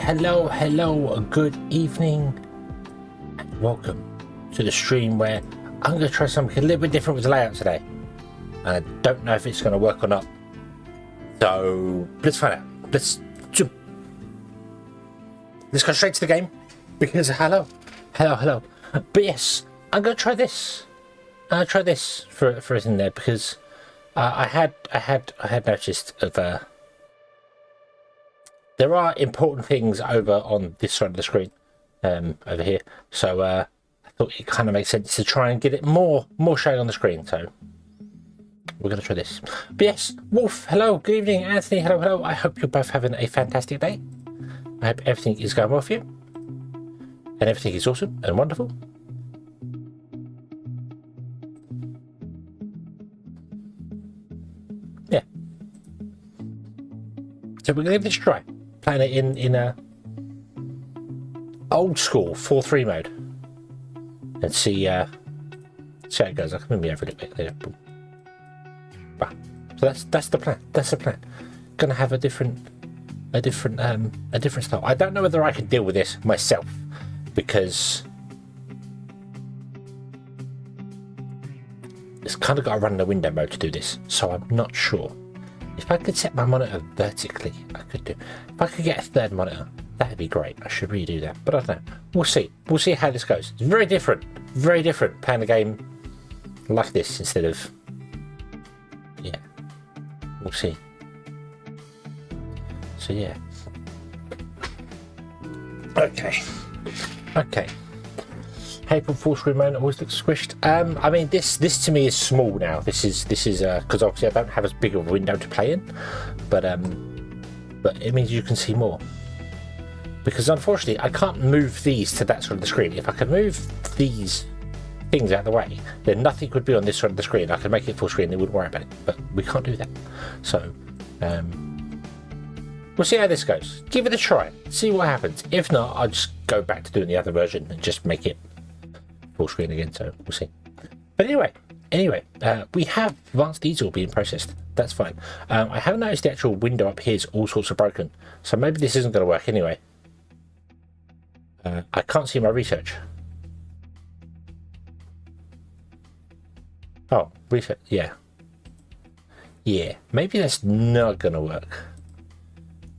Hello, good evening, and welcome to the stream where I'm going to try something a little bit different with the layout today. And I don't know if it's going to work or not. So let's find out. Let's go straight to the game because hello. But yes, I'm going to try this. I'll try this for us in there because I had noticed of there are important things over on this side of the screen, over here. So I thought it kind of makes sense to try and get it more showing on the screen. So we're going to try this. But yes, Wolf, hello, good evening. Anthony, hello. I hope you're both having a fantastic day. I hope everything is going well for you. And everything is awesome and wonderful. Yeah. So we're going to give this a try. Playing it in a old school 4-3 mode. And see how it goes. I can move me over a little bit there. So that's the plan. That's the plan. Gonna have a different style. I don't know whether I can deal with this myself because it's kind of got to run in the window mode to do this. So I'm not sure. If I could set my monitor vertically, I could do. If I could get a third monitor, that'd be great. I should really do that, but I don't know. We'll see. We'll see how this goes. It's very different playing a game like this instead of. Yeah, we'll see. So yeah. Okay. April Fool's remote always looks squished. I mean, this to me is small now. This is because obviously I don't have as big of a window to play in, but it means you can see more. Because unfortunately, I can't move these to that side of the screen. If I could move these things out of the way, then nothing would be on this side of the screen. I could make it full screen. They wouldn't worry about it, but we can't do that. So we'll see how this goes. Give it a try. See what happens. If not, I'll just go back to doing the other version and just make it full screen again, so we'll see. But anyway, we have advanced diesel being processed. That's fine. I have noticed the actual window up here is all sorts of broken, so maybe this isn't going to work anyway. I can't see my research. Oh, research, yeah, maybe that's not going to work.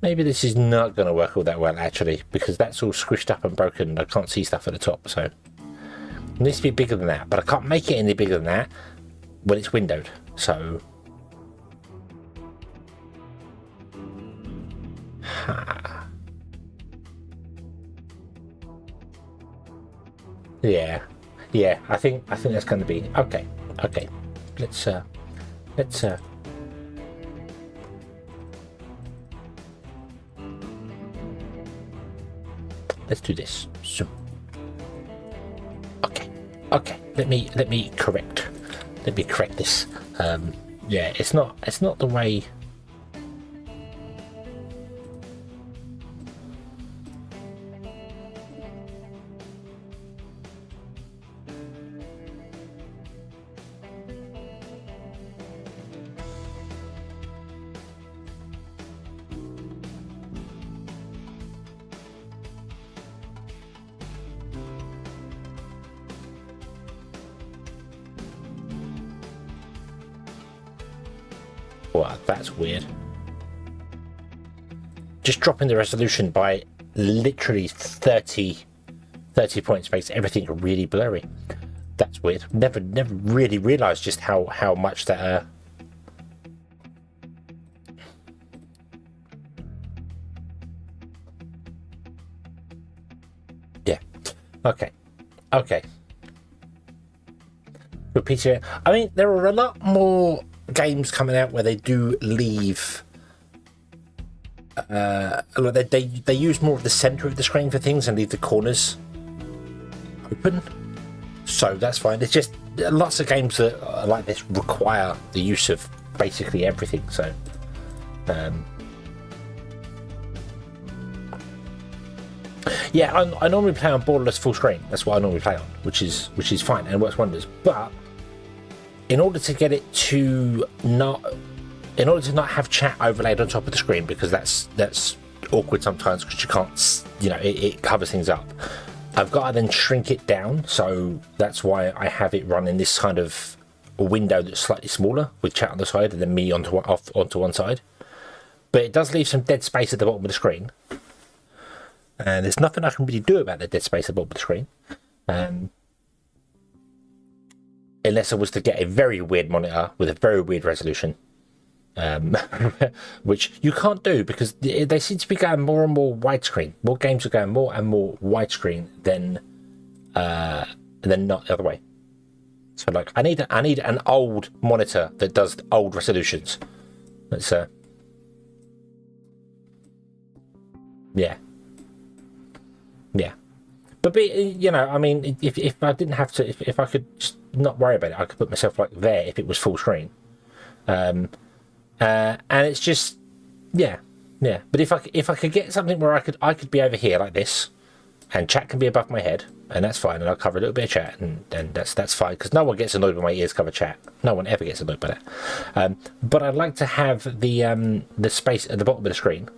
Maybe this is not going to work all that well, actually, because that's all squished up and broken and I can't see stuff at the top, so it needs to be bigger than that, but I can't make it any bigger than that when it's windowed, so yeah, I think that's going to be okay. Let's do this. So okay, let me correct this. Yeah, it's not the way. Wow, that's weird. Just dropping the resolution by literally 30 points makes everything really blurry. That's weird. Never really realized just how much that yeah. Okay. Repeat. I mean, there are a lot more games coming out where they do leave they use more of the center of the screen for things and leave the corners open, so that's fine. It's just lots of games that are like this require the use of basically everything, so yeah, I normally play on borderless full screen. That's what I normally play on, which is fine and works wonders. But in order to not have chat overlaid on top of the screen, because that's awkward sometimes because you can't, you know, it covers things up. I've got to then shrink it down, so that's why I have it run in this kind of a window that's slightly smaller with chat on the side and then me onto one side. But it does leave some dead space at the bottom of the screen, and there's nothing I can really do about the dead space at the bottom of the screen, unless I was to get a very weird monitor with a very weird resolution, which you can't do because they seem to be going more and more widescreen. More games are going more and more widescreen than not the other way. So like I need an old monitor that does old resolutions. That's yeah. But you know, I mean, if I didn't have to, if I could just not worry about it, I could put myself like there if it was full screen. And it's just yeah. But if I could get something where I could be over here like this, and chat can be above my head, and that's fine, and I'll cover a little bit of chat, and that's fine, because no one gets annoyed when my ears cover chat. No one ever gets annoyed by that. But I'd like to have the space at the bottom of the screen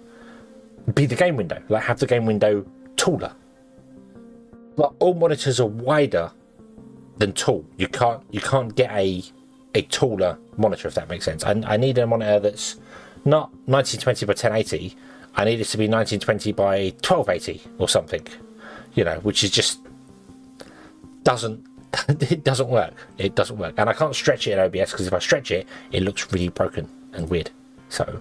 be the game window, like have the game window taller. But all monitors are wider than tall. You can't get a taller monitor, if that makes sense. I need a monitor that's not 1920 by 1080. I need it to be 1920 by 1280 or something. You know, which is just it doesn't work. It doesn't work, and I can't stretch it in OBS because if I stretch it, it looks really broken and weird. So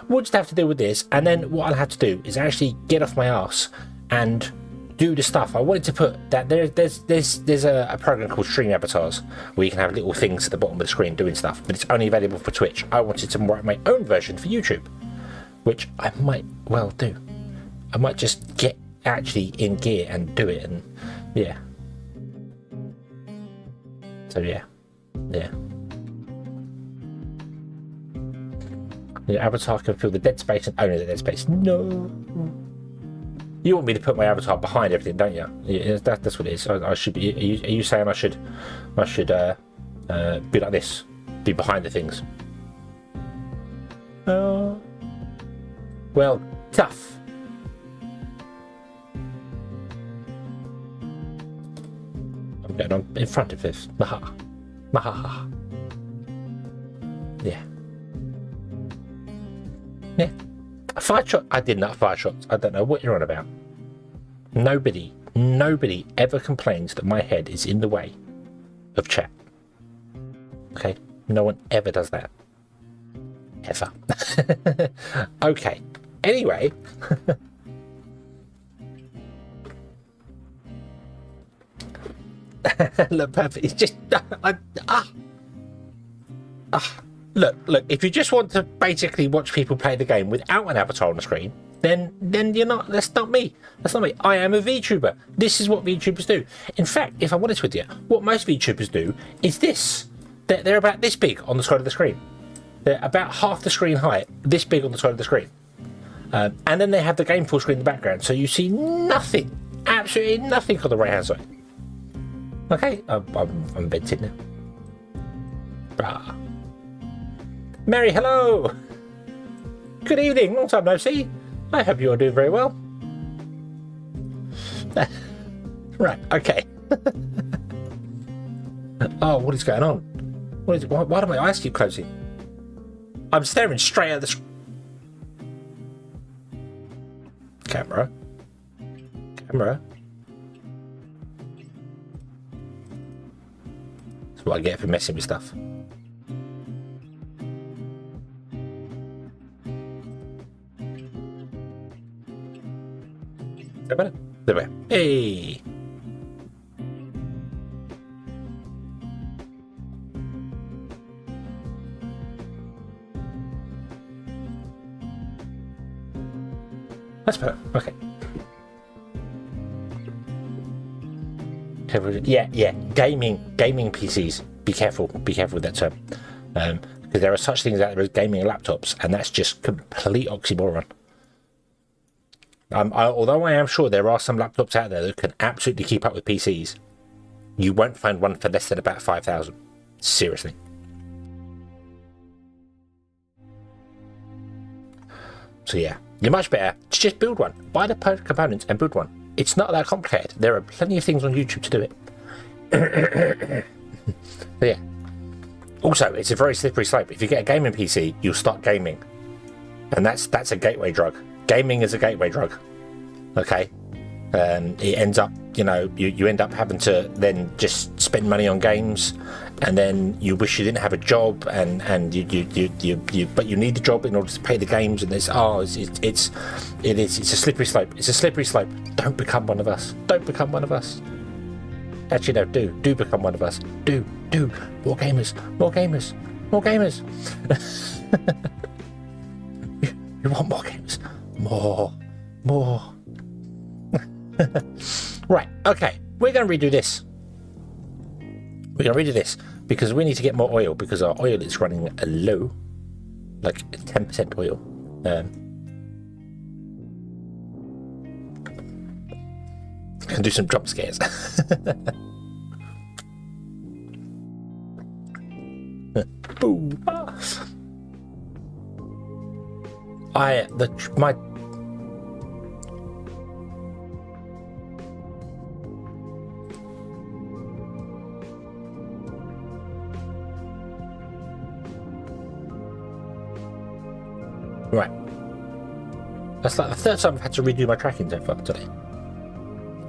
we'll just have to deal with this, and then what I'll have to do is actually get off my ass and do the stuff. I wanted to put that there's a program called Stream Avatars where you can have little things at the bottom of the screen doing stuff, but it's only available for Twitch. I wanted to write my own version for YouTube, which I might well do. I might just get actually in gear and do it, and yeah. So yeah. The avatar can fill the dead space and only the dead space. No. You want me to put my avatar behind everything, don't you? Yeah, that's what it is. I should be. Are you saying I should be like this, be behind the things? Well, tough. I'm going on in front of this. Maha. Yeah. Fire shot. I did not fire shots. I don't know what you're on about. Nobody ever complains that my head is in the way of chat. Okay? No one ever does that. Ever. Okay. Anyway. Look, perfect. It's just Look, if you just want to basically watch people play the game without an avatar on the screen, then you're not. That's not me. I am a VTuber. This is what VTubers do. In fact, if I'm honest with you, what most VTubers do is this. They're about this big on the side of the screen. They're about half the screen height, this big on the side of the screen. And then they have the game full screen in the background, so you see nothing, absolutely nothing on the right hand side. Okay, I'm vented now. Brah. Mary, hello! Good evening, long time no see. I hope you're doing very well. Right, okay. Oh, what is going on? Why do my eyes keep closing? I'm staring straight at the camera. That's what I get for messing with stuff. There we go. Hey! That's better. Okay. Yeah. Gaming PCs. Be careful with that term. Because there are such things out there as gaming laptops, and that's just complete oxymoron. Although I am sure there are some laptops out there that can absolutely keep up with PCs, you won't find one for less than about 5,000. Seriously. So yeah, you're much better to just build one. Buy the components and build one. It's not that complicated. There are plenty of things on YouTube to do it. So yeah. Also, it's a very slippery slope. If you get a gaming PC, you'll start gaming, and that's a gateway drug. Gaming is a gateway drug. Okay, it ends up, you end up having to then just spend money on games, and then you wish you didn't have a job, and but you need a job in order to pay the games, and it's a slippery slope. It's a slippery slope. Don't become one of us. Don't become one of us. Actually, no, do become one of us. Do more gamers. You want more gamers? More. Right, okay, we're going to redo this. Because we need to get more oil, because our oil is running low, like 10% oil. Can do some jump scares. Boo. My right. That's like the third time I've had to redo my tracking so far today.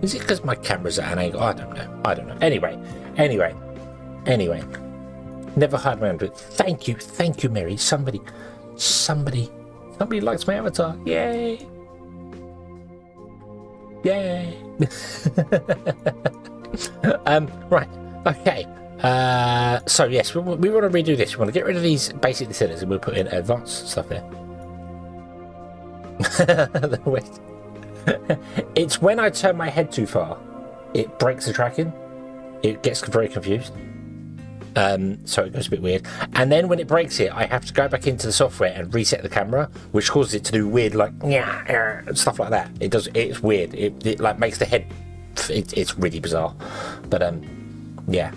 Is it because my camera's at an angle? I don't know. Anyway. Never had my own. Thank you, Mary. Somebody likes my avatar. Yay! Right. Okay. So yes, we want to redo this. We want to get rid of these basic settings, and we'll put in advanced stuff there. Wait. It's when I turn my head too far, it breaks the tracking. It gets very confused. So it goes a bit weird. And then when it breaks it, I have to go back into the software and reset the camera, which causes it to do weird, like, and stuff like that. It's weird. It like makes the head, it's really bizarre. But, yeah.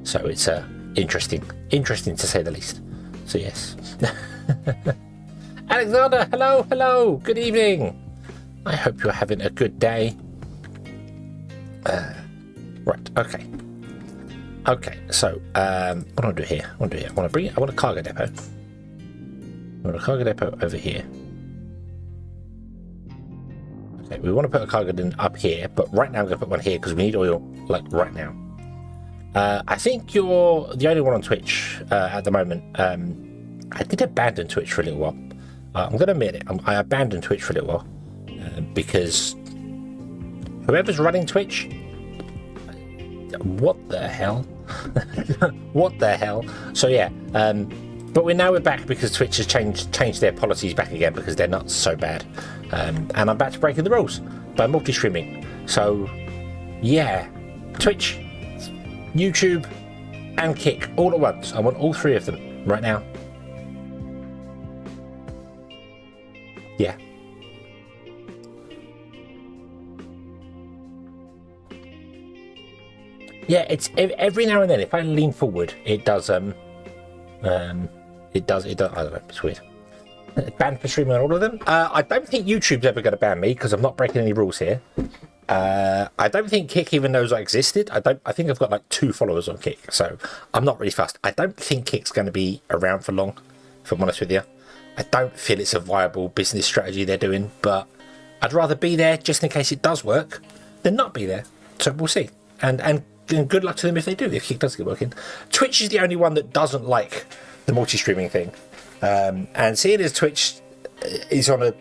So it's, interesting to say the least. So yes. Alexander, hello, good evening. I hope you're having a good day. Right, okay, so what do I do here? I want a cargo depot. I want a cargo depot over here. Okay, we want to put a cargo in up here, but right now I'm going to put one here because we need oil, like, right now. I think you're the only one on Twitch at the moment. I did abandon Twitch for a little while. I'm going to admit it. I abandoned Twitch for a little while because whoever's running Twitch, what the hell? What the hell? So yeah, but we're back because Twitch has changed their policies back again because they're not so bad, and I'm back to breaking the rules by multi-streaming. So yeah, Twitch, YouTube, and Kick all at once. I want all three of them right now. Yeah. Yeah, it's every now and then. If I lean forward, it does. It does. I don't know. It's weird. Banned for streaming on all of them. I don't think YouTube's ever going to ban me because I'm not breaking any rules here. I don't think Kick even knows I existed. I think I've got like 2 followers on Kick, so I'm not really fussed. I don't think Kick's going to be around for long, if I'm honest with you. I don't feel it's a viable business strategy they're doing, but I'd rather be there just in case it does work than not be there. So we'll see. And good luck to them if they do, if Kick does get working. Twitch is the only one that doesn't like the multi-streaming thing. And seeing as Twitch is on a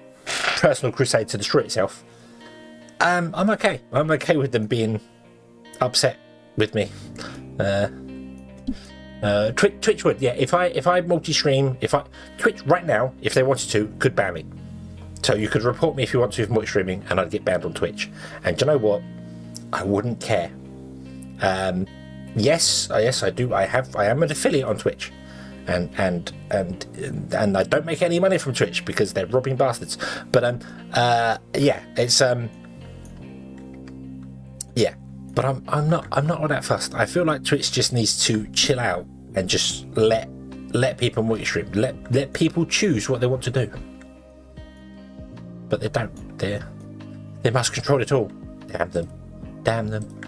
personal crusade to destroy itself, I'm okay. I'm okay with them being upset with me. Twitch would, yeah. If I multi-stream, Twitch right now, if they wanted to, could ban me. So you could report me if you want to for multi-streaming, and I'd get banned on Twitch. And do you know what? I wouldn't care. Yes, I do. I am an affiliate on Twitch, and I don't make any money from Twitch because they're robbing bastards. But yeah, it's yeah. But I'm not all that fussed. I feel like Twitch just needs to chill out and just let let people multi-stream. Let people choose what they want to do. But they don't. They must control it all. Damn them. Damn them.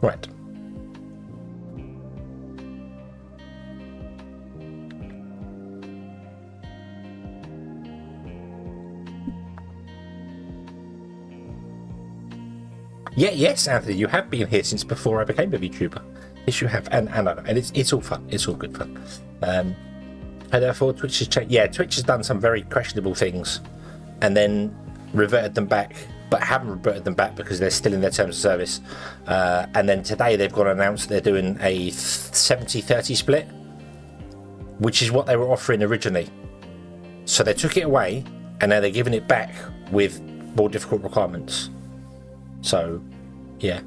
Right. Yeah, yes, Anthony, you have been here since before I became a VTuber. Yes, you have, and it's all fun. It's all good fun. And therefore, Twitch has changed. Yeah, Twitch has done some very questionable things, and then reverted them back, but haven't reverted them back because they're still in their terms of service. And then today they've got to announce they're doing a 70-30 split, which is what they were offering originally. So they took it away, and now they're giving it back with more difficult requirements. So, yeah.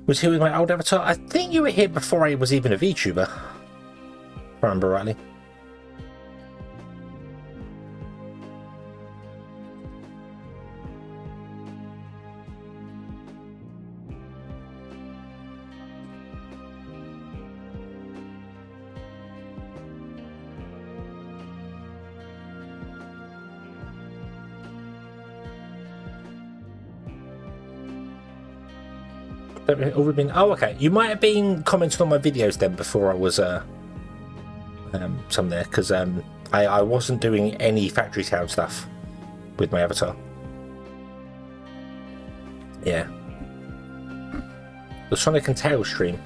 Was here with my old avatar? I think you were here before I was even a VTuber, if I remember rightly. Oh, okay. You might have been commenting on my videos then before I was some there, because I wasn't doing any Factory Town stuff with my avatar. Yeah. The Sonic and Tails stream.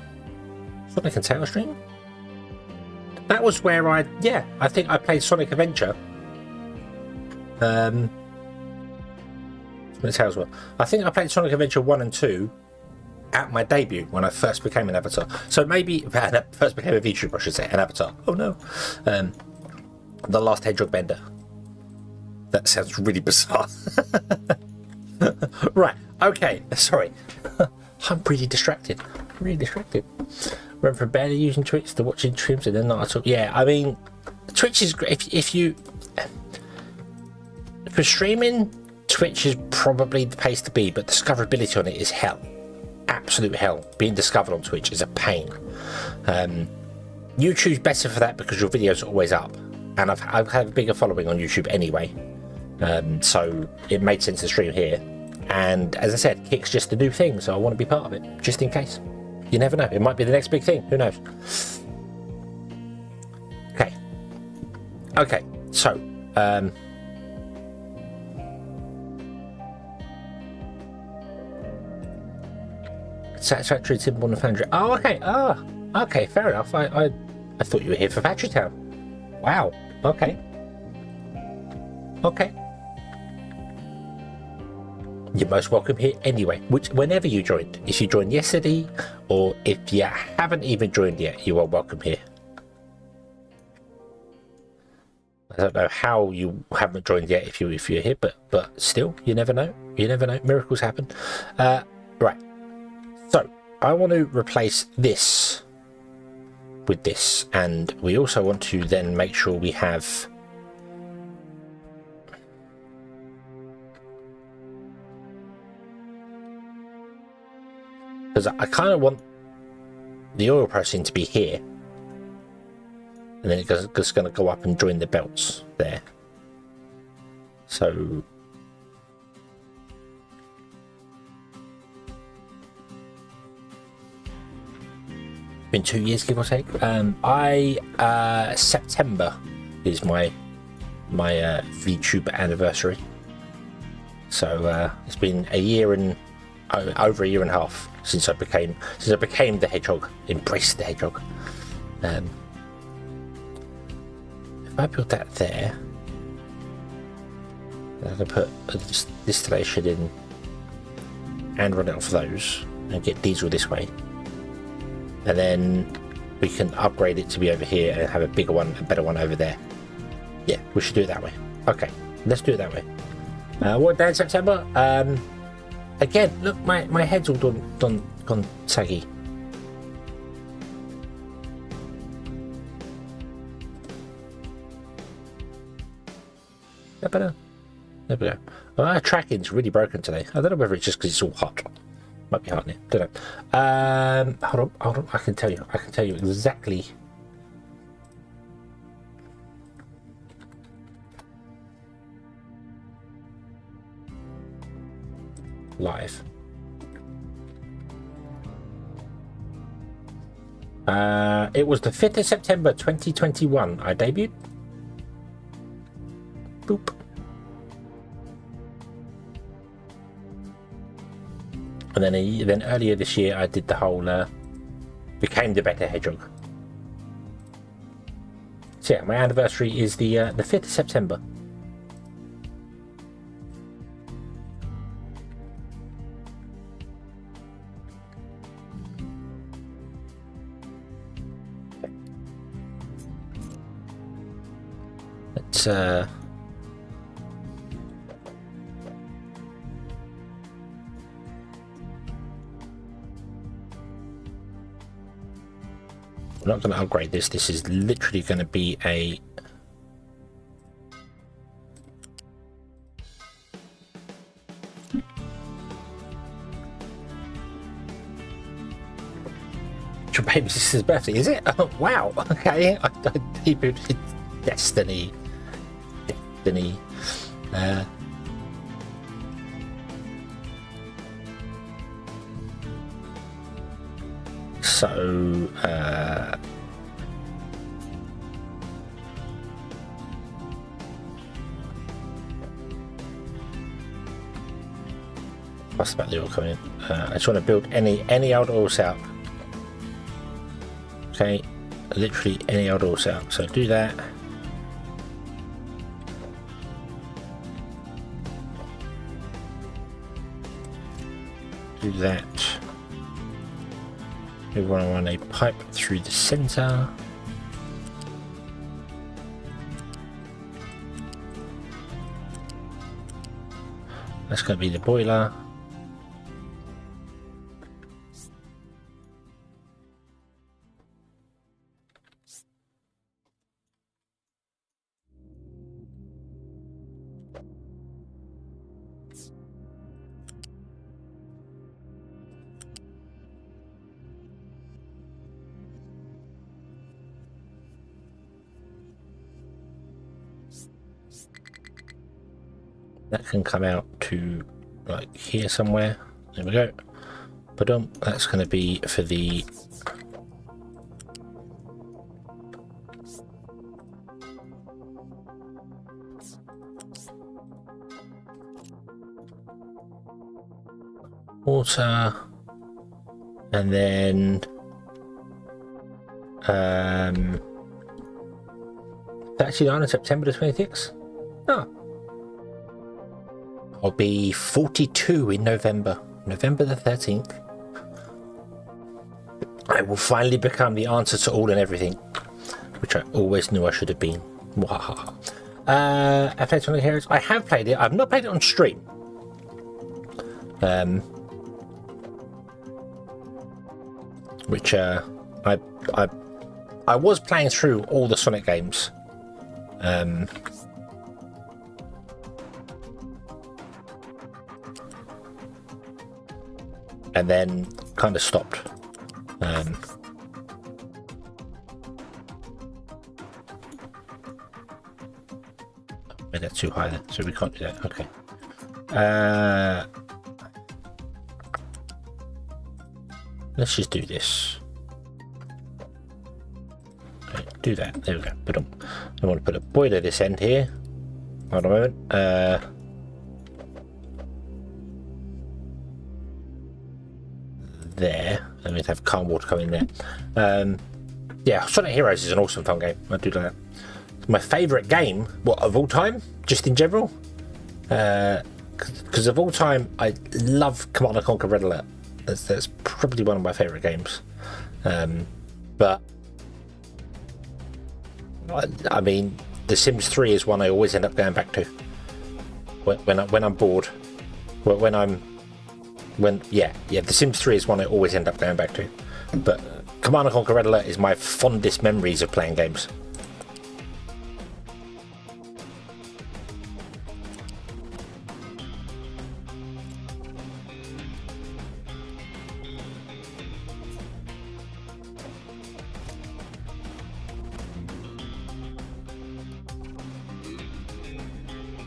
Sonic and Tails stream? That was where I think I played Sonic Adventure. Sonic Tails were. I think I played Sonic Adventure 1 and 2 at my debut when I first became an avatar. So maybe first became a VTuber, I should say, an avatar. Oh no. The Last Hedgehog Bender. That sounds really bizarre. Right, okay, sorry. I'm really distracted. Went from barely using Twitch to watching streams and then not at all. Yeah, I mean, Twitch is great. If you for streaming, Twitch is probably the place to be, but discoverability on it is hell. Absolute hell. Being discovered on Twitch is a pain. YouTube's better for that because your videos are always up, and I've had a bigger following on YouTube anyway, so it made sense to stream here. And as I said, Kick's just a new thing, so I want to be part of it just in case. You never know, it might be the next big thing, who knows. Okay, so Satisfactory Timber on the Foundry. Oh, okay. Okay, fair enough. I thought you were here for Factory Town. Wow. Okay. You're most welcome here anyway. Whenever you joined. If you joined yesterday, or if you haven't even joined yet, you are welcome here. I don't know how you haven't joined yet if you're here, but still, you never know. Miracles happen. Right. So, I want to replace this with this, and we also want to then make sure we have because I kind of want the oil processing to be here, and then it's just going to go up and join the belts there. So been 2 years, give or take. September is my VTuber anniversary. So it's been a year and over a year and a half since I became the hedgehog, embraced the hedgehog. If I build that there, then I can put a distillation in and run it off those and get diesel this way. And then we can upgrade it to be over here and have a bigger one, a better one over there. Yeah, we should do it that way. Okay, let's do it that way. What day in September? Again, look, my head's all gone saggy. That better? There we go. Well, our tracking's really broken today. I don't know whether it's just because it's all hot. Might be hot in it. Don't know. Hold on. I can tell you exactly live. It was the 5th of September 2021 I debuted. Boop. And then earlier this year I did the whole became the better hedgehog. So yeah, my anniversary is the 5th of September. Let's I'm not going to upgrade this. This is literally going to be a your baby sister's birthday, is it? Oh, wow. Okay. I debuted Destiny. So what's about the oil coming in? I just want to build any old oil setup. Okay, literally any old oil setup. So do that. Do that. We want to run a pipe through the center. That's going to be the boiler. That can come out to like here somewhere. There we go. But that's going to be for the water, and then actually on September the 26th. Oh. I'll be 42 in November the 13th. I will finally become the answer to all and everything, which I always knew I should have been. I played Sonic Heroes. I have played it. I've not played it on stream. Which I was playing through all the Sonic games. And then kind of stopped. Made that too high then, so we can't do that. Okay. Let's just do this. Okay, do that. There we go. I want to put a boiler this end here. Hold on a moment. There, and we'd have calm water coming there. Yeah, Sonic Heroes is an awesome fun game. I do like that. It's my favourite game, of all time, just in general. Because of all time, I love Command & Conquer Red Alert. That's probably one of my favourite games. But I mean, The Sims 3 is one I always end up going back to when I'm bored. The Sims 3 is one I always end up going back to. But Command & Conquer Red Alert is my fondest memories of playing games.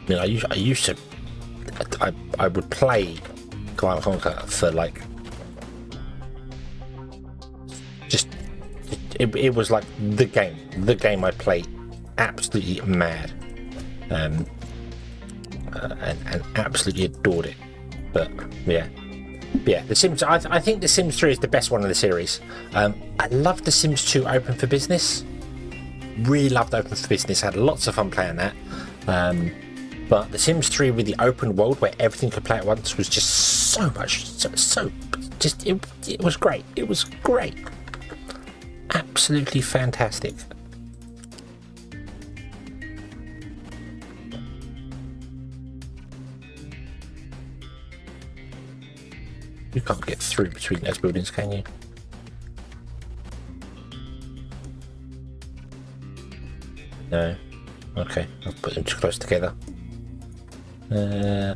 I mean, I would play Command & Conquer for like just it was like the game I played absolutely mad, and absolutely adored it. But yeah, The Sims. I think The Sims 3 is the best one of the series. I love The Sims 2 Open for Business. Really loved Open for Business. Had lots of fun playing that. But The Sims 3 with the open world where everything could play at once was just so much, it was great. It was great. Absolutely fantastic. You can't get through between those buildings, can you? No. Okay, I'll put them too close together. Yeah,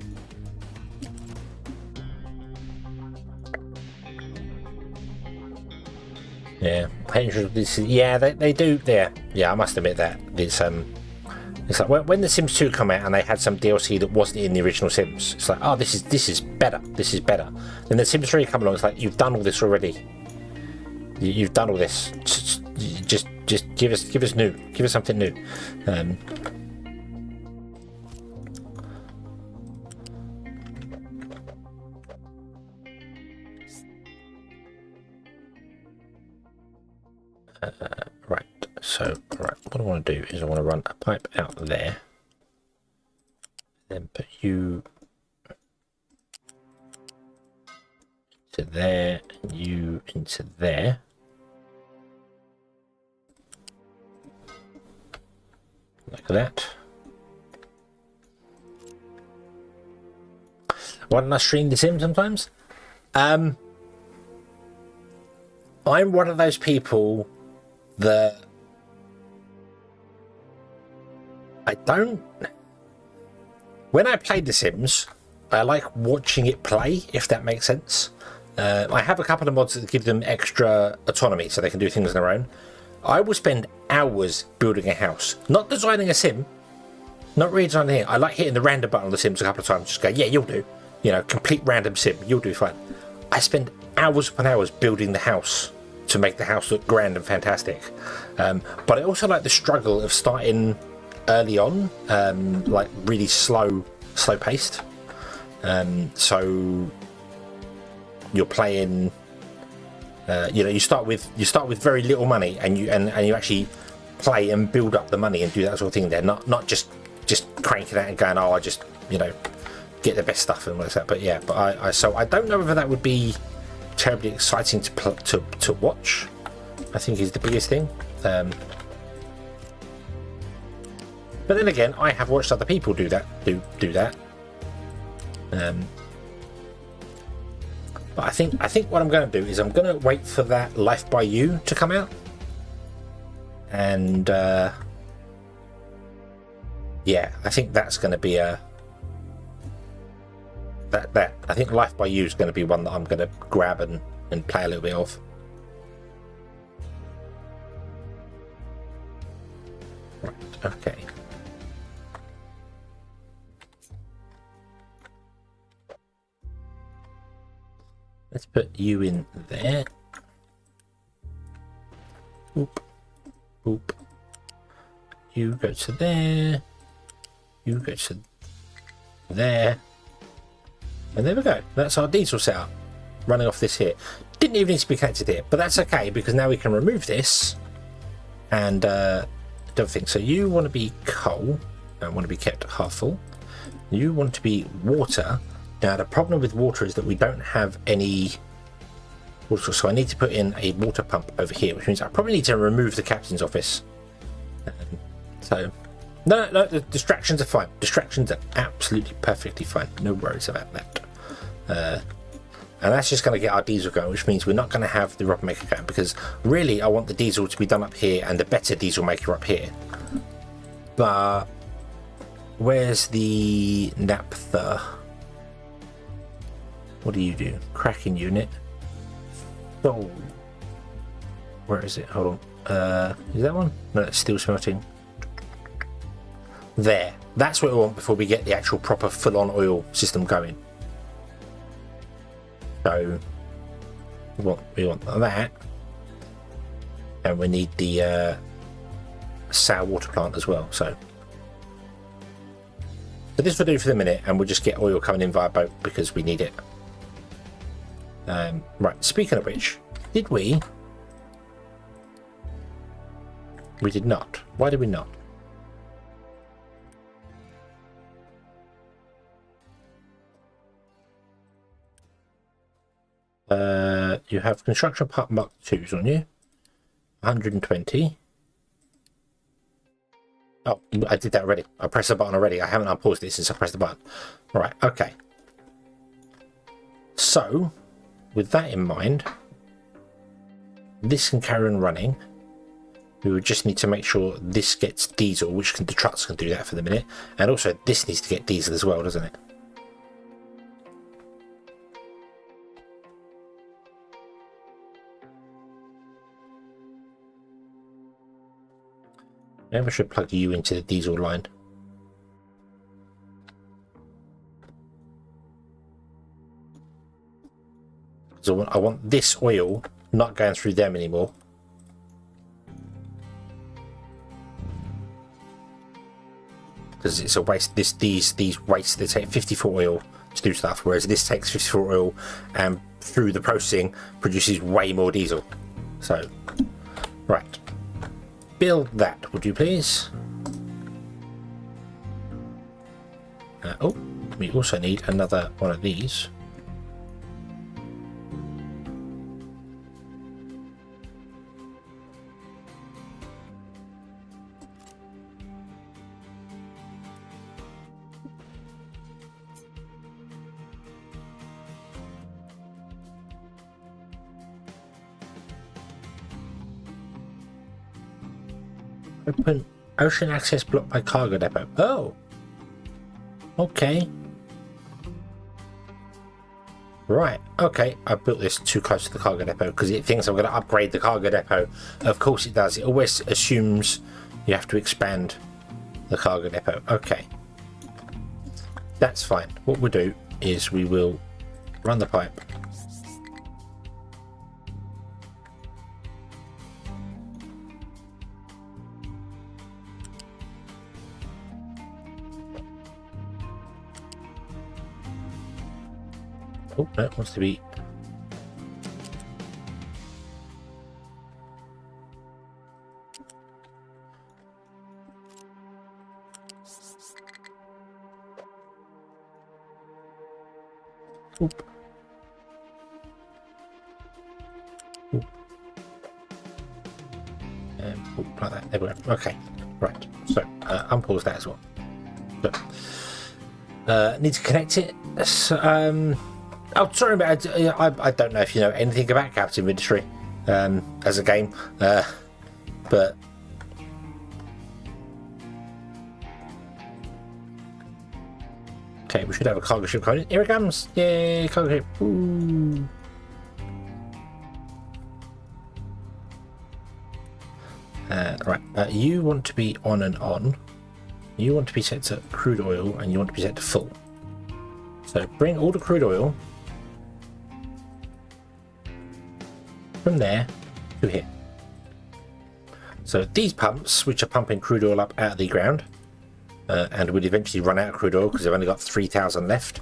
yeah, they do. Yeah, I must admit that it's like when The Sims 2 come out and they had some DLC that wasn't in the original Sims. It's like, oh, this is better. This is better. Then The Sims 3 come along. It's like, you've done all this already. You've done all this. Just give us new. Give us something new. Right. So, right. What I want to do is I want to run a pipe out there. Then put you to there, and you into there. Like that. Why don't I stream The Sims sometimes? I'm one of those people that when I play The Sims, I like watching it play, if that makes sense. I have a couple of mods that give them extra autonomy so they can do things on their own. I will spend hours building a house, not designing a sim, not redesigning it. I like hitting the random button on The Sims a couple of times, just go, yeah, you'll do. You know, complete random sim, you'll do fine. I spend hours upon hours building the house to make the house look grand and fantastic. But I also like the struggle of starting early on, like really slow paced. So you're playing. You start with very little money, and you actually play and build up the money and do that sort of thing. There, not just cranking out and going, oh, I just get the best stuff and all that. But yeah, so I don't know whether that would be terribly exciting to watch. I think is the biggest thing. But then again, I have watched other people do that. But I think what I'm going to do is I'm going to wait for that Life by You to come out, and yeah, I think that's going to be that I think Life by You is going to be one that I'm going to grab and play a little bit of. Right, okay. Let's put you in there. Oop. Oop. You go to there. You go to there. And there we go. That's our diesel setup. Running off this here. Didn't even need to be connected here. But that's okay, because now we can remove this. And don't think. So you want to be coal. And want to be kept half full. You want to be water. Now the problem with water is that we don't have any water, so I need to put in a water pump over here, which means I probably need to remove the captain's office. So no, the distractions are fine. Distractions are absolutely perfectly fine. No worries about that. And that's just going to get our diesel going, which means we're not going to have the rubber maker going, because really I want the diesel to be done up here and the better diesel maker up here. But where's the naphtha? What do you do? Cracking unit. Oh, where is it? Hold on. Is that one? No, it's still smelting. There. That's what we want before we get the actual proper full-on oil system going. So we want that, and we need the sour water plant as well. So this will do for the minute, and we'll just get oil coming in via boat because we need it. Right, speaking of which, did we? We did not. Why did we not? You have construction part Mark 2s on you. 120. Oh, I did that already. I pressed the button already. I haven't unpaused it since I pressed the button. Right, okay. So, with that in mind, this can carry on running. We would just need to make sure this gets diesel, which the trucks can do that for the minute. And also, this needs to get diesel as well, doesn't it? Maybe I should plug you into the diesel line. So I want this oil not going through them anymore. Because it's a waste. These wastes, they take 54 oil to do stuff, whereas this takes 54 oil and through the processing produces way more diesel. So, right. Build that, would you please? Oh, we also need another one of these. Open ocean access blocked by cargo depot. Oh, okay. Right, okay. I built this too close to the cargo depot because it thinks I'm going to upgrade the cargo depot. Of course it does. It always assumes you have to expand the cargo depot. Okay, that's fine. What we'll do is we will run the pipe. Oh, no, it wants to be. Oop. Oop. Oop, like that. There we go. Okay, right. So unpause that as well. But, need to connect it. So, oh, sorry about it. I don't know if you know anything about captive industry as a game, but okay, we should have a cargo ship coming in. Here it comes! Yay, cargo ship! Ooh. Right, you want to be on and on. You want to be set to crude oil, and you want to be set to full. So bring all the crude oil from there to here. So these pumps, which are pumping crude oil up out of the ground, and would eventually run out of crude oil because they've only got 3,000 left,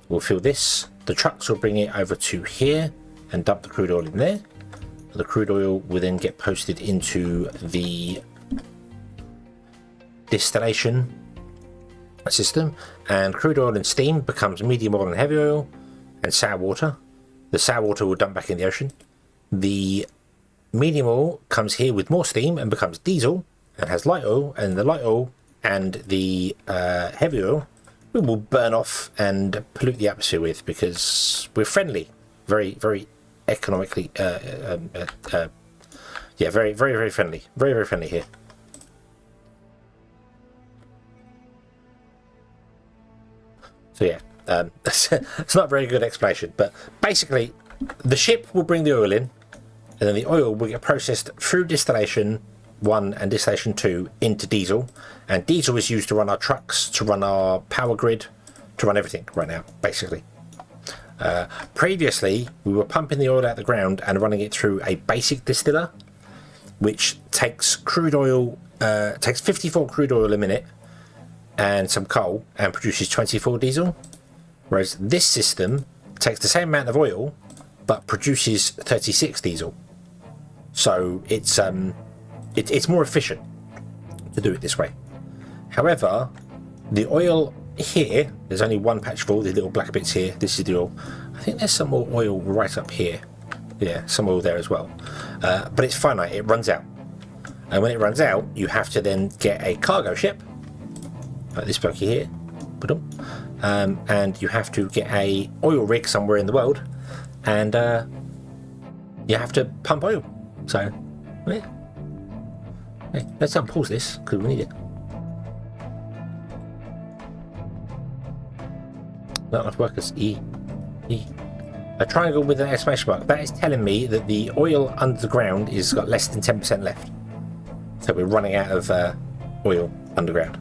we'll fill this. The trucks will bring it over to here and dump the crude oil in there. The crude oil will then get posted into the distillation system, and crude oil and steam becomes medium oil and heavy oil and sour water. The sour water will dump back in the ocean. The medium oil comes here with more steam and becomes diesel and has light oil, and the light oil and the heavy oil we will burn off and pollute the atmosphere with because we're friendly, very, very economically, yeah, very, very, very friendly, very, very friendly here. So yeah, it's not a very good explanation, but basically the ship will bring the oil in, and then the oil will get processed through distillation 1 and distillation 2 into diesel, and diesel is used to run our trucks, to run our power grid, to run everything right now, basically. Previously, we were pumping the oil out the ground and running it through a basic distiller, which takes crude oil, takes 54 crude oil a minute and some coal and produces 24 diesel. Whereas this system takes the same amount of oil but produces 36 diesel. So it's more efficient to do it this way. However, the oil here, there's only one patch full, the little black bits here, this is the oil. I think there's some more oil right up here. Yeah, some oil there as well. But it's finite, it runs out. And when it runs out, you have to then get a cargo ship, like this bloke here, and you have to get a oil rig somewhere in the world, and you have to pump oil. So, yeah. Hey, let's unpause this, because we need it. Not enough workers. E. A triangle with an exclamation mark. That is telling me that the oil under the ground is got less than 10% left. So we're running out of oil underground.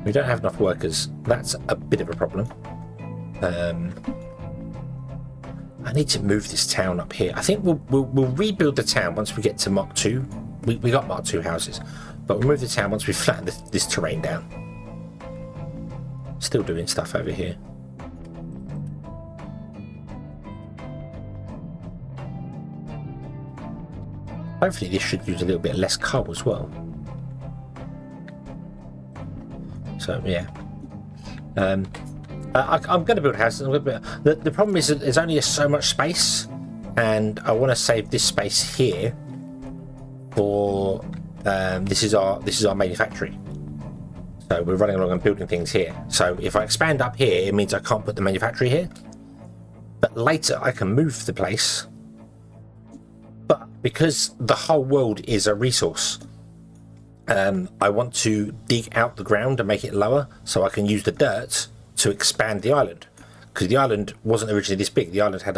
We don't have enough workers. That's a bit of a problem. I need to move this town up here. I think we'll rebuild the town once we get to Mark 2. We got Mark 2 houses. But we'll move the town once we flatten this terrain down. Still doing stuff over here. Hopefully this should use a little bit less coal as well. So yeah. I'm going to build houses. The problem is that there's only so much space, and I want to save this space here for this is our manufactory. So we're running along and building things here. So if I expand up here, it means I can't put the manufactory here. But later I can move the place. But because the whole world is a resource, I want to dig out the ground and make it lower so I can use the dirt to expand the island. Because the island wasn't originally this big. The island had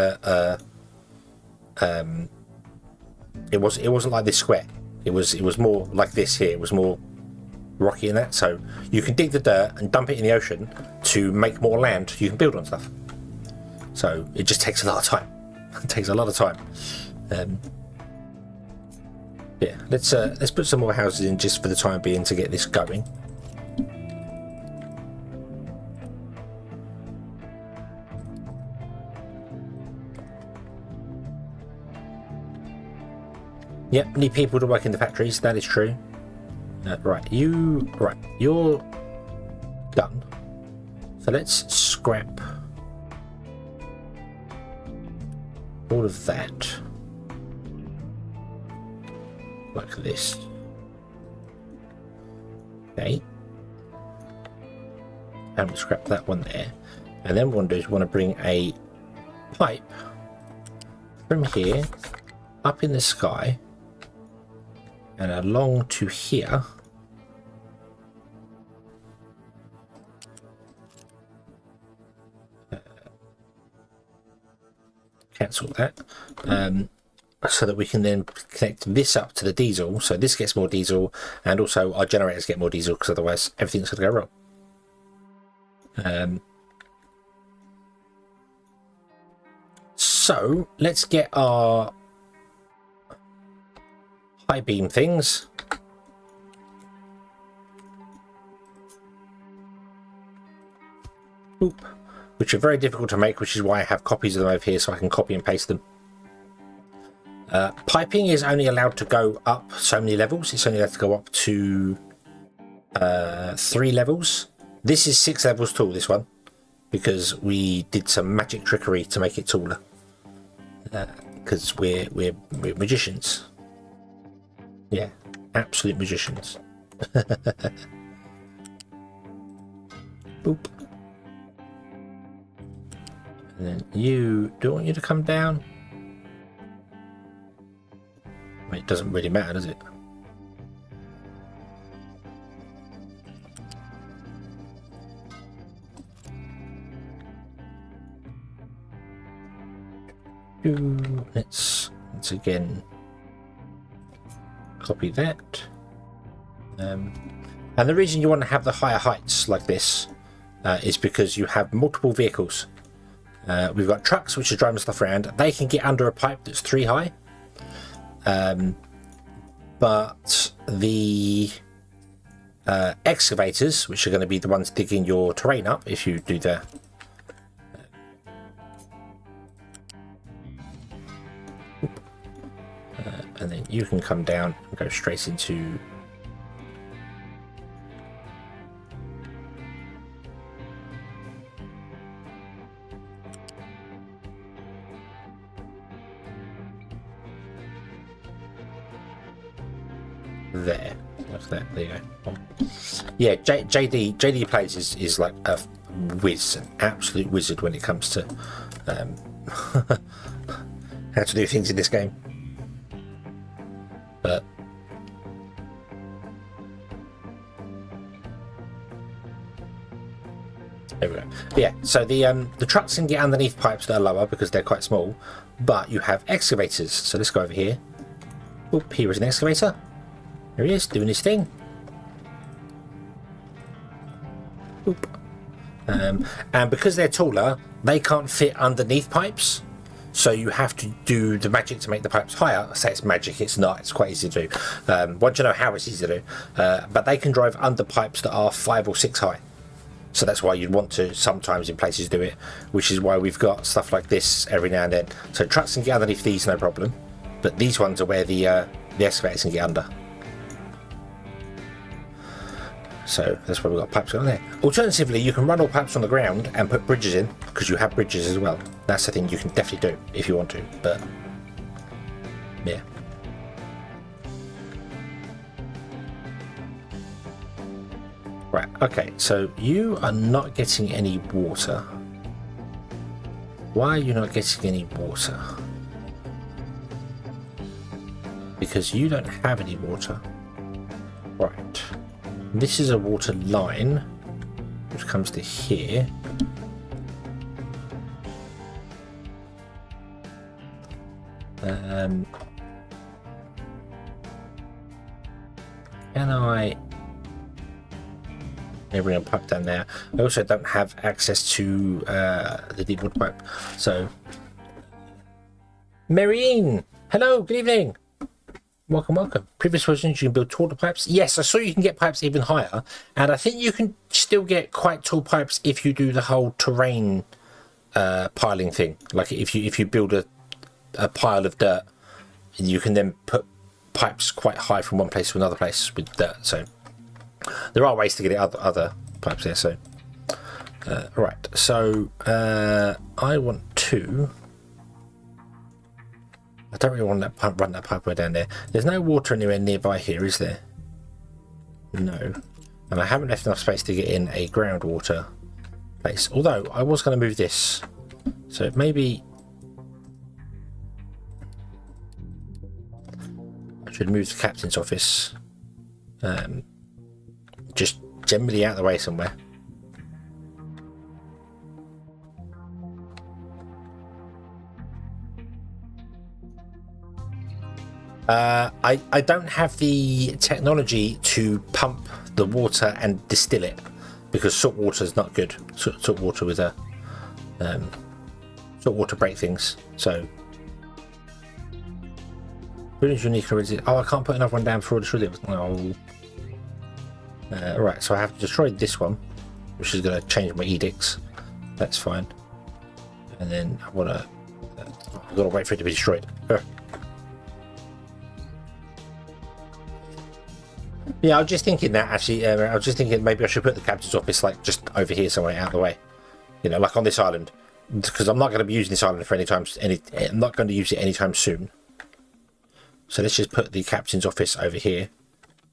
it wasn't like this square. It was more like this here. It was more rocky in that. So you can dig the dirt and dump it in the ocean to make more land you can build on stuff. So it just takes a lot of time. It takes a lot of time. Yeah, let's put some more houses in just for the time being to get this going. Yep, need people to work in the factories. That is true. Right, you're done. So let's scrap all of that. Like this. Okay. And we'll scrap that one there. And then what we want to do is we want to bring a pipe from here up in the sky and along to here. Cancel that. So that we can then connect this up to the diesel, so this gets more diesel, and also our generators get more diesel, because otherwise everything's going to go wrong. So let's get our high beam things. Oop. Which are very difficult to make, which is why I have copies of them over here so I can copy and paste them. Piping is only allowed to go up so many levels. It's only allowed to go up to 3 levels. This is 6 levels tall, this one, because we did some magic trickery to make it taller. Because we're magicians. Yeah, absolute magicians. Boop. And then do I want you to come down? It doesn't really matter, does it? Let's again copy that. And the reason you want to have the higher heights like this is because you have multiple vehicles. We've got trucks which are driving stuff around. They can get under a pipe that's 3 high. But the excavators, which are going to be the ones digging your terrain up, if you do the and then you can come down and go straight into there. What's that? There you go. Yeah, JD Plays is like a whiz, an absolute wizard when it comes to how to do things in this game. But there we go. But yeah, so the trucks can get underneath pipes that are lower because they're quite small, but you have excavators. So let's go over here. Oop, here is an excavator. There he is, doing his thing. Oop. And because they're taller, they can't fit underneath pipes. So you have to do the magic to make the pipes higher. I say it's magic, it's not. It's quite easy to do. Once you know how, it's easy to do. But they can drive under pipes that are 5 or 6 high. So that's why you'd want to sometimes in places do it, which is why we've got stuff like this every now and then. So trucks can get underneath these, no problem. But these ones are where the excavators can get under. So that's why we've got pipes on there. Alternatively, you can run all pipes on the ground and put bridges in, because you have bridges as well. That's the thing you can definitely do if you want to, but yeah. Right, okay, so you are not getting any water. Why are you not getting any water? Because you don't have any water. Right. This is a water line which comes to here. Can I bring a pipe down there? I also don't have access to the deep water pipe. So, Marine, hello, good evening. Welcome, welcome. Previous versions you can build taller pipes. Yes, I saw you can get pipes even higher, and I think you can still get quite tall pipes if you do the whole terrain piling thing. Like if you build a pile of dirt, you can then put pipes quite high from one place to another place with dirt. So there are ways to get it other pipes there. So right, so I want to. I don't really want that pump, run that pipe way down there. There's no water anywhere nearby here, is there? No. And I haven't left enough space to get in a groundwater place. Although, I was going to move this. So maybe I should move the captain's office. Just generally out of the way somewhere. I don't have the technology to pump the water and distill it because salt water is not good. Salt water with a salt water break things. So unique. Oh, I can't put another one down before I destroy it. Oh. Right, so I have to destroy this one, which is going to change my edicts. That's fine. And then I want to. I've got to wait for it to be destroyed. Yeah, I was just thinking that actually. I was just thinking maybe I should put the captain's office like just over here somewhere out of the way. You know, like on this island, because I'm not going to be using this island for I'm not going to use it anytime soon. So let's just put the captain's office over here,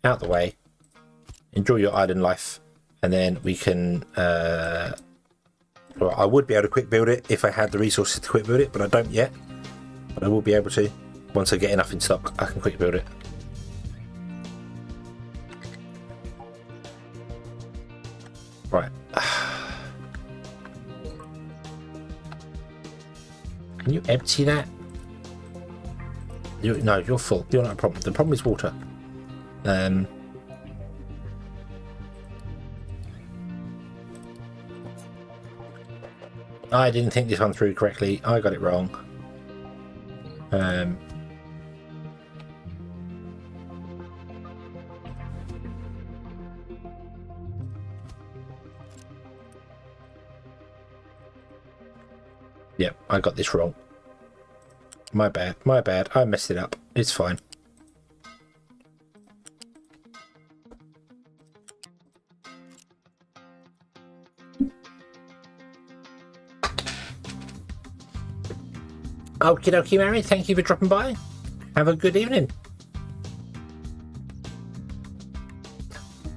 out the way. Enjoy your island life, and then we can. Well, I would be able to quick build it if I had the resources to quick build it, but I don't yet. But I will be able to once I get enough in stock. I can quick build it. Right. Can you empty that? No, you're full. You're not a problem. The problem is water. I didn't think this one through correctly. I got it wrong. Yep, I got this wrong. My bad, my bad. I messed it up. It's fine. Okie dokie, Mary. Thank you for dropping by. Have a good evening.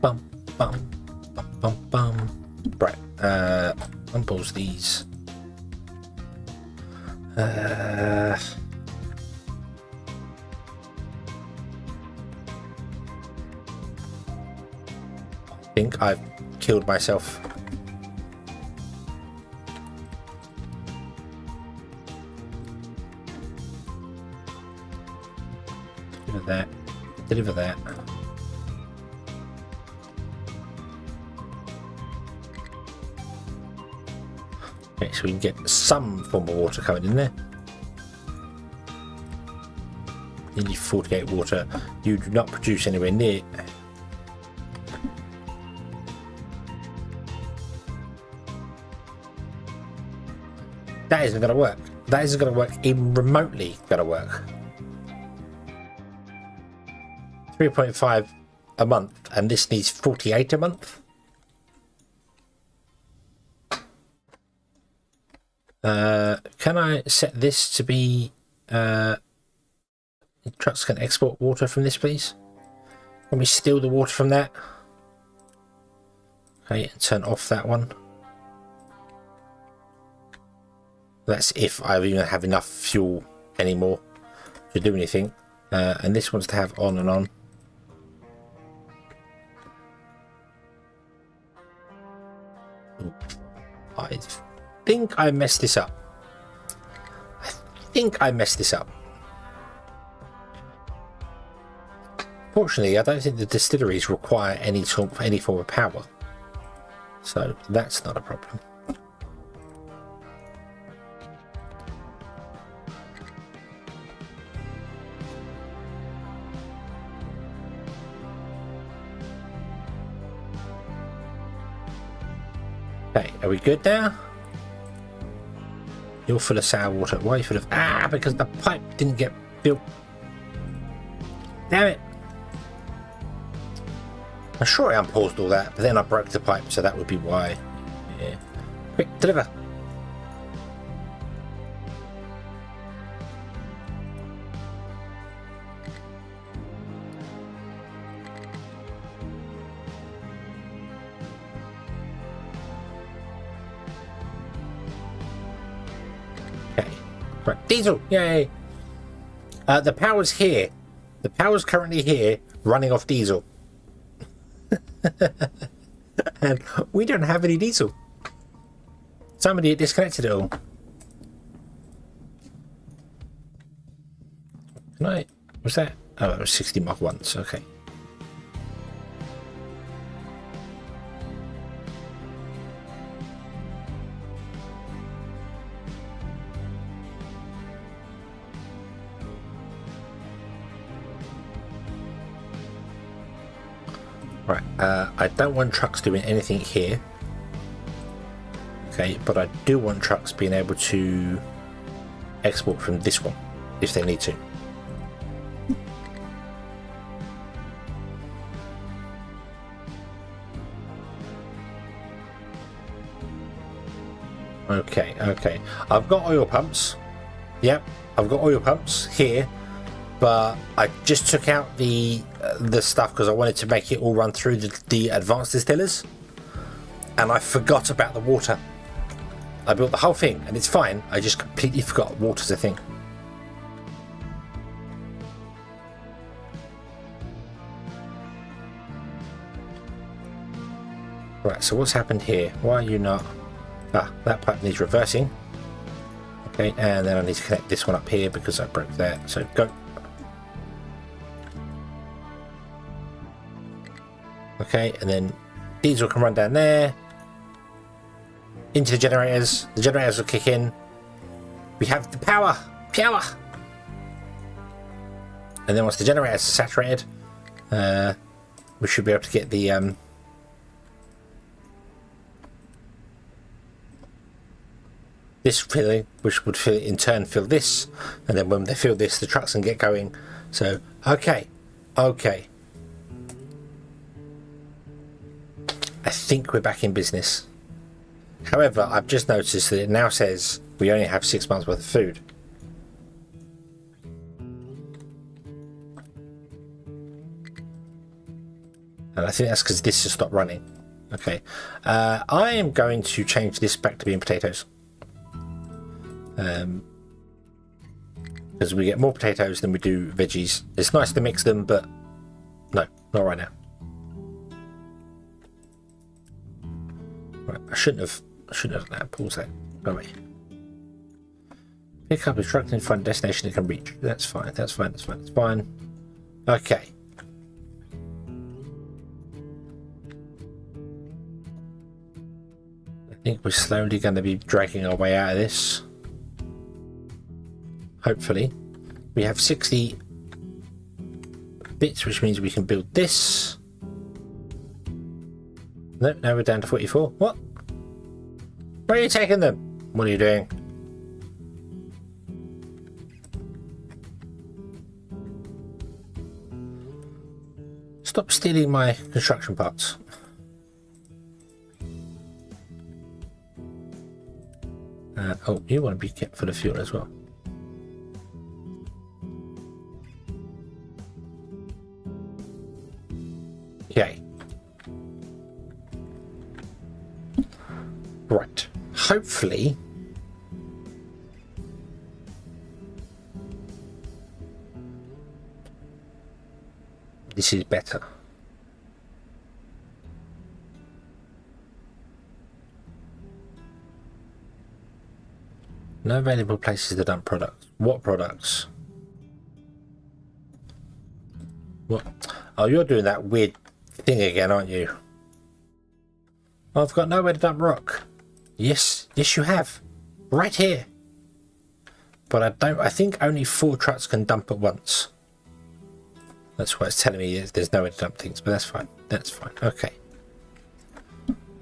Bum, bum, bum, bum, bum. Right, unpause these. I think I've killed myself. Deliver that. Deliver that. Okay, so we can get some form of water coming in there. You need 48 water. You do not produce anywhere near. That isn't going to work. That isn't going to work. Even remotely going to work. 3.5 a month, and this needs 48 a month. Can I set this to be trucks can export water from this, please? Can we steal the water from that? Okay, and turn off that one. That's if I even have enough fuel anymore to do anything. And this one's to have on and on. I think I messed this up. Fortunately, I don't think the distilleries require any form of power, so that's not a problem. Okay, are we good now? You're full of sour water. Why are you full of... Ah, because the pipe didn't get built. Damn it. I'm sure I unpaused all that, but then I broke the pipe, so that would be why. Yeah. Quick, deliver. Right, diesel, yay! The power's here. The power's currently here, running off diesel. And we don't have any diesel. Somebody disconnected it all. Can I... Was that... Oh, it was 60 Mach 1s, okay. Right, I don't want trucks doing anything here. Okay, but I do want trucks being able to export from this one, if they need to. Okay, okay. I've got oil pumps. Yep, I've got oil pumps here. But I just took out the stuff because I wanted to make it all run through the advanced distillers, and I forgot about the water. I built the whole thing and it's fine. I just completely forgot water's a thing. Right, so what's happened here? Why are you not... Ah, that pipe needs reversing. Okay, and then I need to connect this one up here because I broke that. So go. Okay, and then diesel can run down there. into the generators. The generators will kick in. We have the power. Power. And then once the generators are saturated, we should be able to get the this filling, which would in turn fill this, and then when they fill this, the trucks can get going. So okay. I think we're back in business. However, I've just noticed that it now says we only have 6 months worth of food. And I think that's because this has stopped running. Okay. I am going to change this back to being potatoes. Because we get more potatoes than we do veggies. It's nice to mix them, but no, not right now. Right, I shouldn't have done that. Pause that. Go away. Pick up a truck and find a destination it can reach. That's fine. That's fine. That's fine. That's fine. Okay. I think we're slowly going to be dragging our way out of this. Hopefully. We have 60 bits, which means we can build this. Nope, now we're down to 44. What? Where are you taking them? What are you doing? Stop stealing my construction parts. Oh, you want to be kept for the fuel as well. Okay. Right. Hopefully this is better. No available places to dump products. What products? What? Oh, you're doing that weird thing again, aren't you? I've got nowhere to dump rock. Yes, you have. Right here. But I think only 4 trucks can dump at once. That's what it's telling me, is there's nowhere to dump things, but that's fine. That's fine. Okay.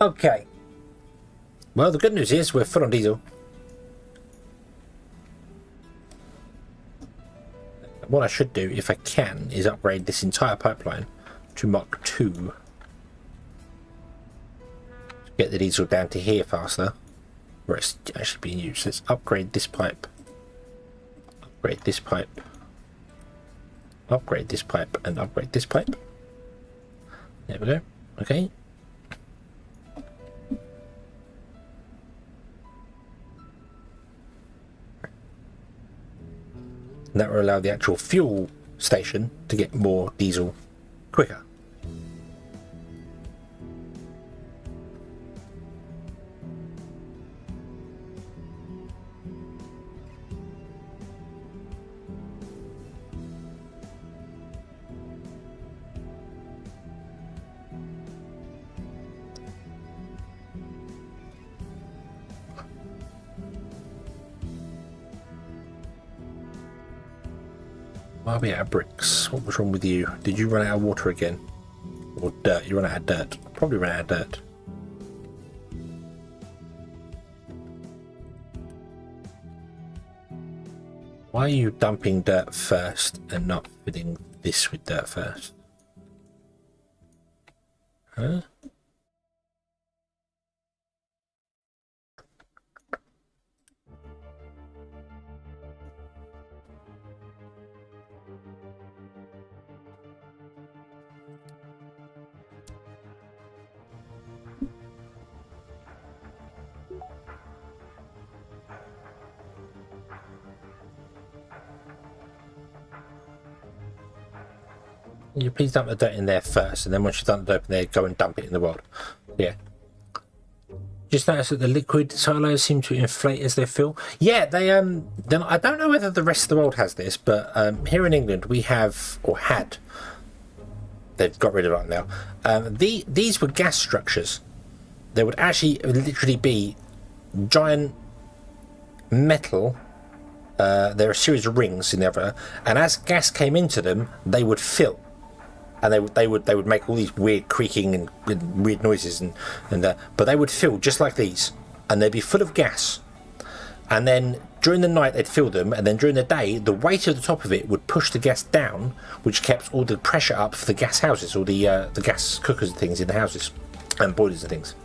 Okay. Well, the good news is we're full on diesel. What I should do, if I can, is upgrade this entire pipeline to Mach 2. To get the diesel down to here faster, where it's actually being used. Let's upgrade this pipe. Upgrade this pipe. Upgrade this pipe and upgrade this pipe. There we go. Okay. And that will allow the actual fuel station to get more diesel quicker. Why are we out of bricks? What was wrong with you? Did you run out of water again? Or dirt? You run out of dirt. Probably ran out of dirt. Why are you dumping dirt first and not filling this with dirt first? Huh? You please dump the dirt in there first, and then once you've done the dirt in there, go and dump it in the world. Yeah. Just notice that the liquid silos seem to inflate as they fill. Yeah, they then I don't know whether the rest of the world has this, but here in England we have, or had, they've got rid of it now. These were gas structures. There would actually literally be giant metal. There are a series of rings in the other, and as gas came into them, they would fill, and they would make all these weird creaking and weird noises, but they would fill just like these, and they'd be full of gas. And then during the night they'd fill them, and then during the day the weight of the top of it would push the gas down, which kept all the pressure up for the gas houses, or the gas cookers and things in the houses, and boilers and things.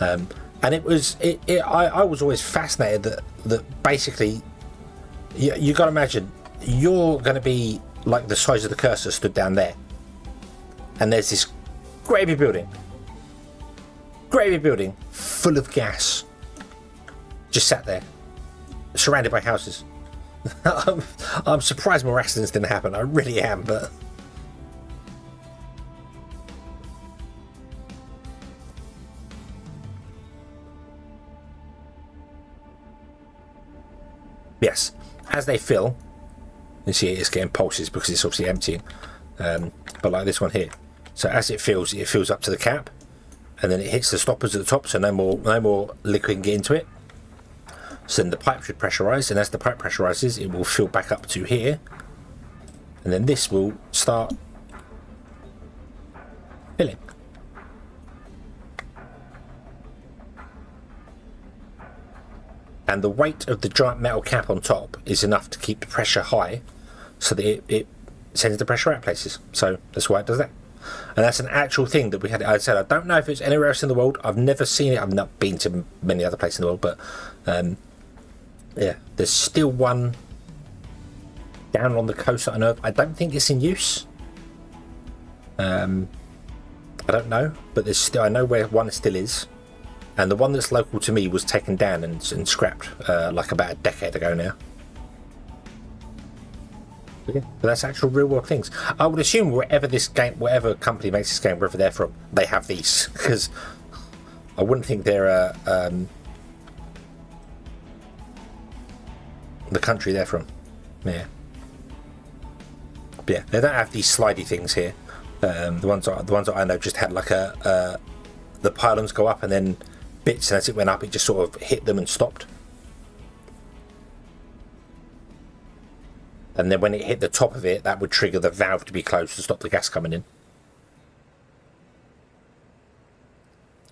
And I was always fascinated that basically you got to imagine you're going to be like the size of the cursor stood down there, and there's this great big building full of gas just sat there, surrounded by houses. I'm surprised more accidents didn't happen. I really am, but yes, as they fill, you see it's getting pulses because it's obviously emptying. But like this one here, so as it fills up to the cap, and then it hits the stoppers at the top, so no more liquid can get into it. So then the pipe should pressurize, and as the pipe pressurizes, it will fill back up to here, and then this will start filling. And the weight of the giant metal cap on top is enough to keep the pressure high, so that it sends the pressure out places. So that's why it does that. And that's an actual thing that we had. I said I don't know if it's anywhere else in the world. I've never seen it. I've not been to many other places in the world, but yeah, there's still one down on the coast that I know of. I don't think it's in use. I don't know, but there's still, I know where one still is, and the one that's local to me was taken down and scrapped like about a decade ago now. But yeah, but that's actual real world things. I would assume whatever company makes this game, wherever they're from, they have these, because I wouldn't think they're the country they're from. Yeah. But yeah, they don't have these slidey things here. The ones that I know just had like the pylons go up, and then bits, and as it went up, it just sort of hit them and stopped. And then when it hit the top of it, that would trigger the valve to be closed to stop the gas coming in.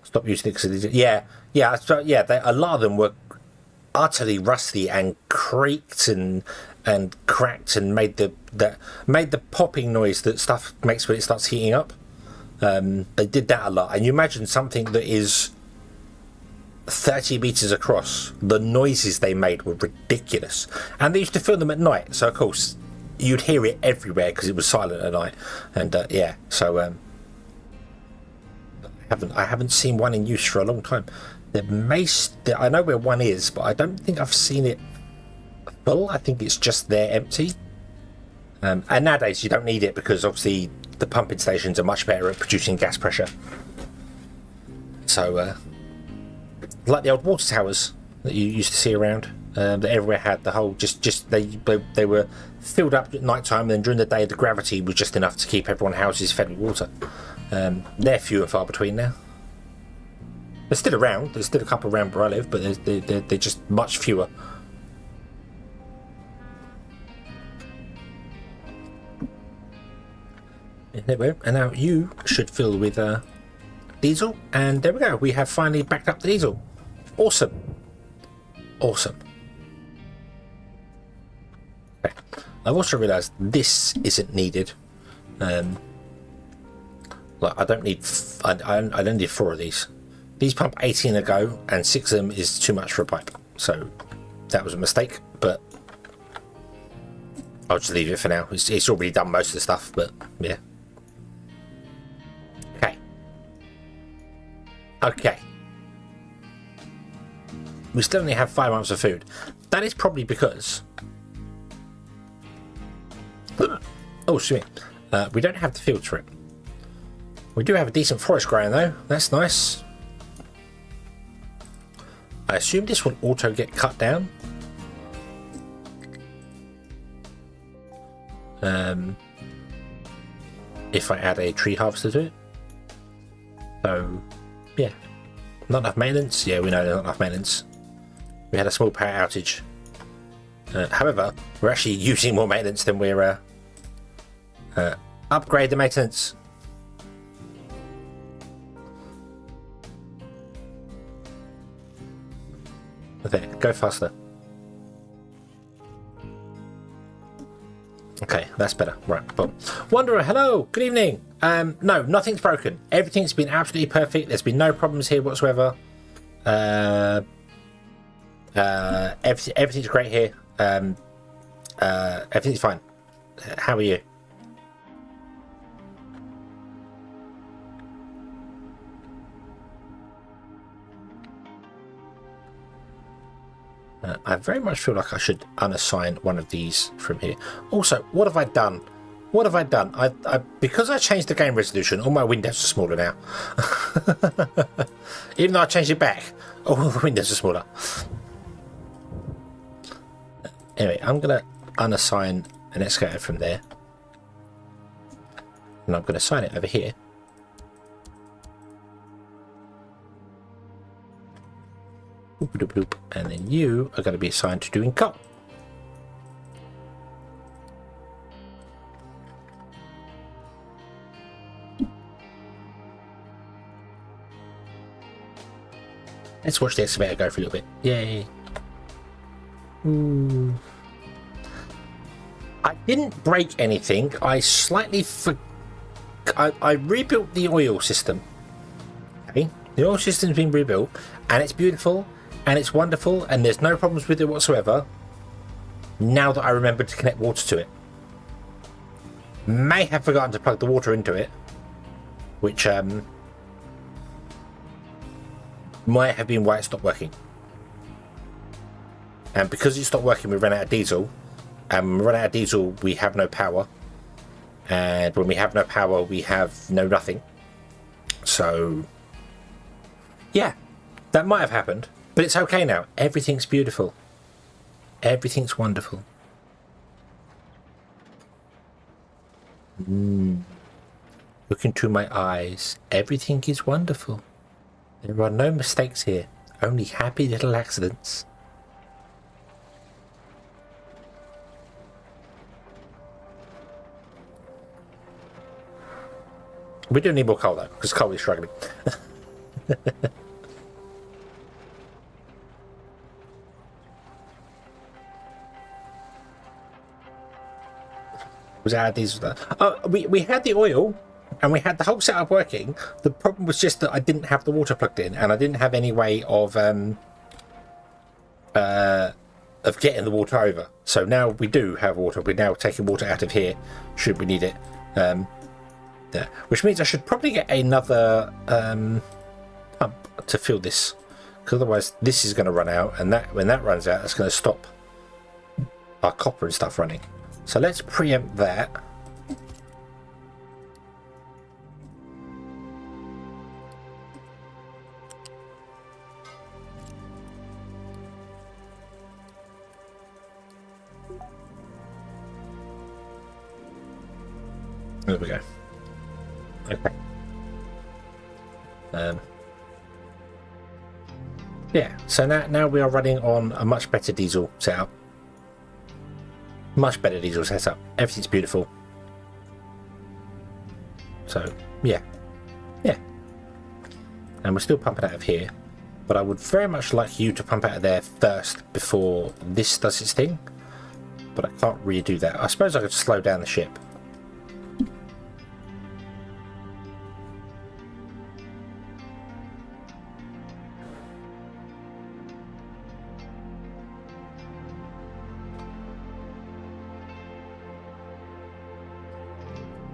Stop using it. Yeah. A lot of them were utterly rusty and creaked and cracked and made the popping noise that stuff makes when it starts heating up. They did that a lot, and you imagine something that is 30 meters across, the noises they made were ridiculous, and they used to film them at night, so of course you'd hear it everywhere because it was silent at night. And yeah, so I haven't seen one in use for a long time. I know where one is, but I don't think I've seen it full. I think it's just there empty. And nowadays you don't need it because obviously the pumping stations are much better at producing gas pressure. So like the old water towers that you used to see around, that everywhere had the whole they were filled up at night time, and then during the day the gravity was just enough to keep everyone's houses fed with water. They're few and far between now. They're still around. There's still a couple around where I live, but they're just much fewer. Anyway, and now you should fill with diesel, and there we go. We have finally backed up the diesel. Awesome. Okay. I've also realised this isn't needed. Like I don't need 4 of these. These pump 18 a go, and 6 of them is too much for a pipe. So that was a mistake, but I'll just leave it for now. It's already done most of the stuff, but yeah. Okay. We still only have 5 months of food. That is probably because... oh, excuse me. We don't have the fields for it. We do have a decent forest growing though. That's nice. I assume this will auto get cut down. If I add a tree harvester to it. So... yeah, not enough maintenance. Yeah, we know there's not enough maintenance. We had a small power outage. However, we're actually using more maintenance than we're upgrade the maintenance. Okay, go faster. Okay, that's better. Right, boom. Wanderer, hello, good evening. No, nothing's broken. Everything's been absolutely perfect. There's been no problems here whatsoever. Everything's great here. Everything's fine. How are you? I very much feel like I should unassign one of these from here. Also, what have I done? What have I done? Because I changed the game resolution, all my windows are smaller now. Even though I changed it back, all the windows are smaller. Anyway, I'm going to unassign an excavator from there. And I'm going to assign it over here. And then you are going to be assigned to doing coal. Let's watch the excavator go for a little bit. Yay. I didn't break anything. I slightly I rebuilt the oil system. Okay, the oil system's been rebuilt, and it's beautiful, and it's wonderful, and there's no problems with it whatsoever. Now that I remembered to connect water to it, may have forgotten to plug the water into it, which might have been why it stopped working. And because it stopped working, we ran out of diesel. And when we run out of diesel, we have no power. And when we have no power, we have no nothing. So, yeah, that might have happened. But it's okay now. Everything's beautiful. Everything's wonderful. Look into my eyes. Everything is wonderful. There are no mistakes here. Only happy little accidents. We do need more coal though, because coal is struggling. Was out of diesel? We had the oil, and we had the whole setup working. The problem was just that I didn't have the water plugged in, and I didn't have any way of getting the water over. So now we do have water. We're now taking water out of here, should we need it. There. Which means I should probably get another pump to fill this, because otherwise this is going to run out, and that when that runs out, that's going to stop our copper and stuff running. So let's preempt that. There we go. Okay. Yeah, so now we are running on a much better diesel setup. Much better diesel setup. Everything's beautiful. So, yeah. Yeah. And we're still pumping out of here. But I would very much like you to pump out of there first before this does its thing. But I can't really do that. I suppose I could slow down the ship.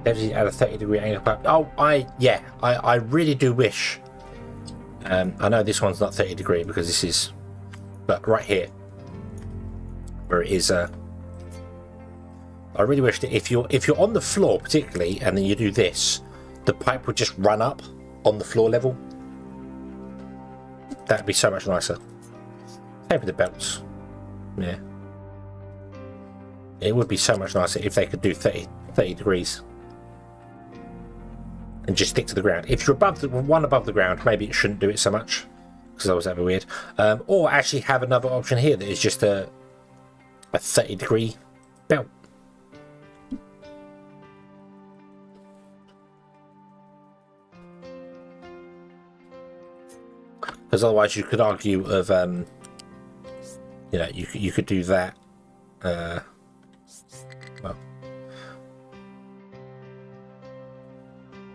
At a 30-degree angle. Oh, I really do wish. I know this one's not 30 degree because this is, but right here, where it is. I really wish that if you're on the floor particularly, and then you do this, the pipe would just run up on the floor level. That'd be so much nicer. Same with the belts. Yeah. It would be so much nicer if they could do 30 degrees. And just stick to the ground. If you're above the ground, maybe it shouldn't do it so much, because that was ever weird. Or actually have another option here that is just a 30-degree belt. Because otherwise you could argue of, you know, you could do that. Well,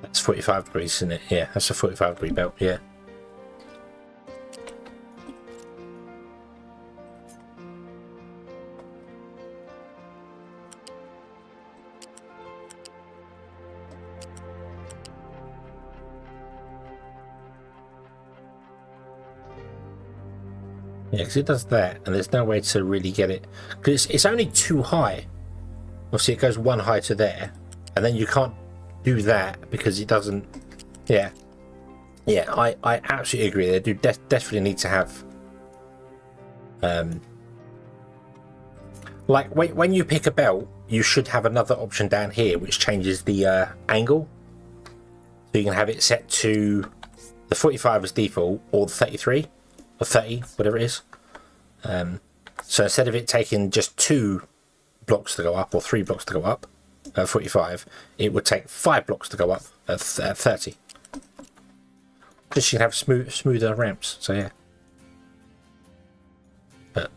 that's 45 degrees, isn't it? Yeah, that's a 45-degree belt, yeah. Yeah, because it does that, and there's no way to really get it, because it's only too high. Obviously, it goes one high to there, and then you can't do that because it doesn't. Yeah, yeah, I absolutely agree. They do definitely need to have, like when you pick a belt, you should have another option down here which changes the angle, so you can have it set to the 45 as default or the 33. Or 30, whatever it is. So instead of it taking just 2 blocks to go up or 3 blocks to go up at 45, it would take 5 blocks to go up at 30. Because you can have smoother ramps, so yeah. But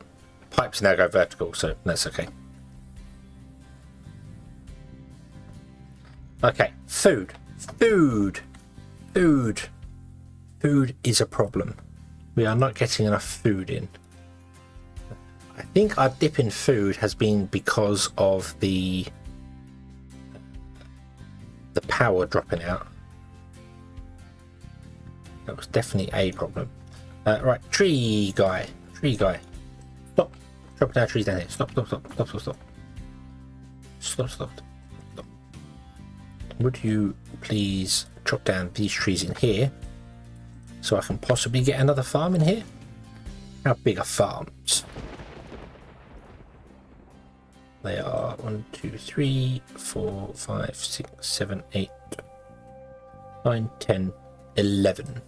pipes now go vertical, so that's okay. Okay, food is a problem. We are not getting enough food in. I think our dip in food has been because of the power dropping out. That was definitely a problem. Right, tree guy. Stop. Dropping down trees down here. Stop. Stop. Would you please chop down these trees in here? So I can possibly get another farm in here? How big are farms? They are 1, 2, 3, 4, 5, 6, 7, 8, 9, 10, 11.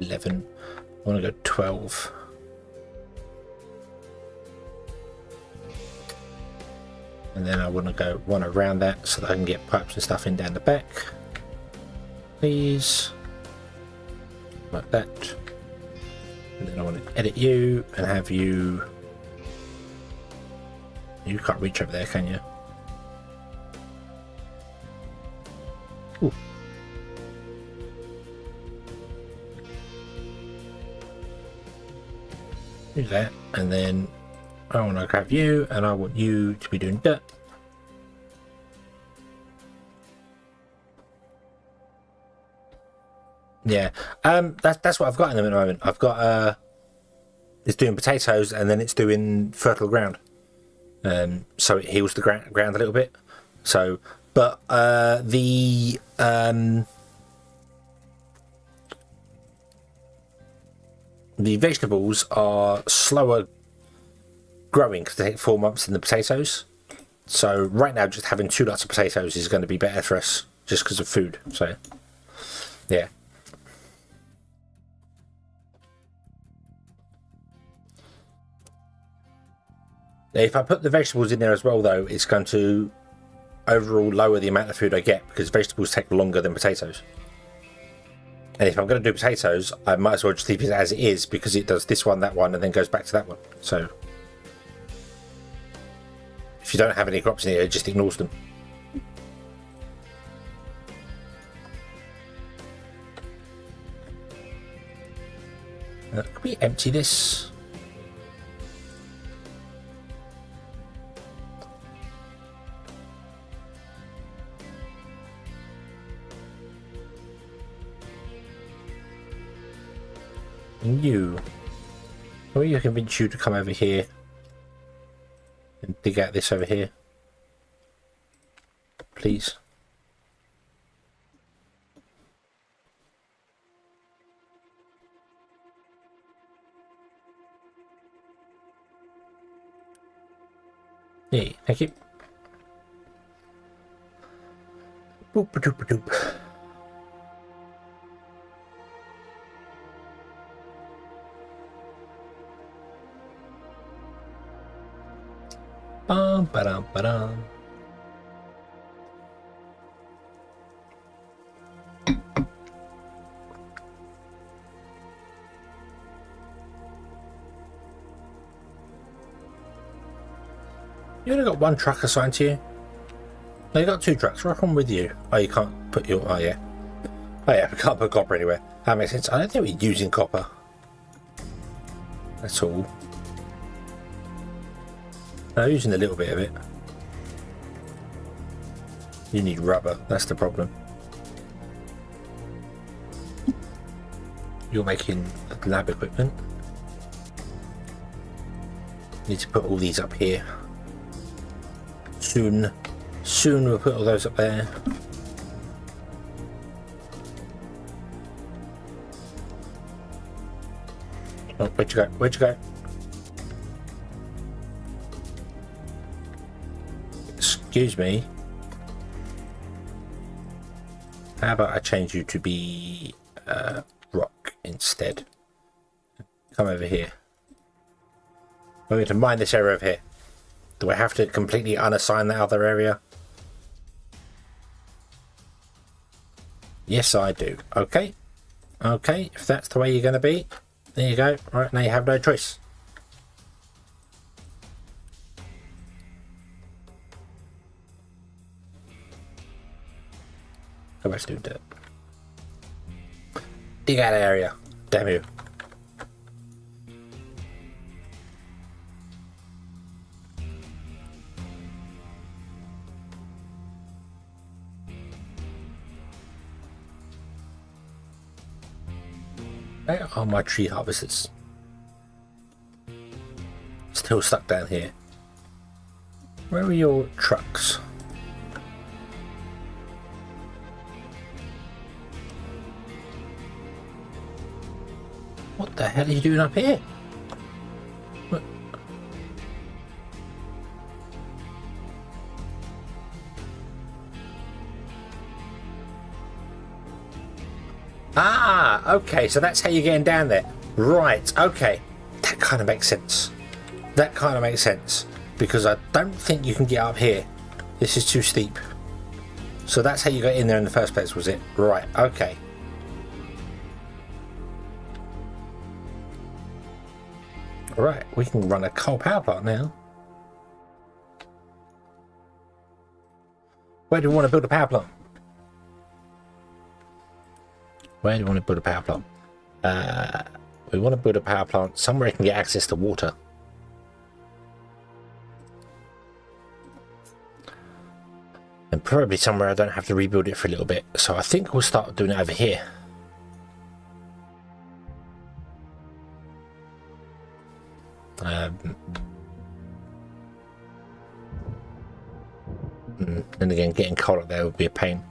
I want to go 12. And then I want to go one around that so that I can get pipes and stuff in down the back. Please. Like that. And then I want to edit you and have you... You can't reach over there, can you? Ooh. Do that, and then I want to grab you, and I want you to be doing dirt. Yeah, that's what I've got in them at the moment. I've got it's doing potatoes, and then it's doing fertile ground. So it heals the ground a little bit. So, but the vegetables are slower growing because they take 4 months than the potatoes. So right now, just having 2 lots of potatoes is going to be better for us just because of food. So, yeah. If I put the vegetables in there as well, though, it's going to overall lower the amount of food I get because vegetables take longer than potatoes. And if I'm going to do potatoes, I might as well just leave it as it is because it does this one, that one, and then goes back to that one. So if you don't have any crops in here, it just ignores them. Can we empty this? And you, can we convince you to come over here and dig out this over here, please? Yeah, thank you. Boop, doop, doop. Bum, ba-dum, ba-dum. You only got one truck assigned to you? No, you got two trucks. Rock on with you. Oh, you can't put your... Oh, yeah. Oh, yeah, we can't put copper anywhere. That makes sense. I don't think we're using copper. That's all. No, using a little bit of it. You need rubber. That's the problem. You're making lab equipment. Need to put all these up here. Soon we'll put all those up there. Oh, where'd you go? Where'd you go? Excuse me. How about I change you to be rock instead? Come over here. I'm going to mine this area over here. Do I have to completely unassign that other area? Yes, I do. Okay. Okay, if that's the way you're going to be, there you go. All right, now you have no choice. Go back to doing dirt. Dig out area. Damn you. Where are my tree harvesters? Still stuck down here. Where are your trucks? What the hell are you doing up here? What? Ah, okay, so that's how you're getting down there. Right, okay. That kind of makes sense. That kind of makes sense. Because I don't think you can get up here. This is too steep. So that's how you got in there in the first place, was it? Right, okay. Right, we can run a coal power plant now. Where do we want to build a power plant? Where do we want to build a power plant? We want to build a power plant somewhere it can get access to water. And probably somewhere I don't have to rebuild it for a little bit. So I think we'll start doing it over here. And again, getting coal up there would be a pain.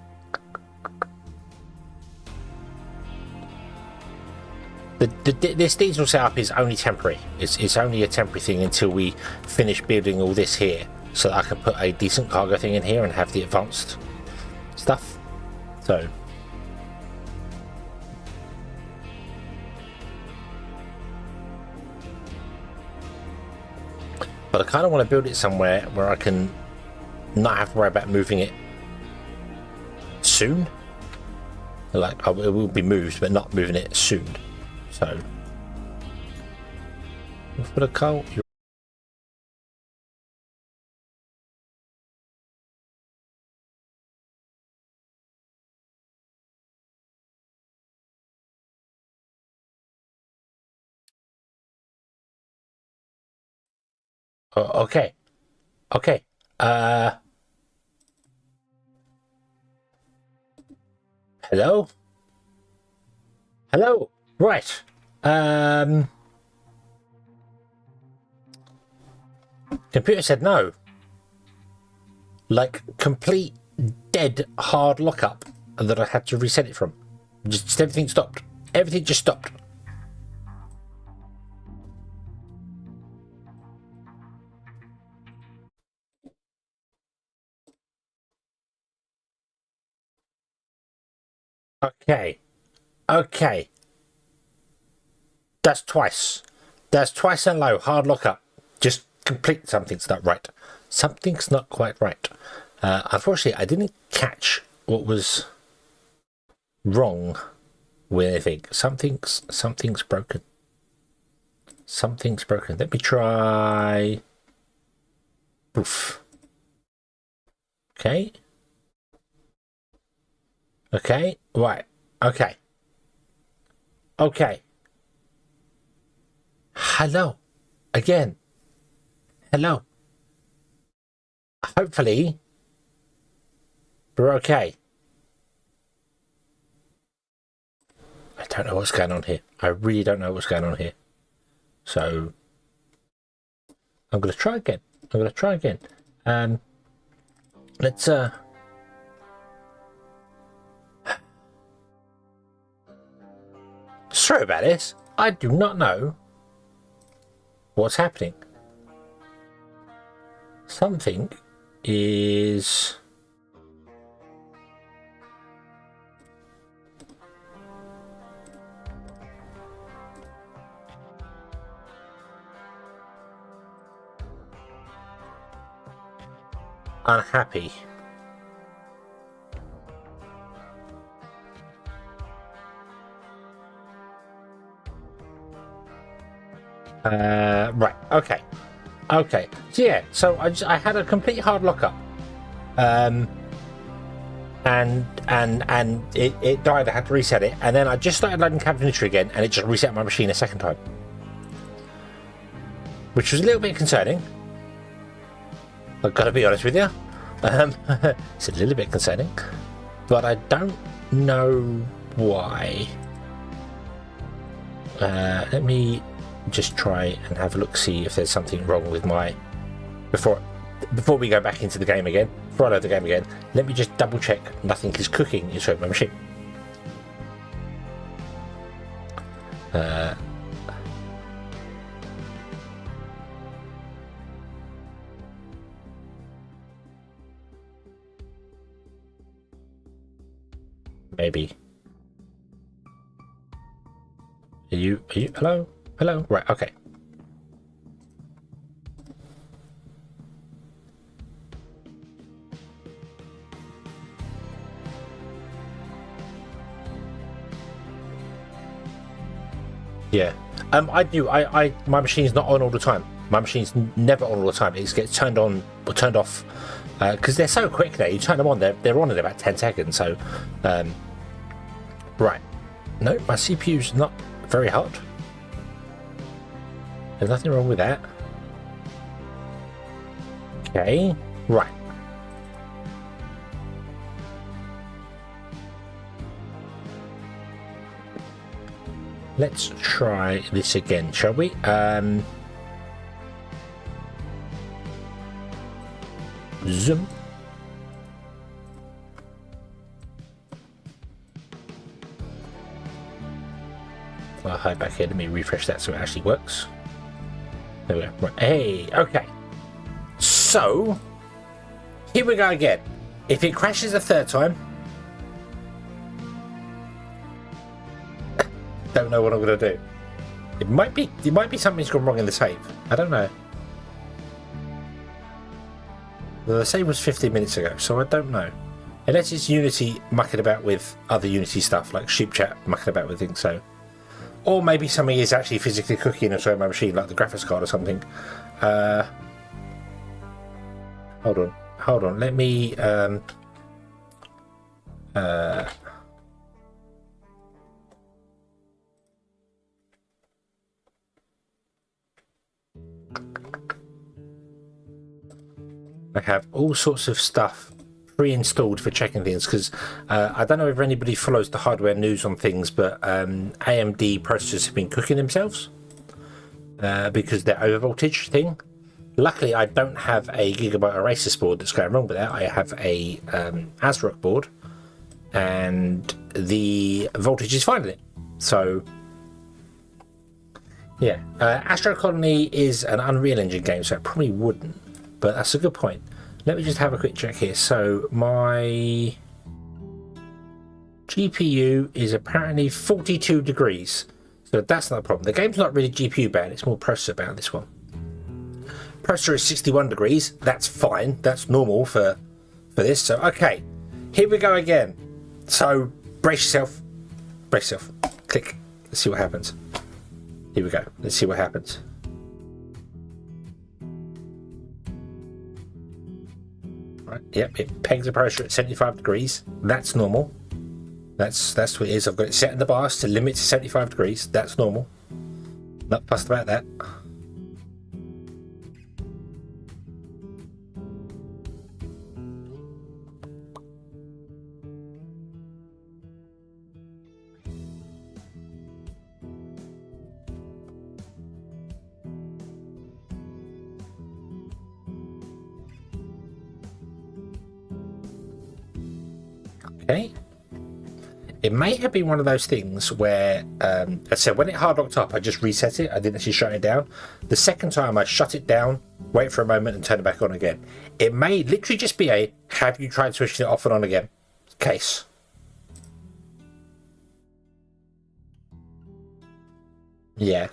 This diesel setup is only temporary. It's only a temporary thing until we finish building all this here, so that I can put a decent cargo thing in here and have the advanced stuff. So but I kind of want to build it somewhere where I can not have to worry about moving it soon. Like, it will be moved, but not moving it soon. So, for the coal. Oh, okay. Okay. Hello? Hello? Right. Computer said no. Like, complete dead hard lockup that I had to reset it from. Just everything stopped. Everything just stopped. Okay. Okay. That's twice. That's twice and low. Hard lockup. Just complete something's not right. Something's not quite right. Unfortunately, I didn't catch what was wrong with anything. Something's broken. Something's broken. Let me try. Oof. Okay. Okay. Right. Okay. Okay. Hello. Again. Hello. Hopefully, we're okay. I don't know what's going on here. I really don't know what's going on here. So, I'm going to try again. Let's, sorry about this. I do not know what's happening. Something is unhappy. Right. Okay. Okay. So yeah. So I had a complete hard lockup, and it died. I had to reset it, and then I just started loading Cabinetry again, and it just reset my machine a second time, which was a little bit concerning. I've got to be honest with you. It's a little bit concerning, but I don't know why. Let me just try and have a look, see if there's something wrong with my before we go back into the game again. Before I load the game again, let me just double check nothing is cooking inside my machine. Maybe. Are you hello? Hello? Right, okay. Yeah. My machine's not on all the time. My machine's never on all the time. It gets turned on or turned off because they're so quick now. You turn them on, they're on in about 10 seconds. So, right. No, my CPU's not very hot. There's nothing wrong with that. Okay, right. Let's try this again, shall we? Zoom. I'll hide back here. Let me refresh that so it actually works. There we go. Right. Hey, okay. So, here we go again. If it crashes a third time, don't know what I'm going to do. It might be something's gone wrong in the save. I don't know. The save was 15 minutes ago, so I don't know. Unless it's Unity mucking about with other Unity stuff, like Sheep Chat mucking about with things, so. Or maybe something is actually physically cooking inside my machine, like the graphics card or something. Hold on. Let me. I have all sorts of stuff pre-installed for checking things because I don't know if anybody follows the hardware news on things, but AMD processors have been cooking themselves because they're overvoltage thing. Luckily, I don't have a Gigabyte Oasis board that's going wrong with that. I have a ASRock board, and the voltage is fine in it. So, yeah, Astro Colony is an Unreal Engine game, so it probably wouldn't. But that's a good point. Let me just have a quick check here. So my GPU is apparently 42 degrees. So that's not a problem. The game's not really GPU bound, it's more processor bound, this one. Processor is 61 degrees. That's fine. That's normal for this. So, okay. Here we go again. So, brace yourself. Brace yourself. Click. Let's see what happens. Here we go. Let's see what happens. Right. Yep. It pegs the processor at 75 degrees. That's normal. That's what it is. I've got it set in the BIOS to limit to 75 degrees. That's normal. Not fussed about that. Okay. It may have been one of those things where, I said when it hard locked up, I just reset it. I didn't actually shut it down. The second time I shut it down, wait for a moment and turn it back on again. It may literally just be a, have you tried switching it off and on again case. Yeah.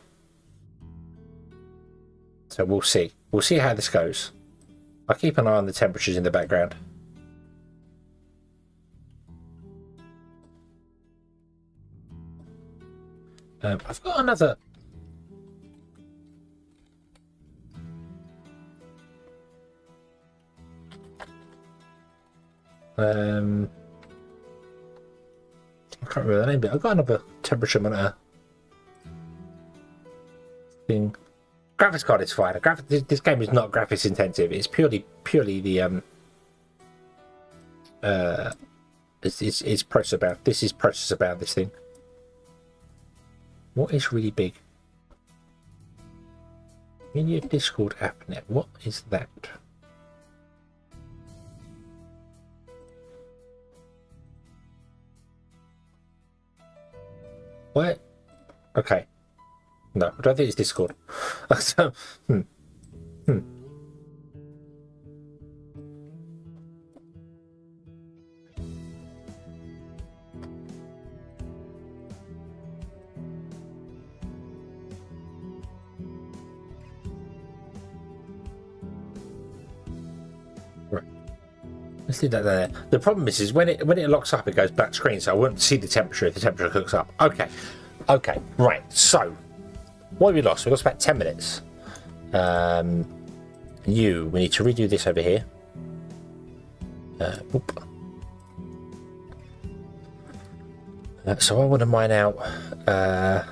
So we'll see. We'll see how this goes. I'll keep an eye on the temperatures in the background. I've got another. I can't remember the name, but I've got another temperature monitor thing. Graphics card is fine. This game is not graphics intensive. It's purely the it's processor bound. This is processor bound. This thing. What is really big? Menu Discord AppNet. What is that? What? Okay. No, I don't think it's Discord. So, let's do that there. The problem is when it locks up, it goes black screen, so I won't see the temperature if the temperature hooks up. Okay, right. So, what have we lost? We lost about 10 minutes. We need to redo this over here. So I want to mine out an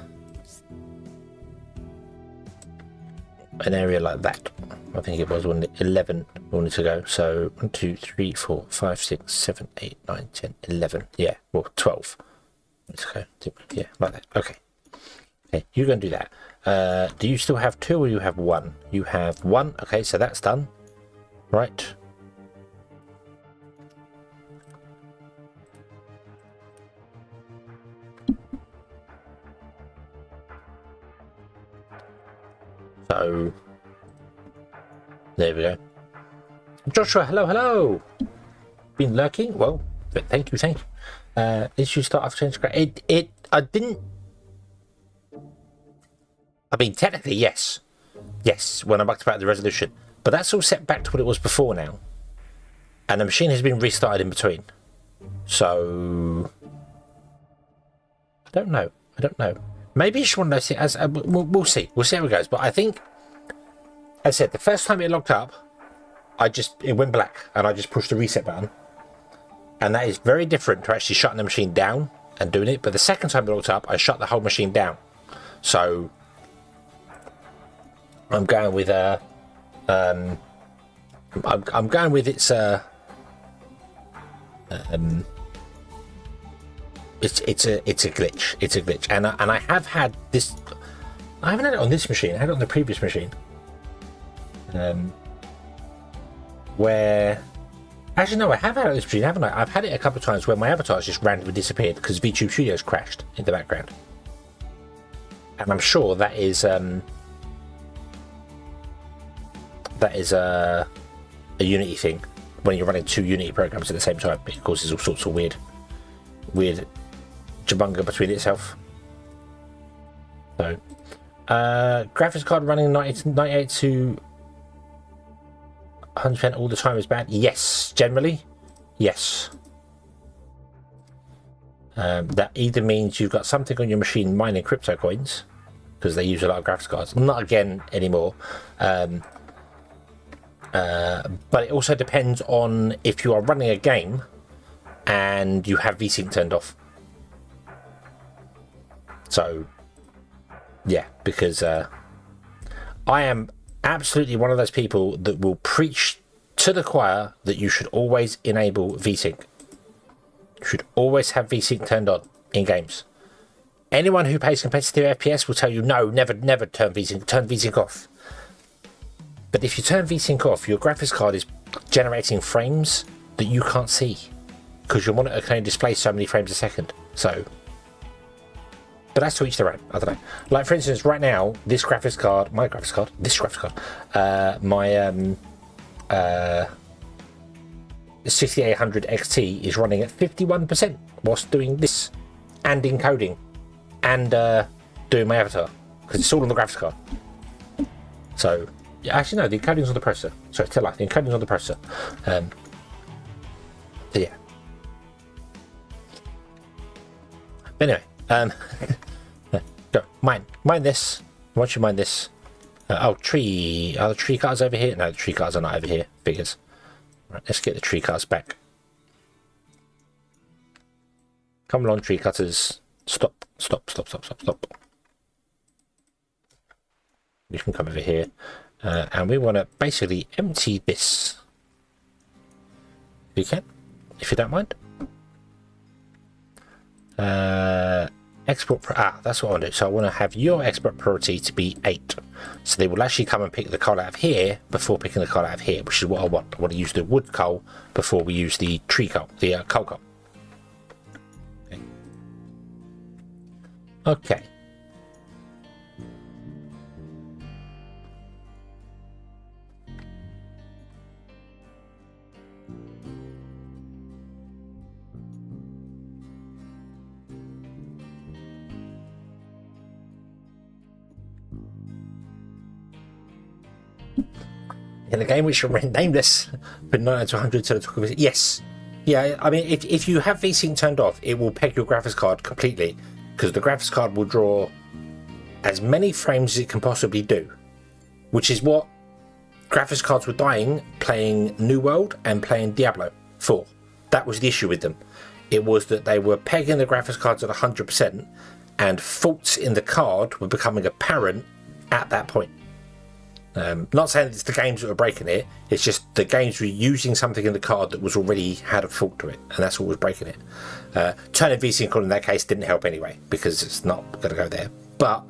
area like that. I think it was 11 we wanted to go. So 1, 2, 3, 4, 5, 6, 7, 8, 9, 10, 11. Yeah, well, 12. Let's go. Yeah, like that. Okay. Okay, you go and do that. Do you still have 2 or you have 1? You have 1. Okay, so that's done. Right. So there we go. Joshua, hello. Been lurking? Well, but thank you. Did you start off change? I didn't. I mean, technically, yes, when I mucked about the resolution, but that's all set back to what it was before now, and the machine has been restarted in between. So I don't know. Maybe it's one of those things. We'll see. We'll see how it goes. But I think, as I said, the first time it locked up, it went black, and I just pushed the reset button, and that is very different to actually shutting the machine down and doing it. But the second time it locked up, I shut the whole machine down. So I'm going with I'm going with it's a glitch. It's a glitch, and I have had this. I haven't had it on this machine. I had it on the previous machine. Where actually no, I have had it on this machine, haven't I? I've had it a couple of times where my avatar's just randomly disappeared because VTube Studios crashed in the background, and I'm sure that is a Unity thing. When you're running 2 Unity programs at the same time, it causes all sorts of weird weird jabunga between itself. So, graphics card running 98 to 100% all the time is bad. Yes, generally, yes. That either means you've got something on your machine mining crypto coins, because they use a lot of graphics cards. Not again anymore. But it also depends on if you are running a game and you have VSync turned off. So, yeah, because I am absolutely one of those people that will preach to the choir that you should always enable VSync. You should always have VSync turned on in games. Anyone who plays competitive FPS will tell you, no, never turn VSync off. But if you turn VSync off, your graphics card is generating frames that you can't see, because your monitor can only display so many frames a second. So, but that's to each their own. I don't know. Like, for instance, right now, my graphics card, my 6800 XT is running at 51% whilst doing this and encoding and doing my avatar, because it's all on the graphics card. So, yeah, actually no, the encoding's on the processor. Sorry, tell life, the encoding's on the processor. So yeah. But anyway, go mine this. Once you mine this, tree. Are the tree cards over here? No, the tree cards are not over here. Figures. Right, let's get the tree cards back. Come along, tree cutters. Stop. You can come over here, and we want to basically empty this. If you can, if you don't mind. Export. That's what I want to do. So I want to have your export priority to be 8. So they will actually come and pick the coal out of here before picking the coal out of here, which is what I want. I want to use the wood coal before we use the tree coal, the coal coal. Okay. In a game which remain nameless, but 99 to 100 to the top of it. Yes. Yeah, I mean, if you have VSync turned off, it will peg your graphics card completely, because the graphics card will draw as many frames as it can possibly do, which is what graphics cards were dying playing New World and playing Diablo 4. That was the issue with them. It was that they were pegging the graphics cards at 100%, and faults in the card were becoming apparent at that point. Not saying it's the games that were breaking it, it's just the games were using something in the card that was already had a fault to it, and that's what was breaking it. Turning VSync on in that case didn't help anyway, because it's not going to go there. But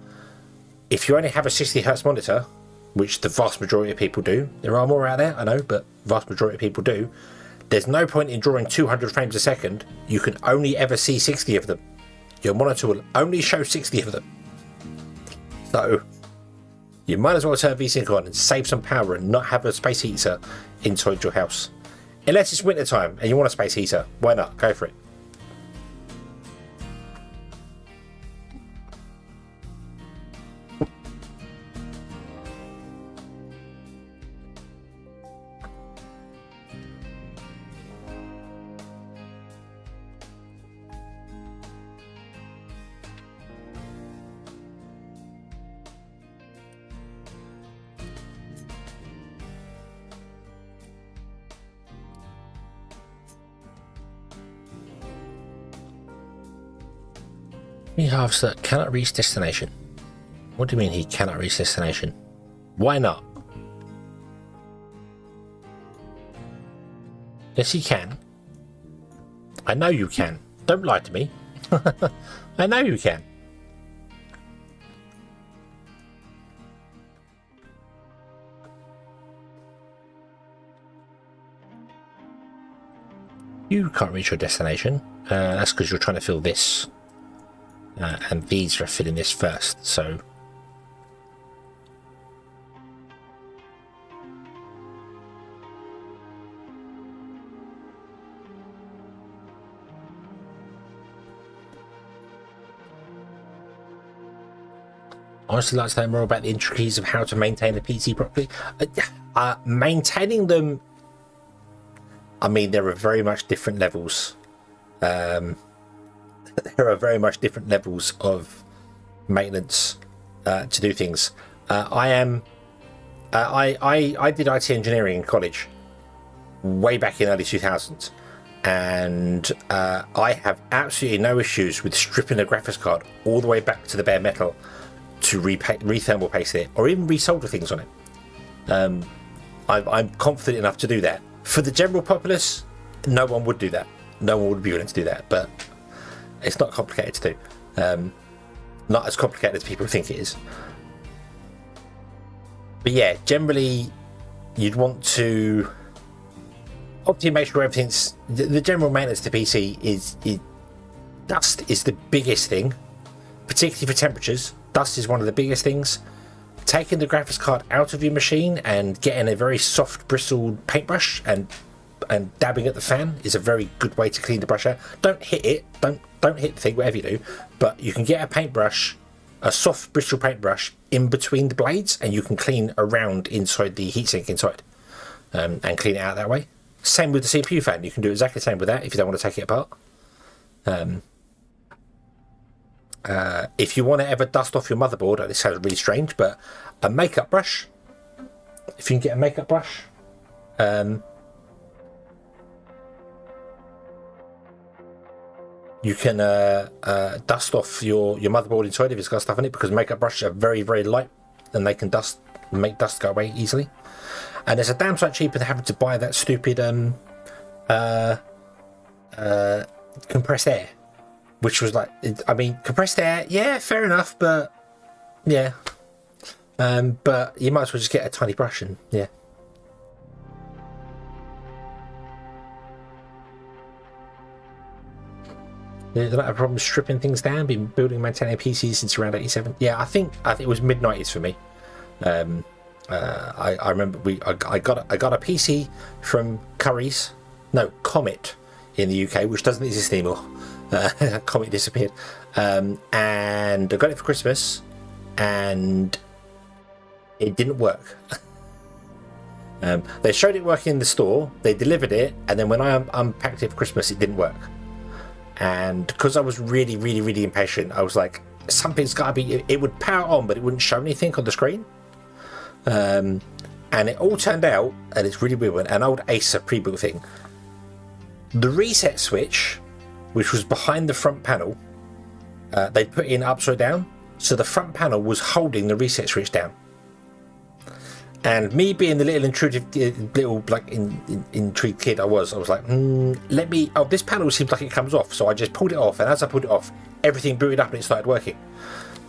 if you only have a 60Hz monitor, which the vast majority of people do, there are more out there, I know, but vast majority of people do, there's no point in drawing 200 frames a second. You can only ever see 60 of them. Your monitor will only show 60 of them. So you might as well turn VSync on and save some power and not have a space heater inside your house. Unless it's winter time and you want a space heater, why not? Go for it. We have that cannot reach destination. What do you mean he cannot reach destination? Why not? Yes, he can. I know you can. Don't lie to me. I know you can. You can't reach your destination. That's because you're trying to fill this. And these are filling this first, so honestly like to know more about the intricacies of how to maintain a PC properly. Maintaining them, I mean, there are very much different levels. There are very much different levels of maintenance to do things. I did IT engineering in college way back in early 2000s, and I have absolutely no issues with stripping a graphics card all the way back to the bare metal to re-thermal paste it or even resolder things on it. I'm confident enough to do that. For the general populace, no one would do that. No one would be willing to do that, but it's not complicated to do. Not as complicated as people think it is. But yeah, generally, you'd want to obviously make sure everything's... The general maintenance to PC is dust is the biggest thing, particularly for temperatures. Dust is one of the biggest things. Taking the graphics card out of your machine and getting a very soft bristled paintbrush and dabbing at the fan is a very good way to clean the brush out. Don't hit it, don't hit the thing, whatever you do, but you can get a paintbrush, a soft bristled paintbrush in between the blades, and you can clean around inside the heatsink inside, and clean it out that way. Same with the CPU fan, you can do exactly the same with that if you don't want to take it apart. If you want to ever dust off your motherboard, this sounds really strange, but a makeup brush, if you can get a makeup brush, you can dust off your motherboard inside if it's got stuff in it, because makeup brushes are very, very light and they can make dust go away easily. And it's a damn sight cheaper than having to buy that stupid compressed air, which was like, I mean, compressed air, yeah, fair enough, but yeah, but you might as well just get a tiny brush and yeah. They don't have a problem stripping things down. Been building and maintaining PCs since around 87. Yeah, I think it was mid-90s for me. I remember I got a PC from Comet in the UK, which doesn't exist anymore. Comet disappeared, and I got it for Christmas, and it didn't work. They showed it working in the store, they delivered it, and then when I unpacked it for Christmas, it didn't work. And because I was really, really, really impatient, I was like, something's got to be... It would power on, but it wouldn't show anything on the screen. And it all turned out, and it's really weird, an old Acer pre-built thing. The reset switch, which was behind the front panel, they put in upside down, so the front panel was holding the reset switch down. And me being the little intrigued kid I was like, this panel seems like it comes off. So I just pulled it off, and as I pulled it off, everything booted up and it started working.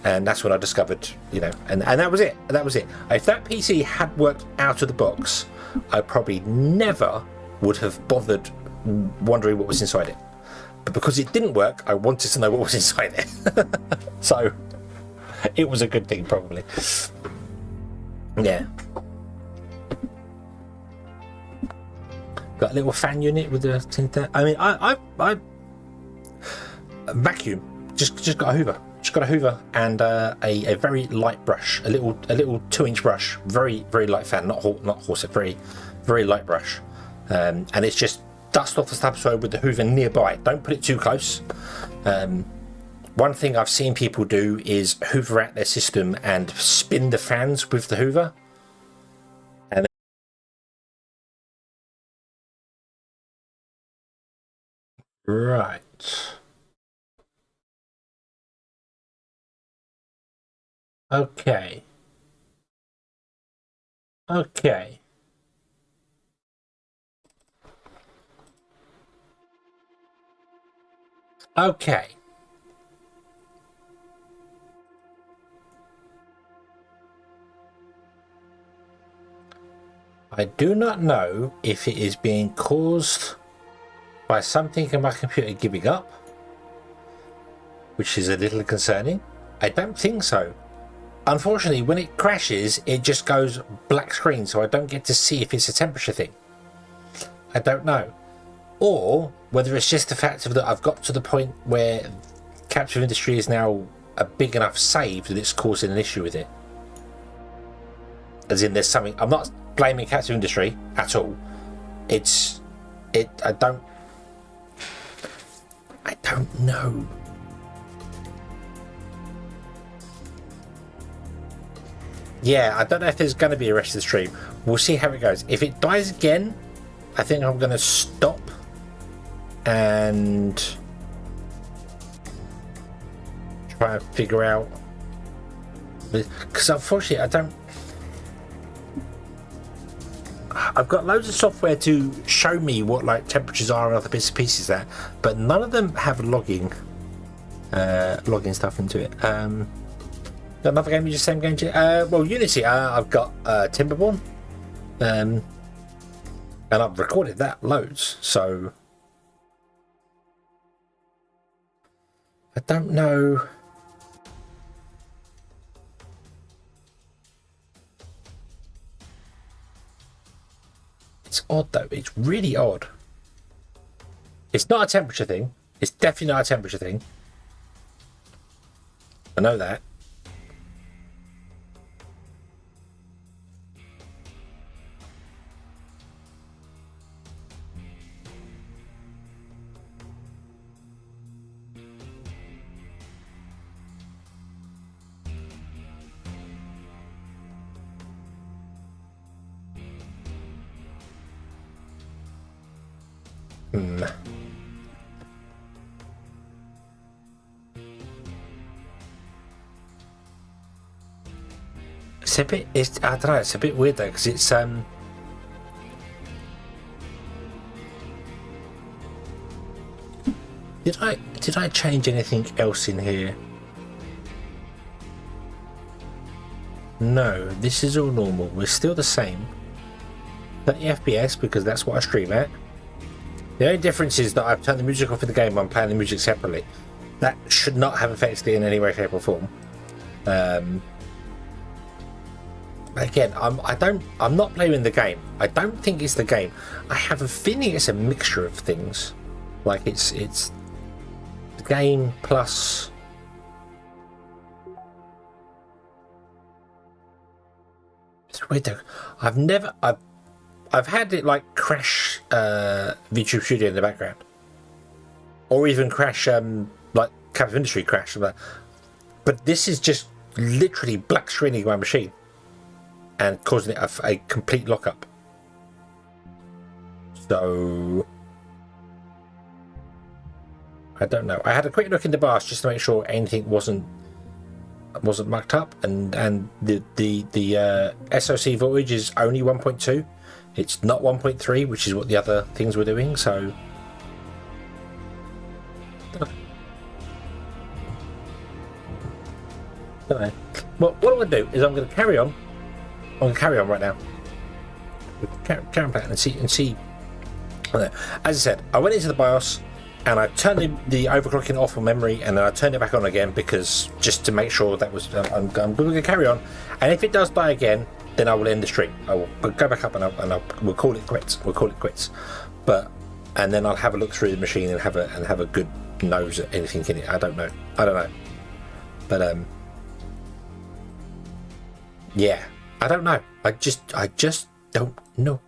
And that's when I discovered, and that was it. That was it. If that PC had worked out of the box, I probably never would have bothered wondering what was inside it. But because it didn't work, I wanted to know what was inside it. So it was a good thing, probably. Yeah. Got a little fan unit with the tinter. I mean, I vacuum. Just got a Hoover. Just got a Hoover and a very light brush, a little 2-inch brush, very, very light fan, not horse, very, very light brush, and it's just dust off the subsoil with the Hoover nearby. Don't put it too close. One thing I've seen people do is Hoover out their system and spin the fans with the Hoover. And right. Okay. Okay. Okay. I do not know if it is being caused by something in my computer giving up, which is a little concerning. I don't think so. Unfortunately, when it crashes, it just goes black screen, so I don't get to see if it's a temperature thing. I don't know. Or whether it's just the fact of that I've got to the point where captive industry is now a big enough save that it's causing an issue with it. As in, there's something. I'm not blaming Captive Industry at all. I don't know. Yeah, I don't know if there's going to be a rest of the stream. We'll see how it goes. If it dies again, I think I'm going to stop and try and figure out. Because unfortunately, I've got loads of software to show me what like temperatures are and other bits and pieces there, but none of them have logging stuff into it. Another game you just same game to? Well, Unity. I've got Timberborn, and I've recorded that loads. So I don't know. It's odd though. It's really odd. It's not a temperature thing. It's definitely not a temperature thing. I know that. It's a bit. I don't know. It's a bit weird though, because it's Did I change anything else in here? No, this is all normal. We're still the same. 30 FPS because that's what I stream at. The only difference is that I've turned the music off in the game. I'm playing the music separately. That should not have affected it in any way, shape, or form. Again, I'm not blaming the game. I don't think it's the game. I have a feeling it's a mixture of things. Like it's the game plus. It's weird though. I've had it like crash vtuber Studio in the background, or even crash like Captive Industry crash. But this is just literally black screening my machine and causing it a complete lockup. So I don't know. I had a quick look in the BIOS just to make sure anything wasn't mucked up, and the SoC voltage is only 1.2. It's not 1.3, which is what the other things were doing. So don't know. Well, what I'm going to do is I'm going to carry on. I'm going to carry on right now. Carry on playing and see. As I said, I went into the BIOS and I turned the overclocking off on memory, and then I turned it back on again because just to make sure that was. I'm going to carry on, and if it does die again, then I will end the stream. I will go back up and we'll call it quits. And then I'll have a look through the machine and have a good nose at anything in it. I don't know. But yeah, I don't know. I just don't know.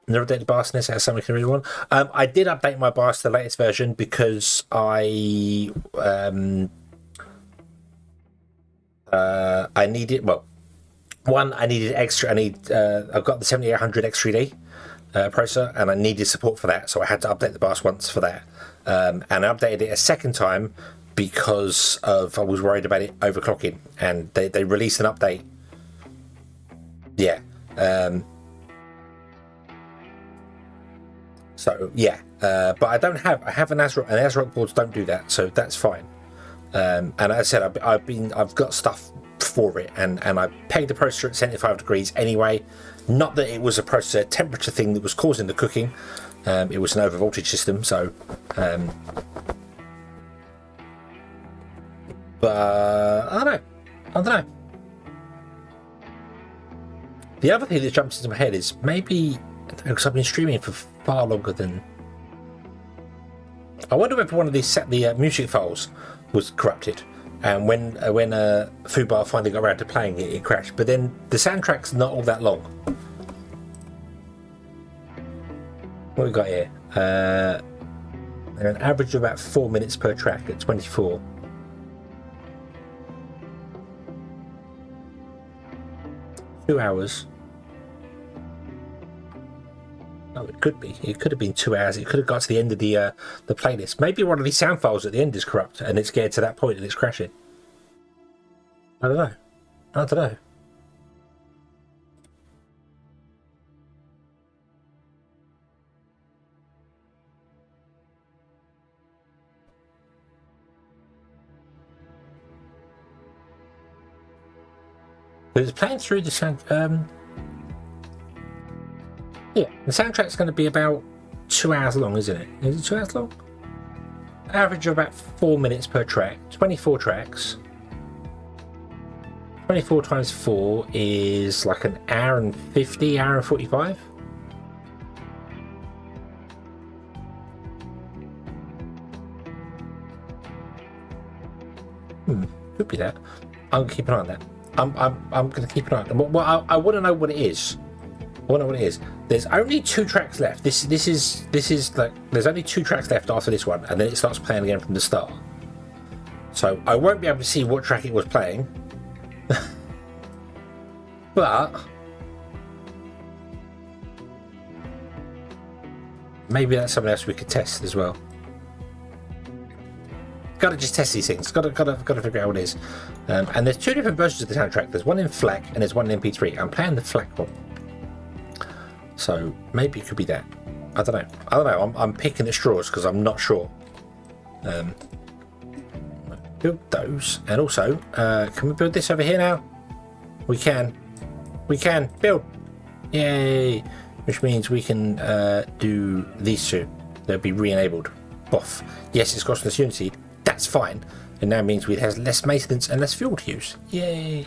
Never updated BIOS in this as something can read one. I did update my BIOS to the latest version because I needed, well, one, I needed extra. I've got the 7800 X3D processor, and I needed support for that, so I had to update the BIOS once for that. And I updated it a second time because I was worried about it overclocking, and they released an update. Yeah. So yeah, but I have an ASRock, and ASRock boards don't do that, so that's fine. And as I said, I've got stuff for it, and I pegged the processor at 75 degrees anyway. Not that it was a processor temperature thing that was causing the cooking. It was an over voltage system, so. But I don't know. The other thing that jumps into my head is maybe because I've been streaming for far longer than... I wonder if one of these music files was corrupted, and when Fubar finally got around to playing it, it crashed. But then the soundtrack's not all that long. What we got here? An average of about 4 minutes per track at 24. Two hours. Oh, it could be. It could have been 2 hours. It could have got to the end of the playlist. Maybe one of these sound files at the end is corrupt, and it's getting to that point and it's crashing. I don't know. I don't know. But it's playing through the sound. Yeah, the soundtrack's going to be about 2 hours long, isn't it? Is it 2 hours long? Average of about 4 minutes per track. 24 tracks. 24 times 4 is like an hour and 50, hour and 45. Could be that. I'm gonna keep an eye on that. I'm gonna keep an eye on it. Well, I want to know what it is. I want to know what it is. There's only 2 tracks left. This is like there's only 2 tracks left after this one, and then it starts playing again from the start. So I won't be able to see what track it was playing. But maybe that's something else we could test as well. Gotta just test these things. Gotta figure out what it is. And there's 2 different versions of the soundtrack. There's one in FLAC and there's one in MP3. I'm playing the FLAC one, so maybe it could be that. I don't know. I'm picking at straws because I'm not sure. Build those, and also can we build this over here now? We can build. Yay! Which means we can do these 2. They'll be re-enabled. Off. Yes, it's costing us Unity. That's fine. It now means we have less maintenance and less fuel to use. Yay!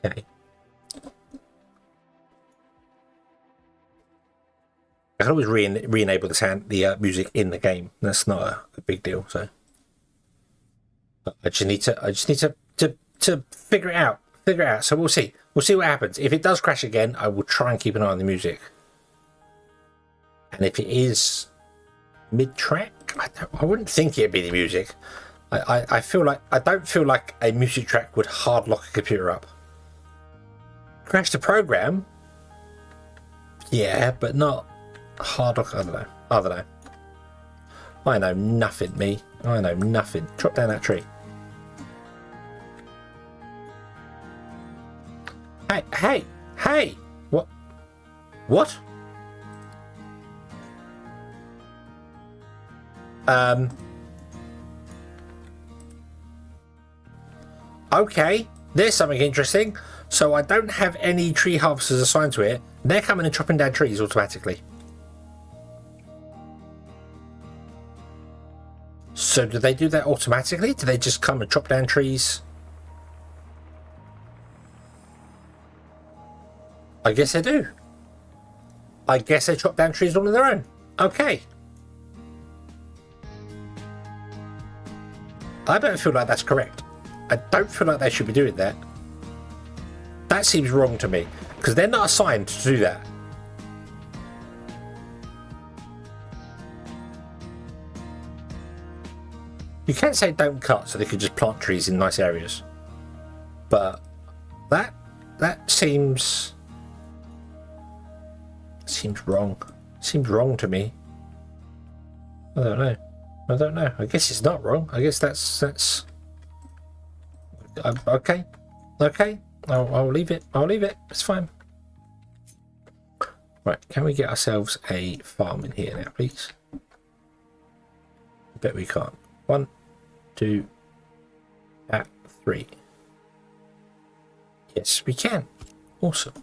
Okay. I can always re-enable the music in the game. That's not a big deal. So I just need to figure it out. So we'll see. We'll see what happens. If it does crash again, I will try and keep an eye on the music. And if it is mid-track, I wouldn't think it'd be the music. I don't feel like a music track would hard lock a computer up. Crash the program, yeah, but not hard lock. I don't know. I know nothing, me. I know nothing. Chop down that tree. Hey! What? Okay, there's something interesting. So I don't have any tree harvesters assigned to it. They're coming and chopping down trees automatically. So do they do that automatically? Do they just come and chop down trees? I guess they do. I guess they chop down trees all on their own. Okay. I don't feel like that's correct. I don't feel like they should be doing that. That seems wrong to me, because they're not assigned to do that. You can say don't cut, so they could just plant trees in nice areas. But that seems wrong. Seems wrong to me. I don't know. I guess it's not wrong. I guess that's okay. I'll leave it. It's fine. Right, can we get ourselves a farm in here now, please? I bet we can't. 1, 2, 3. Yes, we can. Awesome.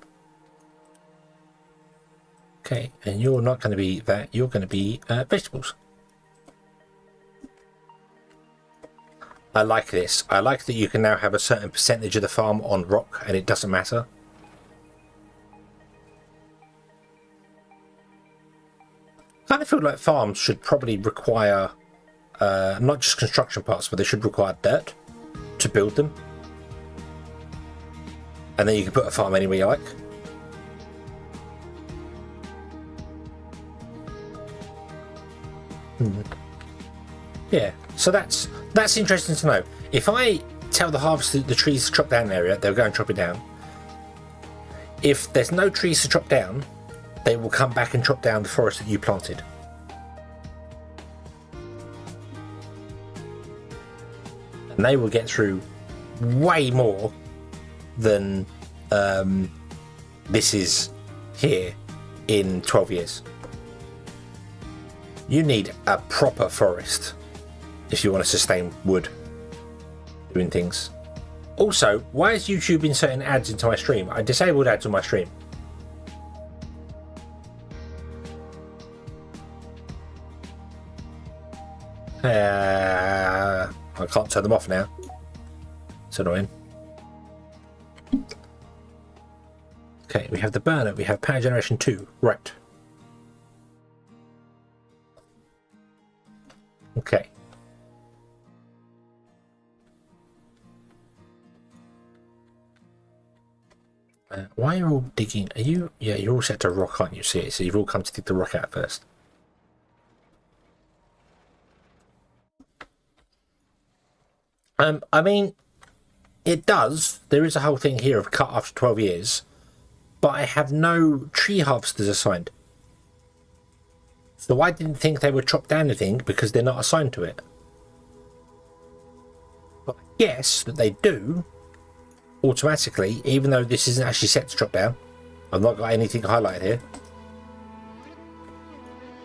Okay, and you're not going to be that. You're going to be vegetables. I like this. I like that you can now have a certain percentage of the farm on rock and it doesn't matter. I kind of feel like farms should probably require not just construction parts, but they should require dirt to build them. And then you can put a farm anywhere you like. Yeah, so that's interesting to know. If I tell the harvester the trees to chop down an area, they'll go and chop it down. If there's no trees to chop down, they will come back and chop down the forest that you planted. And they will get through way more than this is here in 12 years. You need a proper forest if you want to sustain wood doing things. Also, why is YouTube inserting ads into my stream? I disabled ads on my stream. I can't turn them off now. It's annoying. Okay, we have the burner, we have power generation 2, right. Okay. Why are you all digging? Are you? Yeah, you're all set to rock, aren't you? See, so you've all come to dig the rock out first. I mean, it does. There is a whole thing here of cut after 12 years, but I have no tree harvesters assigned. So I didn't think they would chop down anything because they're not assigned to it. But I guess that they do automatically, even though this isn't actually set to chop down. I've not got anything highlighted here.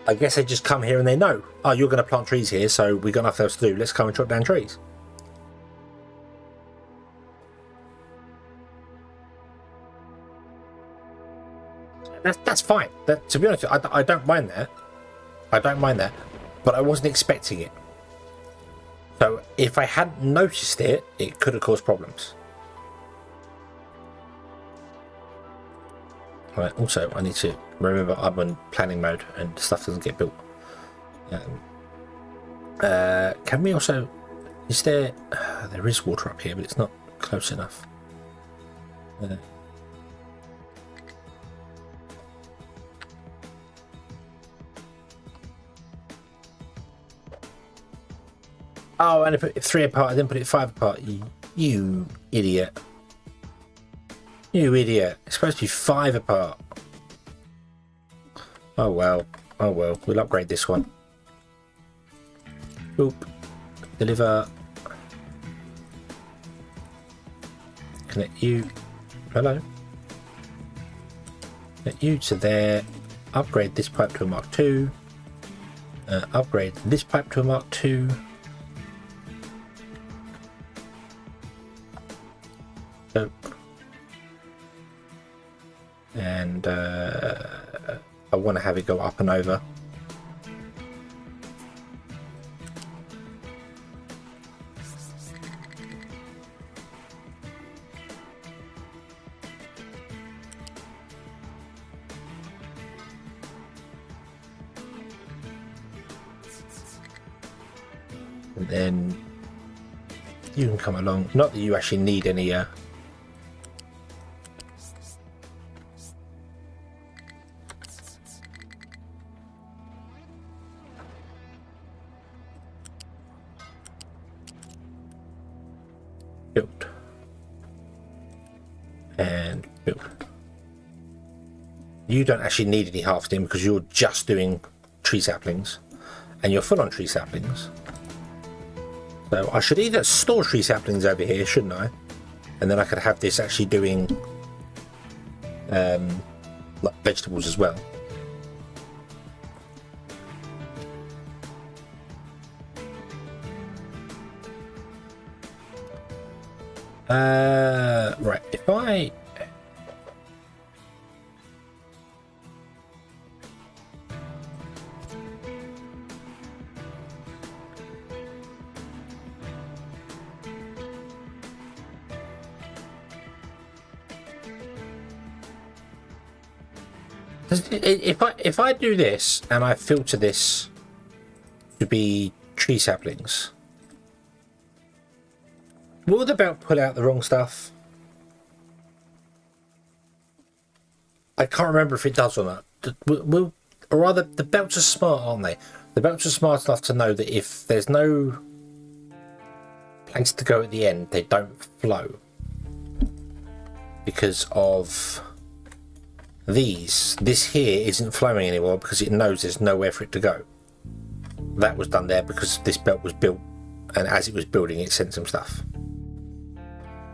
I guess they just come here and they know, oh, you're going to plant trees here, so we've got nothing else to do. Let's come and chop down trees. That's fine. To be honest, I don't mind that. I don't mind that, but I wasn't expecting it. So if I hadn't noticed it, it could have caused problems. Right, also, I need to remember I'm on planning mode and stuff doesn't get built. Can we also... Is there... there is water up here, but it's not close enough. Oh, and I put it 3 apart, I didn't put it 5 apart. You idiot. You idiot. It's supposed to be 5 apart. Oh well. Oh well. We'll upgrade this one. Boop. Deliver. Connect you. Hello. Connect you to there. Upgrade this pipe to a Mark II. Upgrade this pipe to a Mark II. And I want to have it go up and over. And then you can come along. Not that you actually need any build and build. You don't actually need any harvesting because you're just doing tree saplings and you're full on tree saplings. So I should either store tree saplings over here, shouldn't I? And then I could have this actually doing like vegetables as well. Right, if I... If I do this and I filter this to be tree saplings, will the belt pull out the wrong stuff? I can't remember if it does or not. Or rather, the belts are smart, aren't they? The belts are smart enough to know that if there's no place to go at the end, they don't flow. Because of these. This here isn't flowing anymore because it knows there's nowhere for it to go. That was done there because this belt was built, and as it was building, it sent some stuff.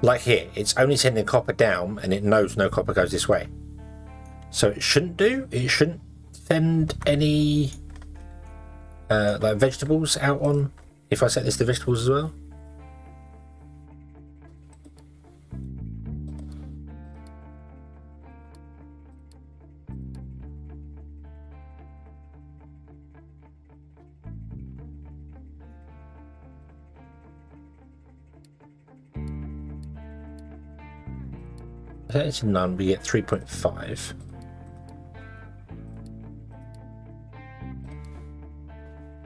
Like here, it's only sending copper down, and it knows no copper goes this way. So it shouldn't send any like vegetables out on, if I set this to vegetables as well. Set it to none, we get 3.5.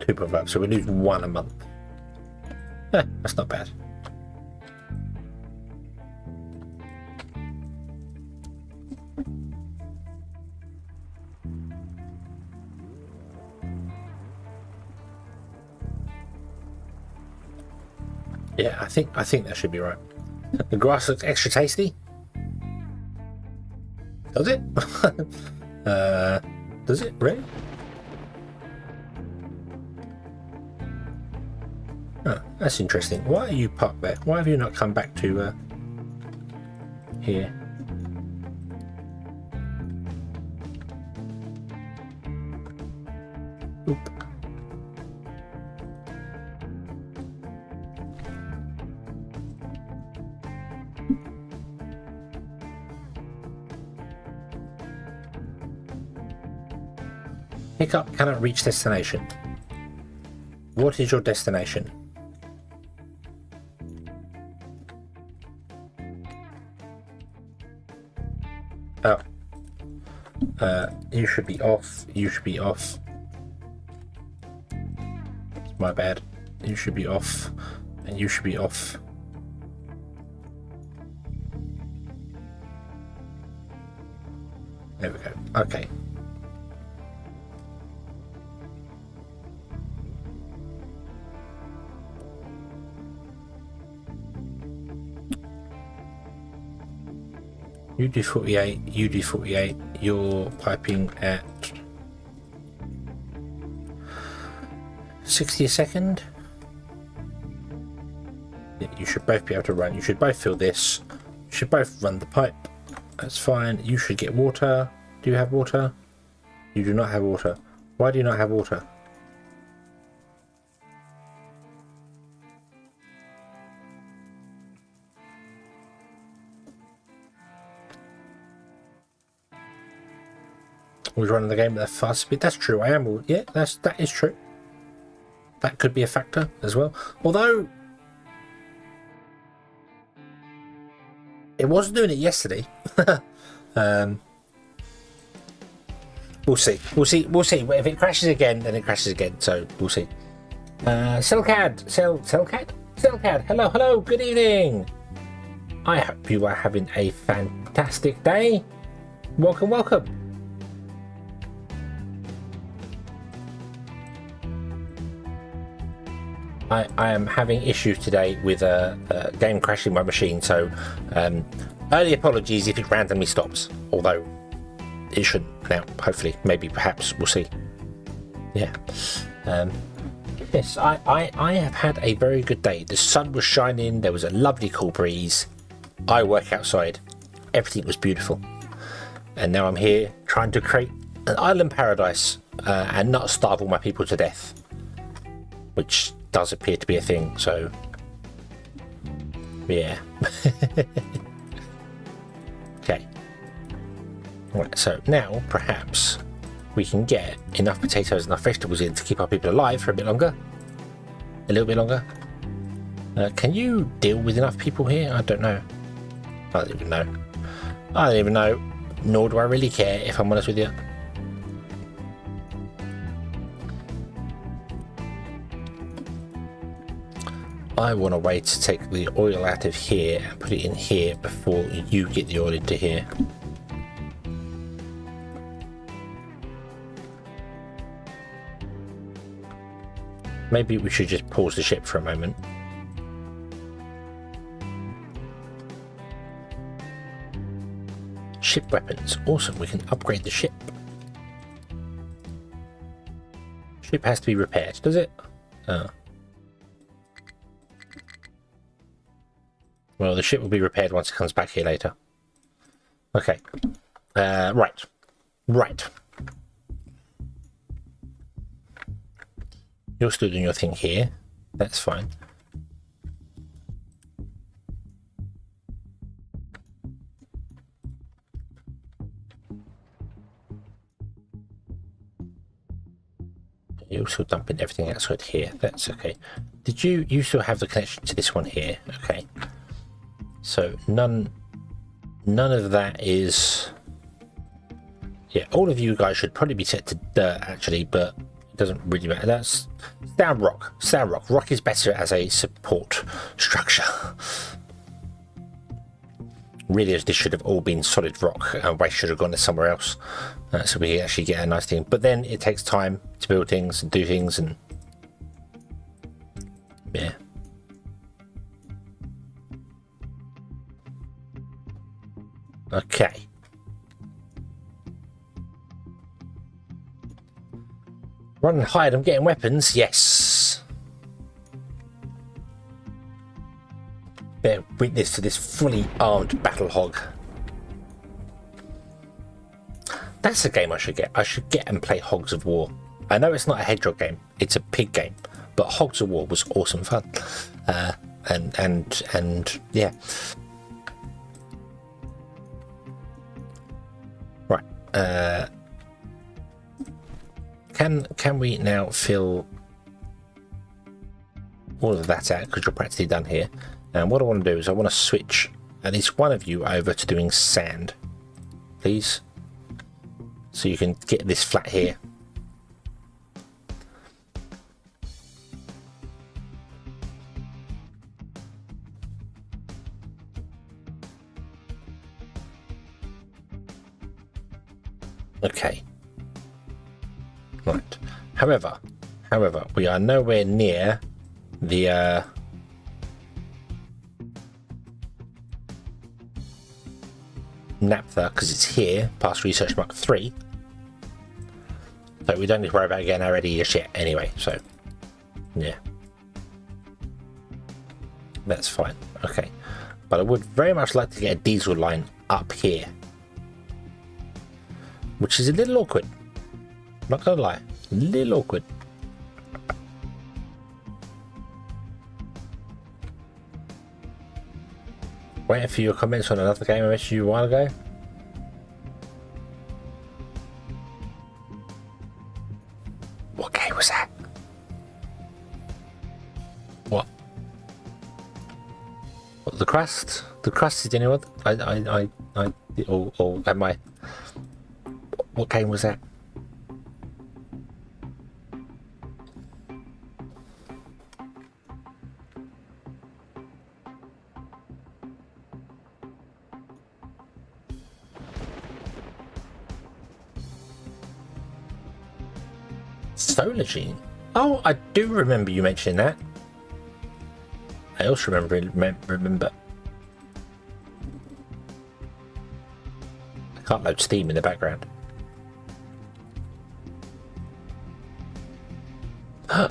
2.5, so we lose 1 a month. That's not bad. Yeah, I think that should be right. The grass looks extra tasty. Does it? Does it really? Oh, that's interesting. Why are you parked there? Why have you not come back to here? Oop. Pickup cannot reach destination. What is your destination? Oh. You should be off. You should be off. My bad. You should be off. And you should be off. There we go. Okay. UD48, UD48, you're piping at 60 a second. Yeah, you should both be able to run. You should both fill this. You should both run the pipe. That's fine. You should get water. Do you have water? You do not have water. Why do you not have water? Was running the game at a fast speed. That's true. I am. Yeah, that is true. That could be a factor as well. Although it wasn't doing it yesterday. We'll see. We'll see. We'll see. If it crashes again, then it crashes again. So we'll see. Cellcad. Cellcad. Hello. Good evening. I hope you are having a fantastic day. Welcome. I am having issues today with a game crashing my machine, so early apologies if it randomly stops, although it shouldn't now, hopefully, maybe, perhaps, we'll see. Yeah. Yes, I have had a very good day. The sun was shining, there was a lovely cool breeze. I work outside, everything was beautiful. And now I'm here trying to create an island paradise and not starve all my people to death, which does appear to be a thing, so yeah. Okay, right, so now perhaps we can get enough potatoes, enough vegetables in to keep our people alive for a bit longer, a little bit longer. Can you deal with enough people here? I don't know. I don't even know, nor do I really care, if I'm honest with you. I want a way to take the oil out of here and put it in here before you get the oil into here. Maybe we should just pause the ship for a moment. Ship weapons. Awesome, we can upgrade the ship. Ship has to be repaired, does it? Oh. Well, the ship will be repaired once it comes back here later. Okay. Right. You're still doing your thing here. That's fine. You're also dumping everything outside here. That's okay. Did you still have the connection to this one here? Okay. So none of that is. Yeah, all of you guys should probably be set to dirt actually, but it doesn't really matter. That's down rock. Down rock. Rock is better as a support structure. Really, this should have all been solid rock, and waste should have gone to somewhere else, so we actually get a nice thing. But then it takes time to build things and do things, and yeah. Okay. Run and hide. I'm getting weapons. Yes. Bear witness to this fully armed battle hog. That's a game I should get. I should get and play Hogs of War. I know it's not a hedgehog game, it's a pig game, but Hogs of War was awesome fun. And yeah. Right. Can we now fill all of that out, because you're practically done here. And what I want to do is I want to switch at least one of you over to doing sand, please, so you can get this flat here. Okay. Right. However, we are nowhere near the naphtha, because it's here past research mark 3, so we don't need to worry about getting our ready as yet anyway, so yeah, that's fine. Okay, but I would very much like to get a diesel line up here, which is a little awkward, not gonna lie, a little awkward. Waiting for your comments on another game I mentioned you a while ago. What game was that? What? The Crust? The Crust is anyone? Or am I? What game was that? Solar Gene. Oh, I do remember you mentioning that. I also remember. I can't load Steam in the background.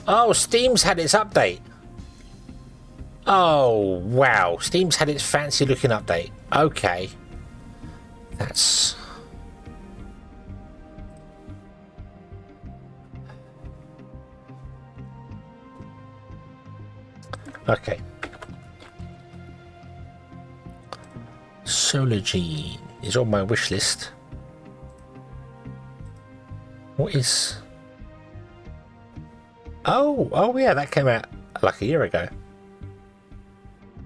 Oh, Steam's had its update. Oh, wow. Steam's had its fancy looking update. Okay. That's... okay. Solar Gene is on my wish list. What is... oh yeah, that came out like a year ago.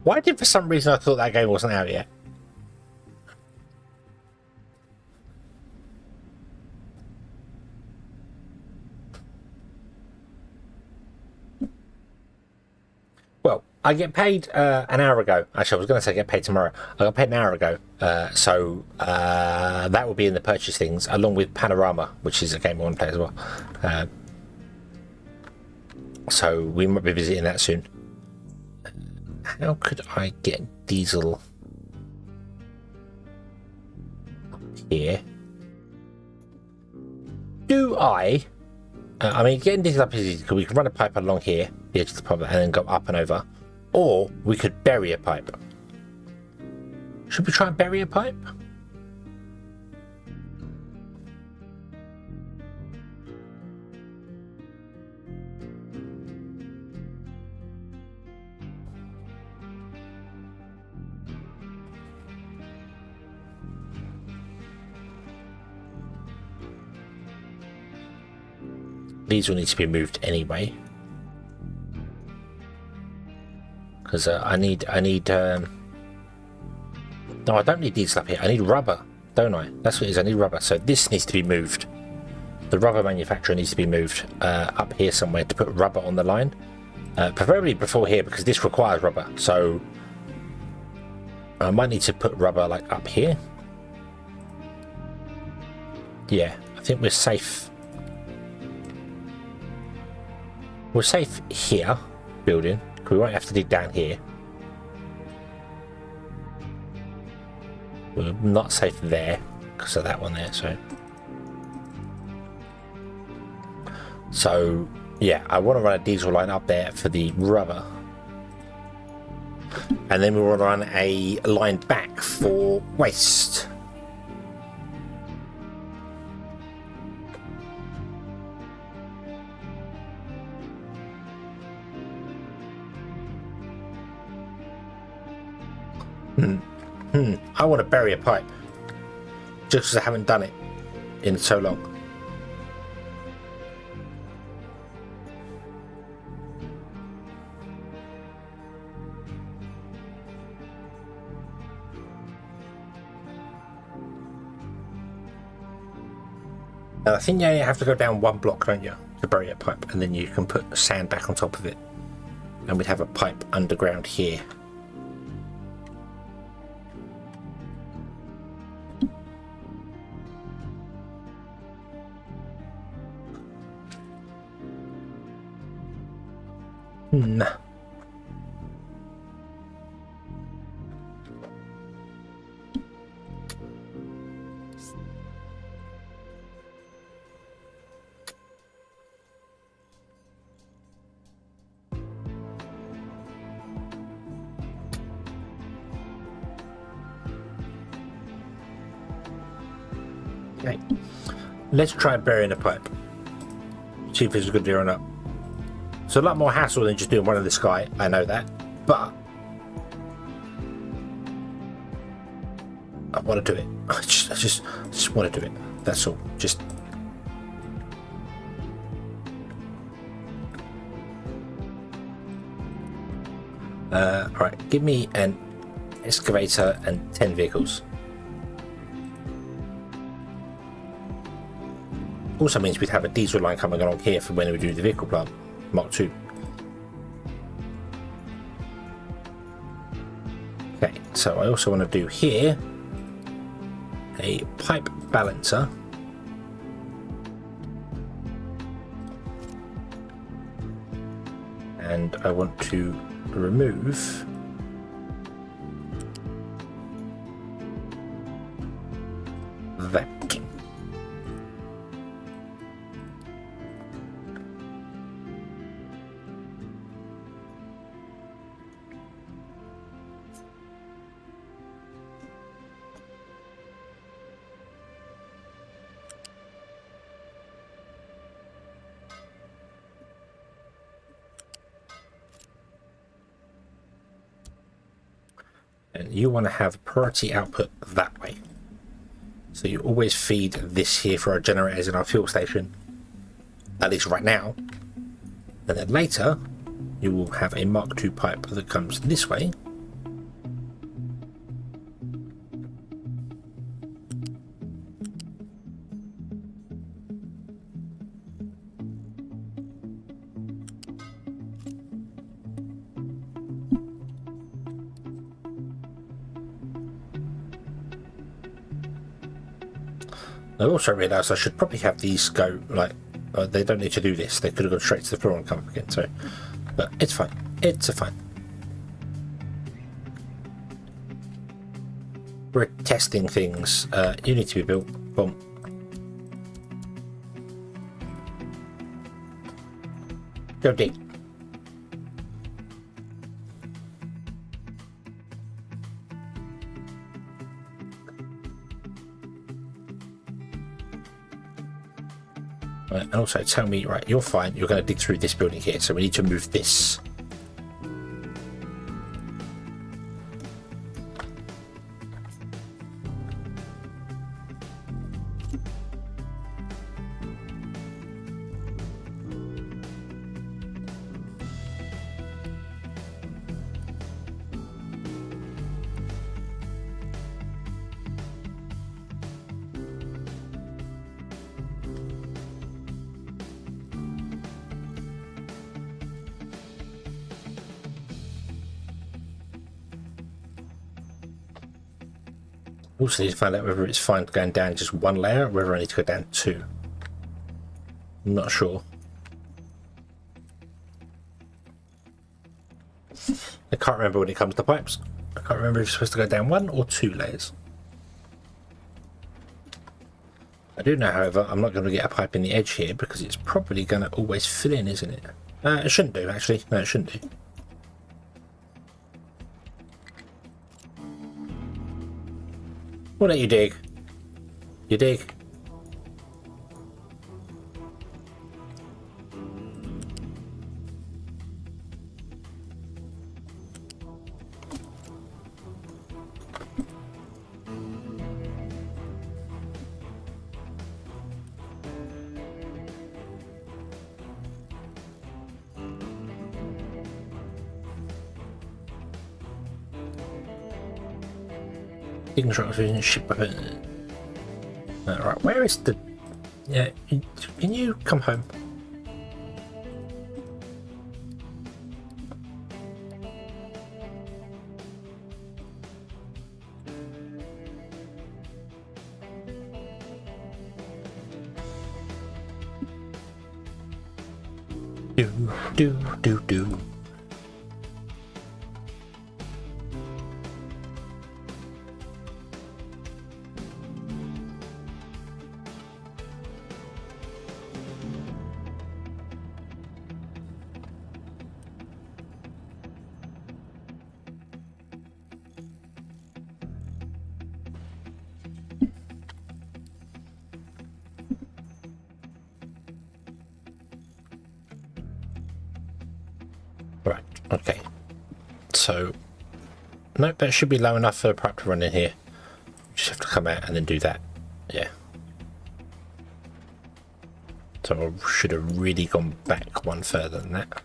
Why did for some reason I thought that game wasn't out yet? Well, I get paid an hour ago. Actually, I was going to say get paid tomorrow. I got paid an hour ago. So that will be in the purchase things, along with Panorama, which is a game I want to play as well. So we might be visiting that soon. How could I get diesel up here? Do I mean, getting diesel up is easy because we can run a pipe along here, the edge of the pipe, and then go up and over. Or we could bury a pipe. Should we try and bury a pipe? These will need to be moved anyway, because I need no, I don't need diesel up here. I need rubber, don't I? That's what it is. I need rubber. So this needs to be moved. The rubber manufacturer needs to be moved up here somewhere to put rubber on the line, preferably before here because this requires rubber. So I might need to put rubber like up here. Yeah, I think we're safe. We're safe here, building. We won't have to dig down here. We're not safe there because of that one there. So yeah, I want to run a diesel line up there for the rubber, and then we want to run a line back for waste. I want to bury a pipe just because I haven't done it in so long. And I think you only have to go down one block, don't you, to bury a pipe, and then you can put sand back on top of it, and we'd have a pipe underground here. Nah. Okay, let's try burying a pipe. See if it's a good idea or not. It's a lot more hassle than just doing one in the sky, I know that, but I want to do it. I just want to do it. That's all. Just all right. Give me an excavator and 10 vehicles. Also means we'd have a diesel line coming along here for when we do the vehicle plant. Mark 2. Okay, so I also want to do here a pipe balancer. And I want to remove that. And you want to have priority output that way. So you always feed this here for our generators in our fuel station, at least right now. And then later, you will have a Mark II pipe that comes this way. I also realised I should probably have these go like they don't need to do this. They could have gone straight to the floor and come up again. So, but it's fine. It's a fine. We're testing things. You need to be built. Boom. Go dig. Right, and also tell me, right, you're fine. You're going to dig through this building here, so we need to move this. Also need to find out whether it's fine going down just one layer or whether I need to go down two. I'm not sure. I can't remember when it comes to pipes. I can't remember if you're supposed to go down one or two layers. I do know, however, I'm not going to get a pipe in the edge here because it's probably going to always fill in, isn't it? It shouldn't do, actually. No, it shouldn't do. We'll let you dig. You dig. Construction ship weapon. Right, where is the? Yeah, can you come home? Do. Right, okay. So, nope, that should be low enough for a pipe to run in here. You just have to come out and then do that. Yeah. So I should have really gone back one further than that.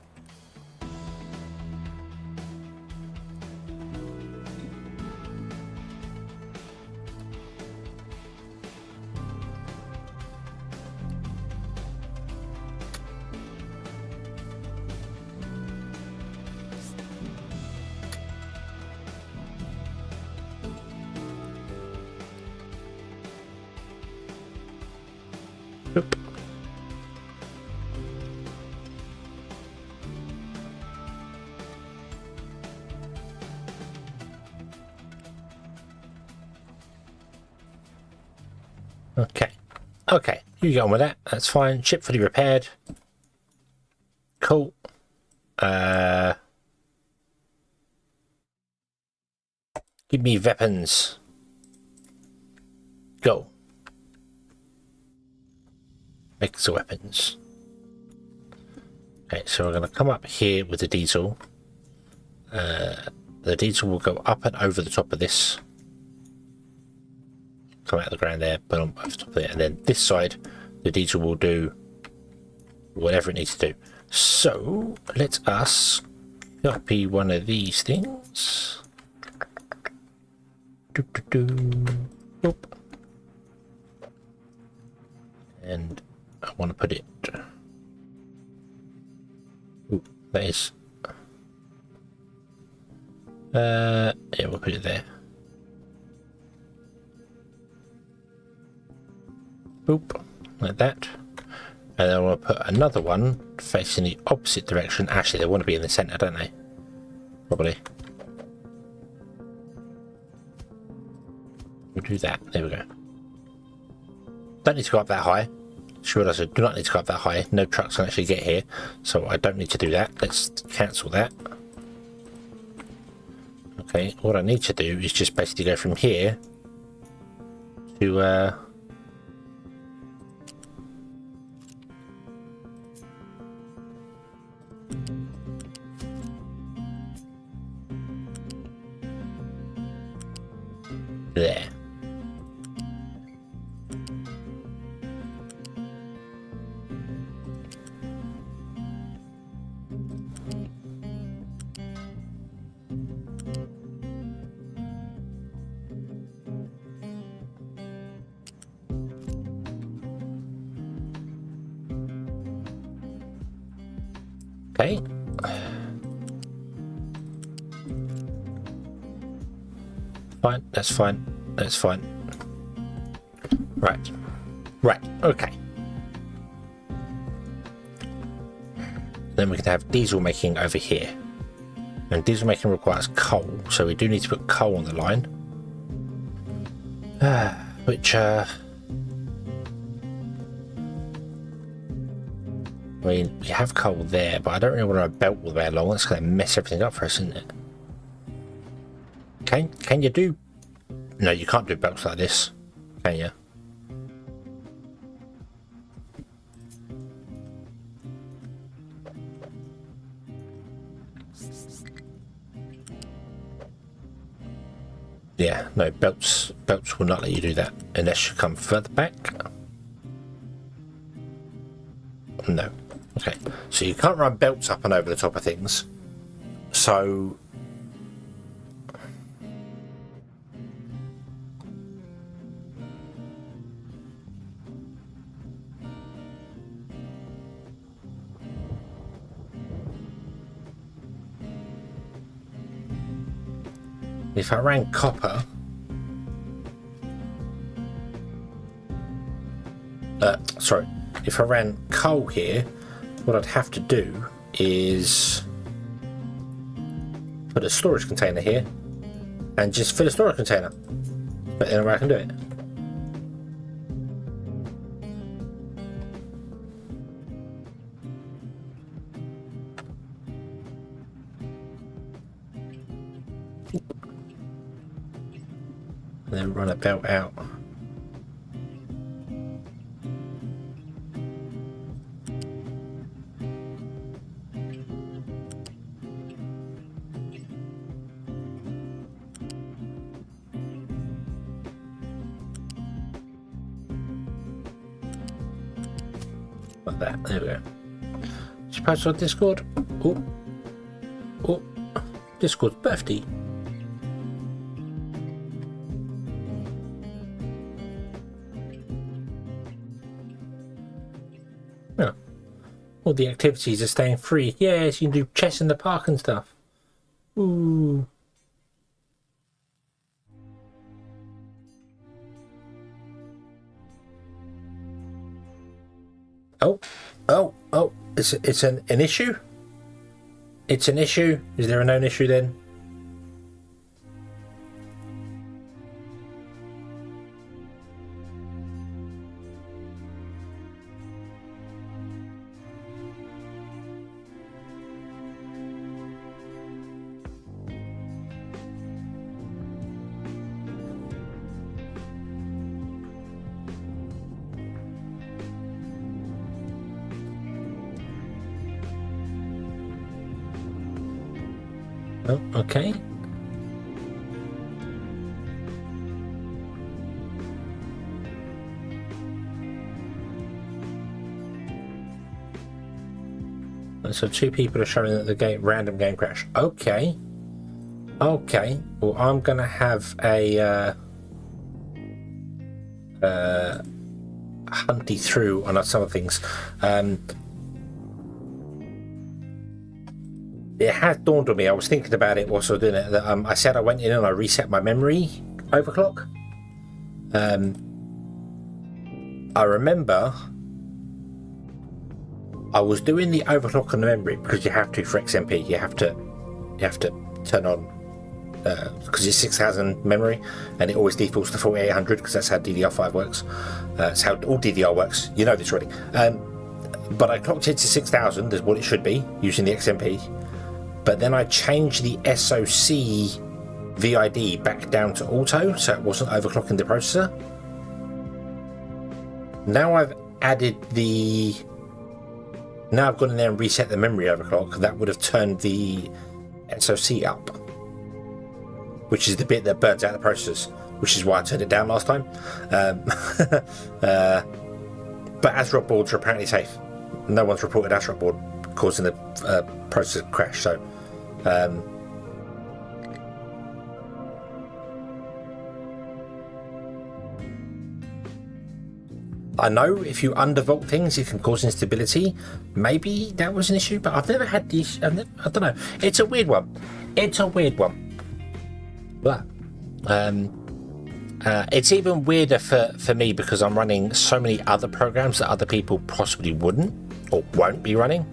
Oop. Okay, you get on with that. That's fine. Ship fully repaired. Cool. Give me weapons. Go. Make the weapons. Okay, so we're going to come up here with the diesel. The diesel will go up and over the top of this. Come out of the ground there, put on over the top of it, and then this side, the diesel will do whatever it needs to do. So let us copy one of these things. Boop. And I want to put it. Ooh, that is. Yeah, we'll put it there. Boop, like that. And then I want to put another one facing the opposite direction. Actually, they want to be in the centre, don't they? Probably. We'll do that. There we go. Don't need to go up that high. Sure does. Do not need to go up that high. No trucks can actually get here, so I don't need to do that. Let's cancel that. Okay, what I need to do is just basically go from here to there. Okay. Fine, that's fine. That's fine. Right. Right, okay. Then we can have diesel making over here. And diesel making requires coal, so we do need to put coal on the line. Which, I mean, we have coal there, but I don't really want to belt all the way along. That's going to mess everything up for us, isn't it? Can you do... No, you can't do belts like this, can you? Yeah, no, belts will not let you do that unless you come further back. No. Okay, so you can't run belts up and over the top of things. So if I ran copper, sorry, if I ran coal here, what I'd have to do is put a storage container here and just fill a storage container. But then I can do it. And then run a belt out. Like that. There we go. Should post on Discord. Oh, oh, Discord's birthday. Yeah. All the activities are staying free. Yes, you can do chess in the park and stuff. Ooh. Oh, it's an issue? It's an issue? Is there a known issue then? Oh, okay. So 2 people are showing that the random game crash. Okay. Okay. Well, I'm gonna have a hunty through on some of things. It has dawned on me, I was thinking about it whilst I was doing it, that I said I went in and I reset my memory overclock. I remember I was doing the overclock on the memory because you have to for XMP. You have to turn on because it's 6000 memory and it always defaults to 4800 because that's how DDR5 works. That's how all DDR works. You know this already. But I clocked it to 6000 is what it should be using the XMP. But then I changed the SoC VID back down to auto so it wasn't overclocking the processor. Now I've added now I've gone in there and reset the memory overclock. That would have turned the SoC up, which is the bit that burns out the processors, which is why I turned it down last time. But ASRock boards are apparently safe. No one's reported ASRock board causing the processor crash. So I know if you undervolt things, it can cause instability. Maybe that was an issue, but I've never had the issue. I don't know. It's a weird one. But it's even weirder for me because I'm running so many other programs that other people possibly wouldn't or won't be running.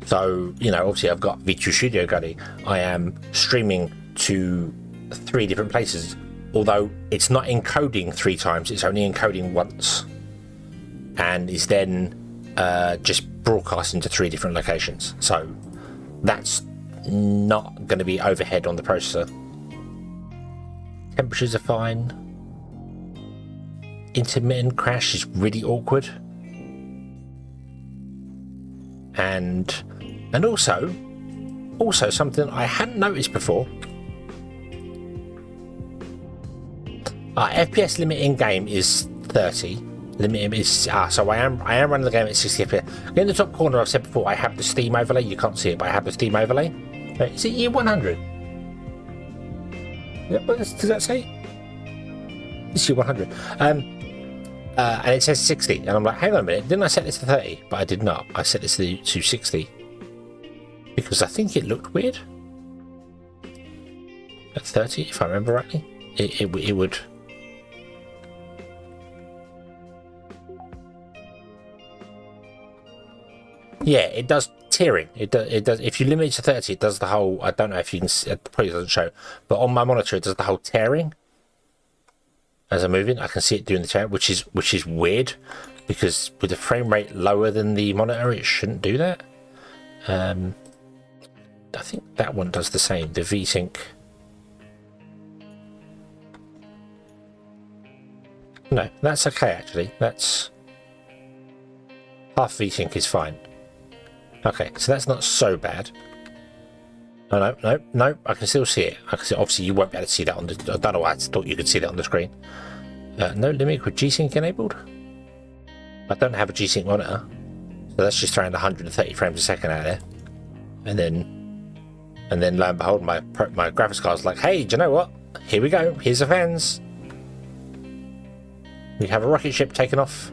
So, you know, obviously I've got V2 Studio going. I am streaming to 3 different places. Although it's not encoding 3 times, it's only encoding once, and is then just broadcasting to 3 different locations. So that's not going to be overhead on the processor. Temperatures are fine. Intermittent crash is really awkward, and also something I hadn't noticed before. FPS limit in game is 30. Limit is so I am running the game at 60 FPS. In the top corner, I've said before, I have the Steam overlay. You can't see it, but I have the Steam overlay. Is it year 100? Yep, does that say? It's year 100. And it says 60, and I'm like, hang on a minute, didn't I set this to 30? But I did not. I set this to 60 because I think it looked weird at 30, if I remember rightly. It would. Yeah, it does tearing. It does. If you limit it to 30, it does the whole. I don't know if you can. It probably doesn't show, but on my monitor, it does the whole tearing. As I'm moving, I can see it doing the tearing, which is weird, because with the frame rate lower than the monitor, it shouldn't do that. I think that one does the same. The VSync. No, that's okay actually. That's half VSync is fine. Okay, so that's not so bad. Oh, no, I can still see it. I can see, obviously you won't be able to see that on the. I don't know why I thought you could see that on the screen. No limit with G-Sync enabled. I don't have a G-Sync monitor, so that's just throwing 130 frames a second out there. And then lo and behold, my graphics card's like, hey, do you know what? Here we go. Here's the fans. We have a rocket ship taking off.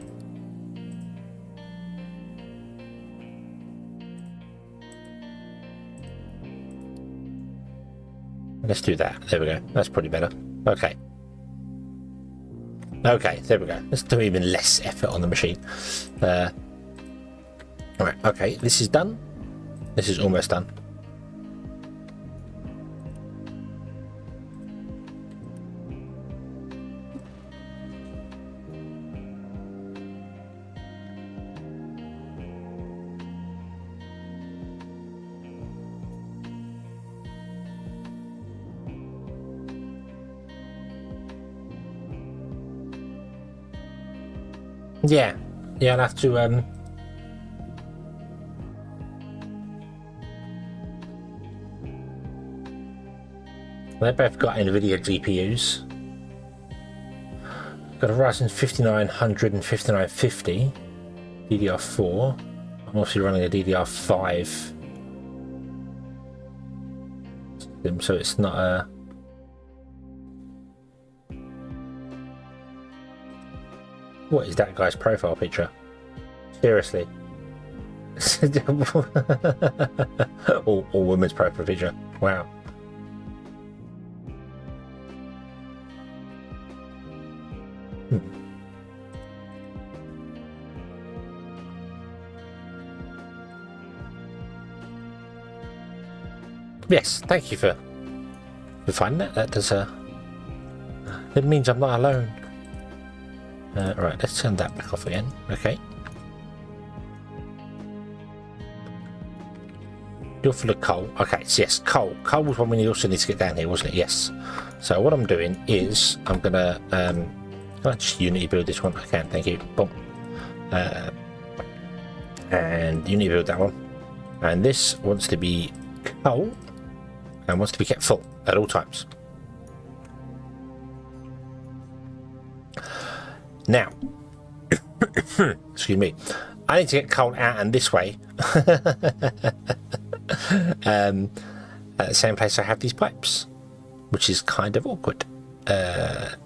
Let's do that. There we go. That's probably better. Okay. Okay, there we go. Let's do even less effort on the machine. Alright, okay, this is done. This is almost done. Yeah, I'll have to they both got NVIDIA GPUs. Got a Ryzen 5900 and 5950 DDR4. I'm also running a DDR5 system, so it's not a. What is that guy's profile picture? Seriously. all women's profile picture. Wow. Yes, thank you for finding that. That does it means I'm not alone. Right, let's turn that back off again. Okay. You're full of coal. Okay, so yes, coal. Coal was one we also need to get down here, wasn't it? Yes. So what I'm doing is I'm gonna I'll just Unity build this one. I can, thank you. Boom. And Unity build that one. And this wants to be coal and wants to be kept full at all times. Now, excuse me, I need to get coal out and this way. At the same place I have these pipes, which is kind of awkward. How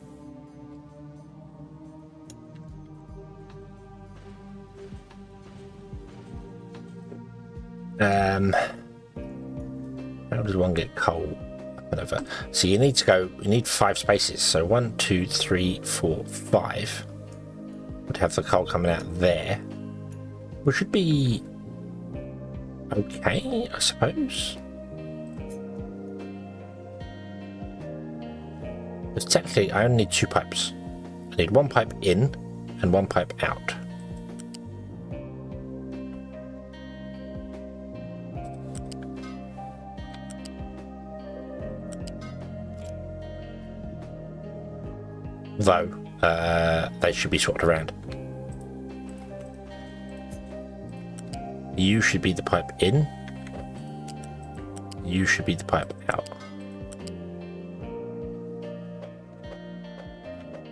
does one get coal up and over? So you need 5 spaces. So 1, 2, 3, 4, 5 would have the coal coming out there, which should be okay, I suppose. But technically I only need 2 pipes. I need 1 pipe in and 1 pipe out. Though they should be swapped around. You should be the pipe in. You should be the pipe out.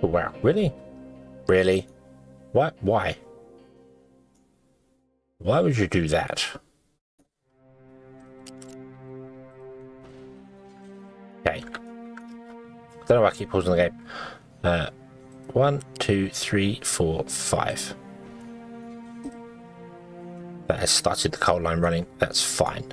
Oh, wow, really? Really? What? Why? Why would you do that? Okay. Don't know why I keep pausing the game. 1, 2, 3, 4, 5. That has started the coal line running. That's fine.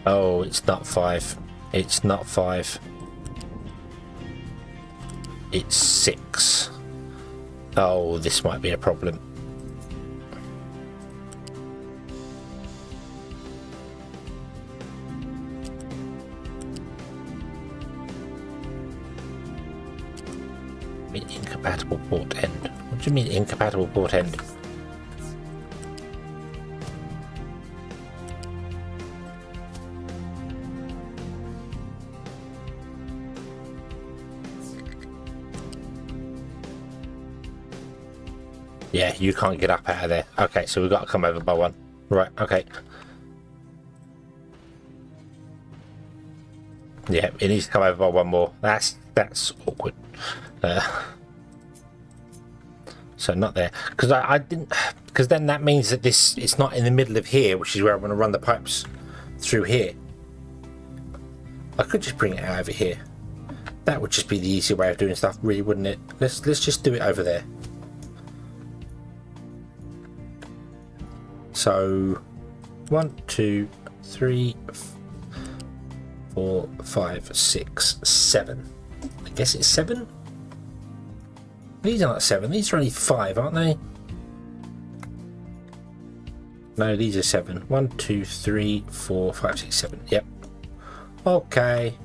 Oh, it's not 5. It's not 5. It's 6. Oh, this might be a problem. Incompatible port end. What do you mean incompatible port end? Yeah, you can't get up out of there. Okay, so we've got to come over by 1. Right, okay. Yeah, it needs to come over by 1 more. That's awkward. So not there. Because I didn't... Because then that means that it's not in the middle of here, which is where I'm going to run the pipes through here. I could just bring it out over here. That would just be the easier way of doing stuff, really, wouldn't it? Let's just do it over there. So 1, 2, 3, 4, 5, 6, 7. I guess it's 7. These aren't 7. These are only 5, aren't they? No, these are 7. 1, 2, 3, 4, 5, 6, 7. Yep. Okay.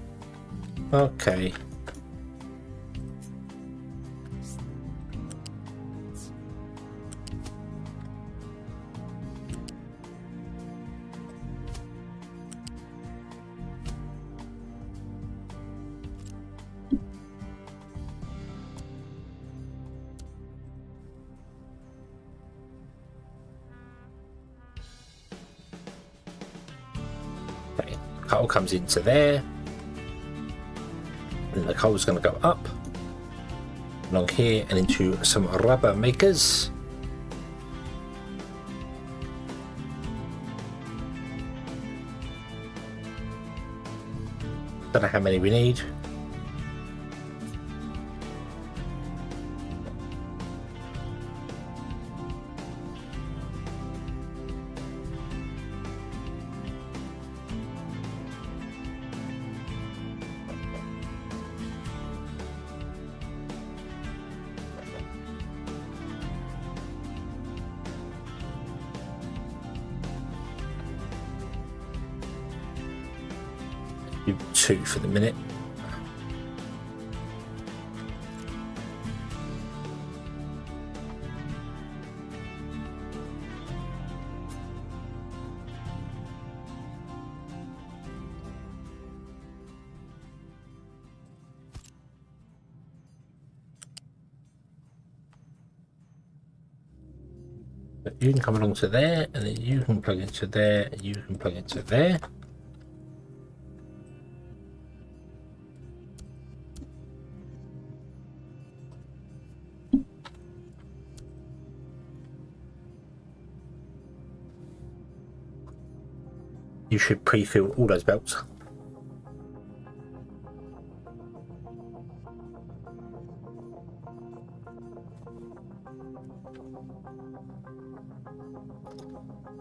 Okay. Coal comes into there, and the coal is going to go up, along here and into some rubber makers. Don't know how many we need. Do 2 for the minute. You can come along to there, and then you can plug into there, and you can plug into there. You should pre-fill all those belts.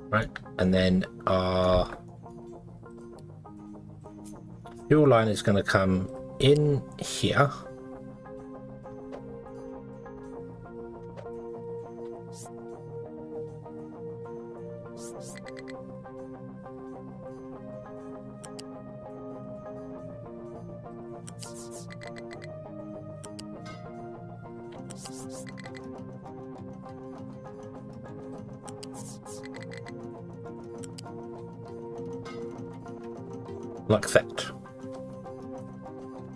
Right, and then our fuel line is going to come in here. Like that. So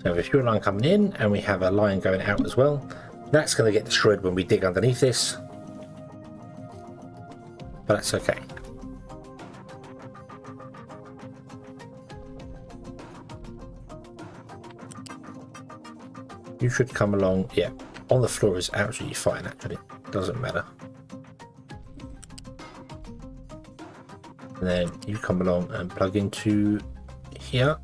we have a fuel line coming in and we have a line going out as well. That's going to get destroyed when we dig underneath this, but that's okay. You should come along. Yeah, on the floor is absolutely fine, actually. Doesn't matter. And then you come along and plug into here.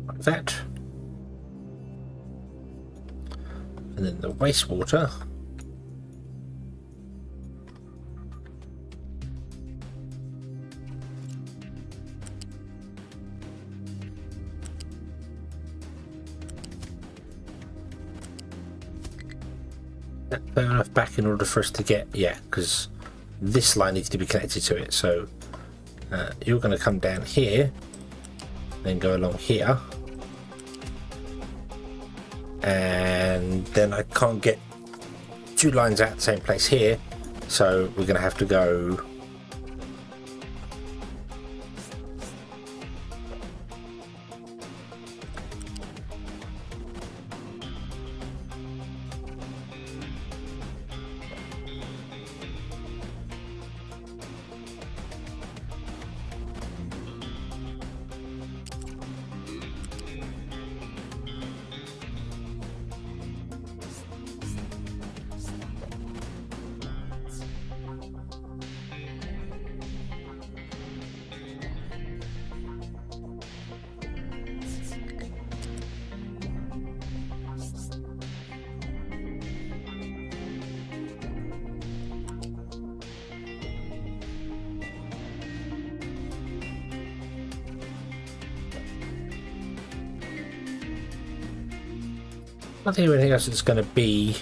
Like that. And then the wastewater. Fair enough back in order for us to get, yeah, because this line needs to be connected to it. So you're going to come down here, then go along here, and then I can't get 2 lines out the same place here, so we're going to have to go I think anything else that's going to be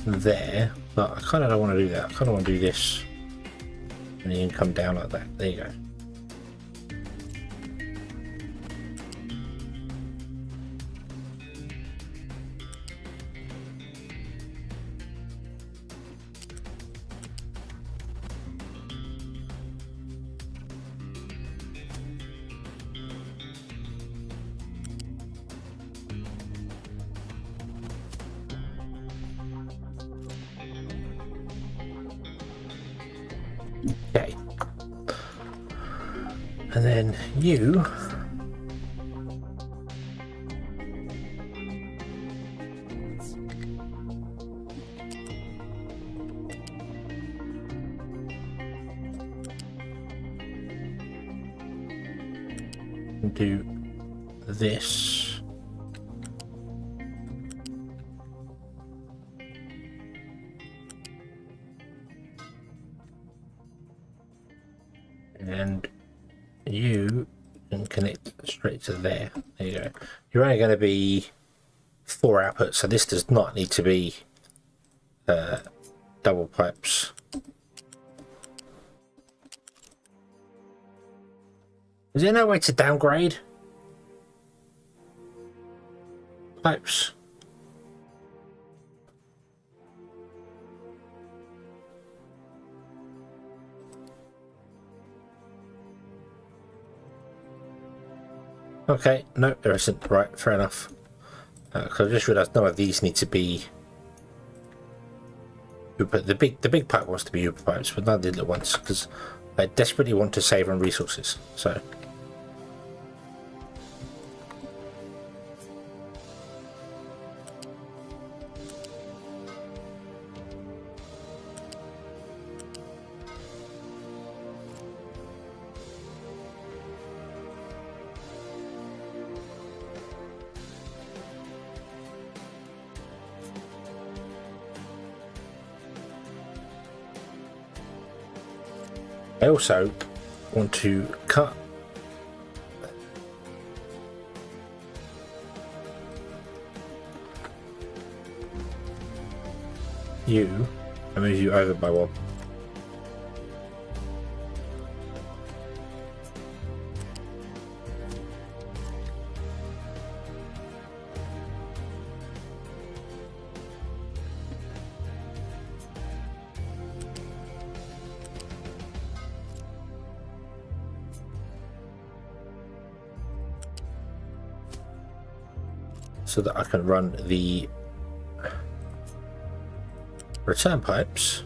there, but I kind of don't want to do that. I kind of want to do this, and then you can come down like that. There you go. Okay, And then you do this. And you can connect straight to there. There you go. You're only going to be 4 outputs, so this does not need to be double pipes. Is there no way to downgrade pipes? Okay, no, there isn't. Right, fair enough. Because I just realised none of these need to be. But the big pipe wants to be Uber pipes, but none of the little ones, because I desperately want to save on resources. So. I also want to cut you and move you over by 1. So that I can run the return pipes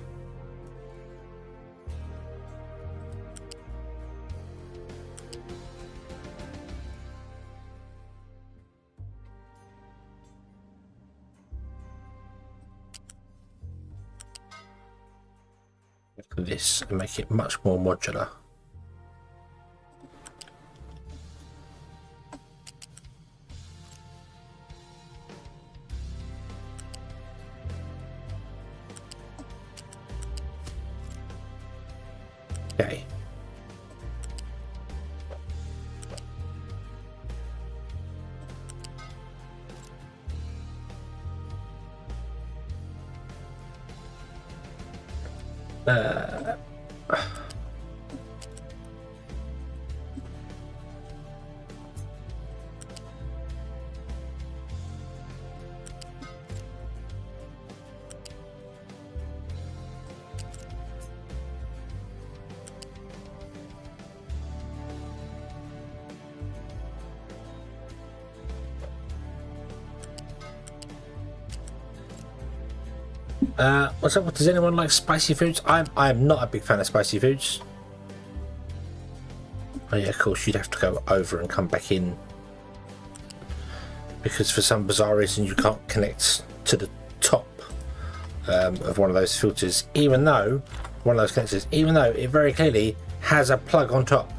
like this and make it much more modular. Okay. What's up? Does anyone like spicy foods? I'm not a big fan of spicy foods. Oh yeah, of course you'd have to go over and come back in because for some bizarre reason you can't connect to the top of one of those filters, even though it very clearly has a plug on top.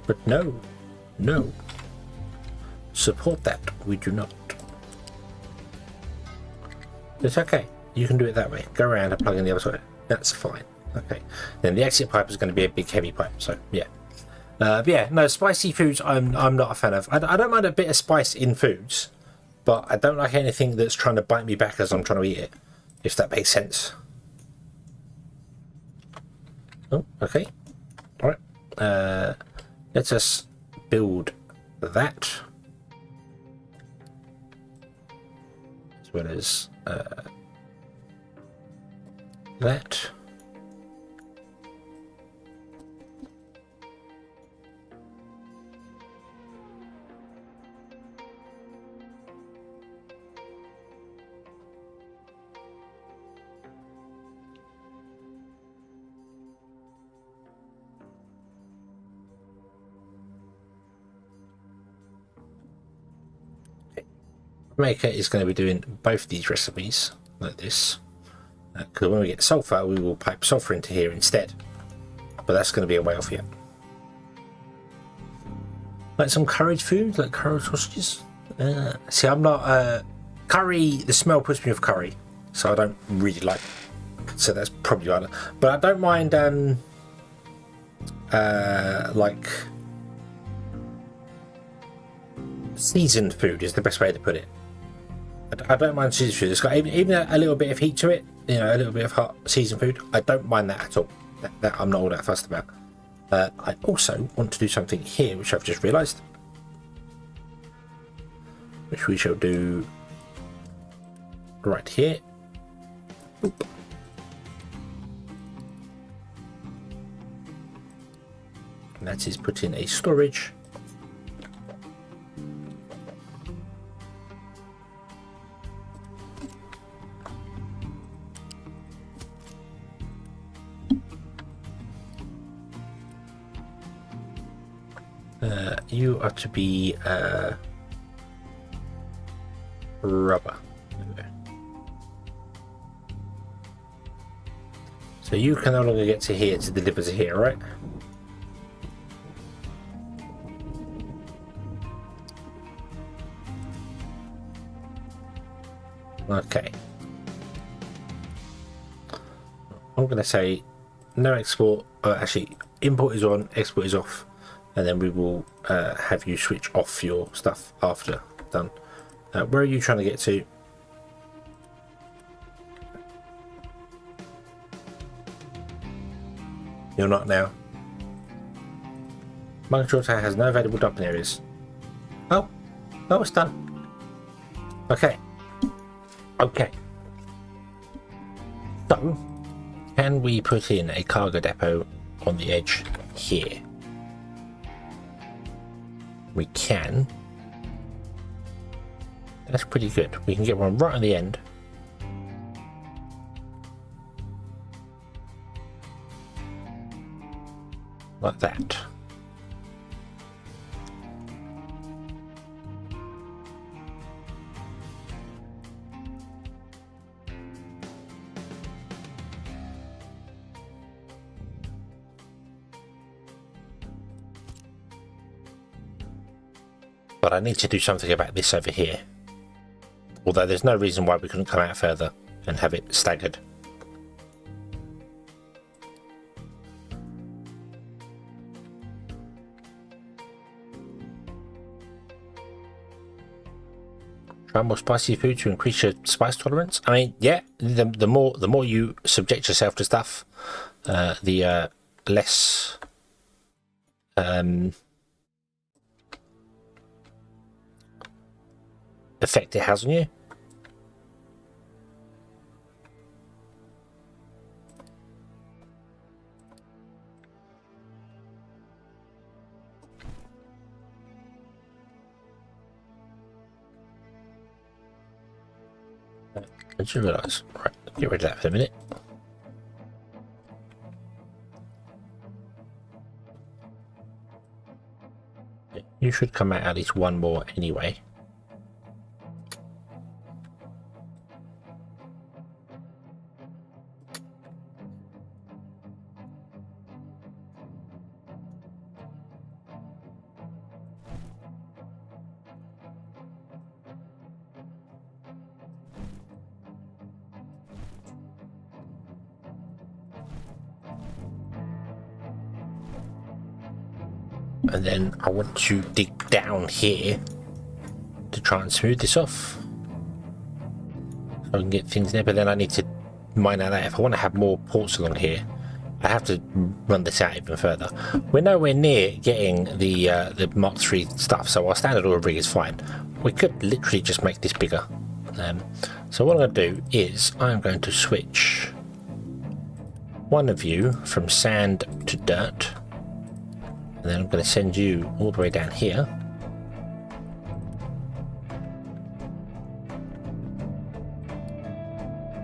But no, support that we do not. It's okay. You can do it that way. Go around and plug in the other side. That's fine. Okay. Then the exit pipe is going to be a big heavy pipe. So yeah. But yeah, no, spicy foods I'm not a fan of. I don't mind a bit of spice in foods, but I don't like anything that's trying to bite me back as I'm trying to eat it, if that makes sense. Oh, okay. All right. Let us build that. As well as that. Maker is going to be doing both these recipes like this, because when we get sulfur we will pipe sulfur into here instead, but that's going to be a way off yet. Like some courage food, like curry sausages. See, I'm not curry. The smell puts me off curry, so I don't really like it. So that's probably right. But I don't mind like seasoned food is the best way to put it. I don't mind seasoned food. It's got even a little bit of heat to it, you know, a little bit of hot seasoned food. I don't mind that at all. That I'm not all that fussed about. I also want to do something here, which I've just realised, which we shall do right here. Oop. And that is put in a storage. You are to be rubber. So you can no longer get to here to deliver to here, right? Okay. I'm going to say no export. Actually, import is on, export is off. And then we will have you switch off your stuff after done. Where are you trying to get to? You're not now. Monkey Tower has no available dumping areas. Oh, it's done. Okay. Okay. So, can we put in a cargo depot on the edge here? We can. That's pretty good. We can get one right on the end. Like that. But I need to do something about this over here. Although there's no reason why we couldn't come out further and have it staggered. Try more spicy food to increase your spice tolerance. I mean, yeah, the more you subject yourself to stuff, the less effect it has on you. I just realised. Right, get rid of that for a minute. You should come out at least one more anyway. And then I want to dig down here to try and smooth this off so I can get things there, but then I need to mine out that. If I want to have more ports along here, I have to run this out even further. We're nowhere near getting the Mark III stuff, so our standard oil rig is fine. We could literally just make this bigger. So what I'm going to do is I'm going to switch one of you from sand to dirt. And then I'm going to send you all the way down here.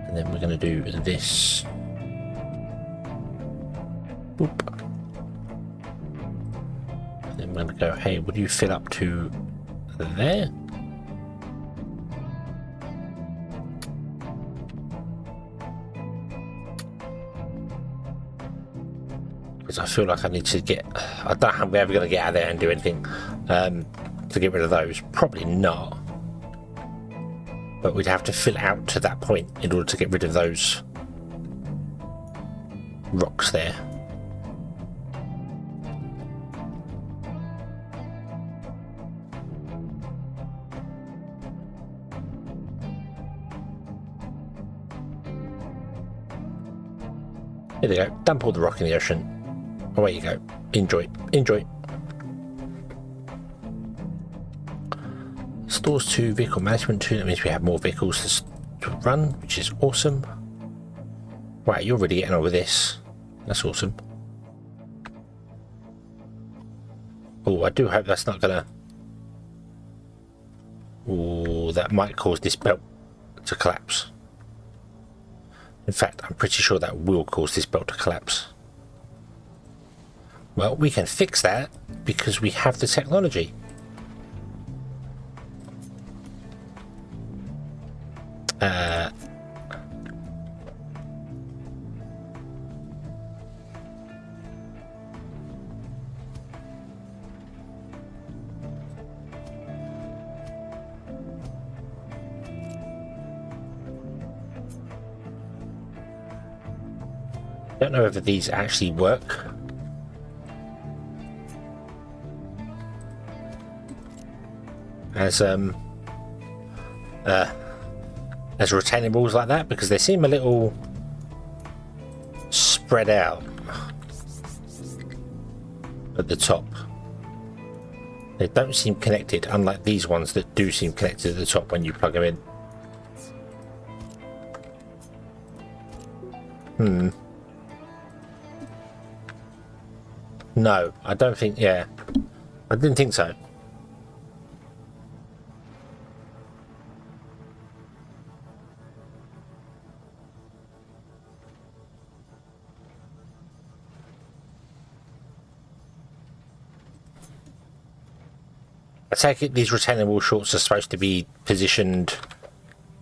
And then we're going to do this. Boop. And then we're going to go, hey, would you fill up to there? because I feel like I need to get. I don't know how we're ever going to get out of there and do anything to get rid of those. Probably not. But we'd have to fill out to that point in order to get rid of those rocks there. There you go. Dump all the rock in the ocean. Away you go. Enjoy. Enjoy. Stores 2, vehicle management 2. That means we have more vehicles to run, which is awesome. Wow, you're really getting on with this. That's awesome. Oh, I do hope that's not gonna... Oh, that might cause this belt to collapse. In fact, I'm pretty sure that will cause this belt to collapse. Well, we can fix that because we have the technology. I don't know whether these actually work. As retaining walls like that, because they seem a little spread out at the top. They don't seem connected, unlike these ones that do seem connected at the top when you plug them in. No, I don't think, yeah. I didn't think so. I take it these retaining wall shorts are supposed to be positioned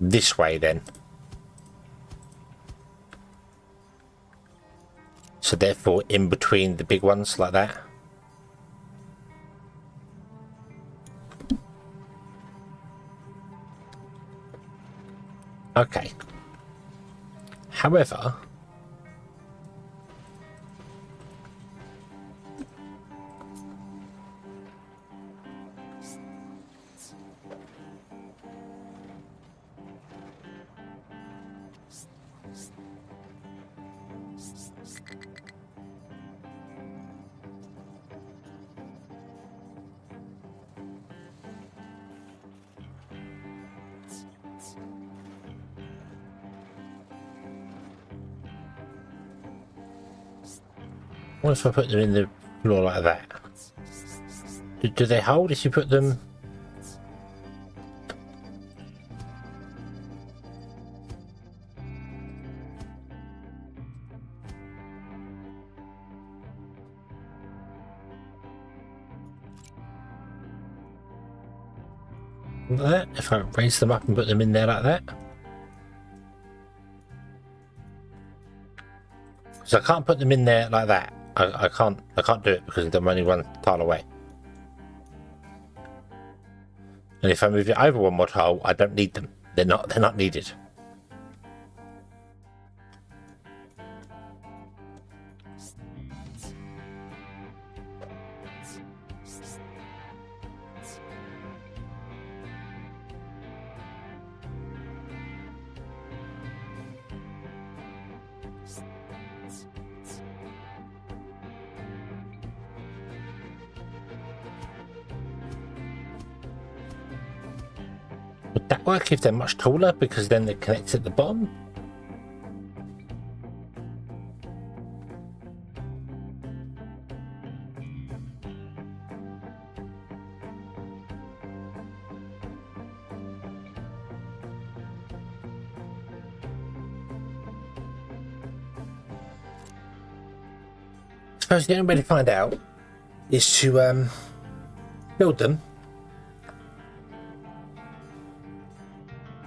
this way then. So therefore in between the big ones like that. Okay. However, what if I put them in the floor like that? Do they hold if you put them? Like that? If I raise them up and put them in there like that? So I can't put them in there like that. I can't do it because I'm only one tile away. And if I move it over one more tile, I don't need them. They're not needed. Would that work if they're much taller because then they connect at the bottom? I suppose the only way to find out is to build them.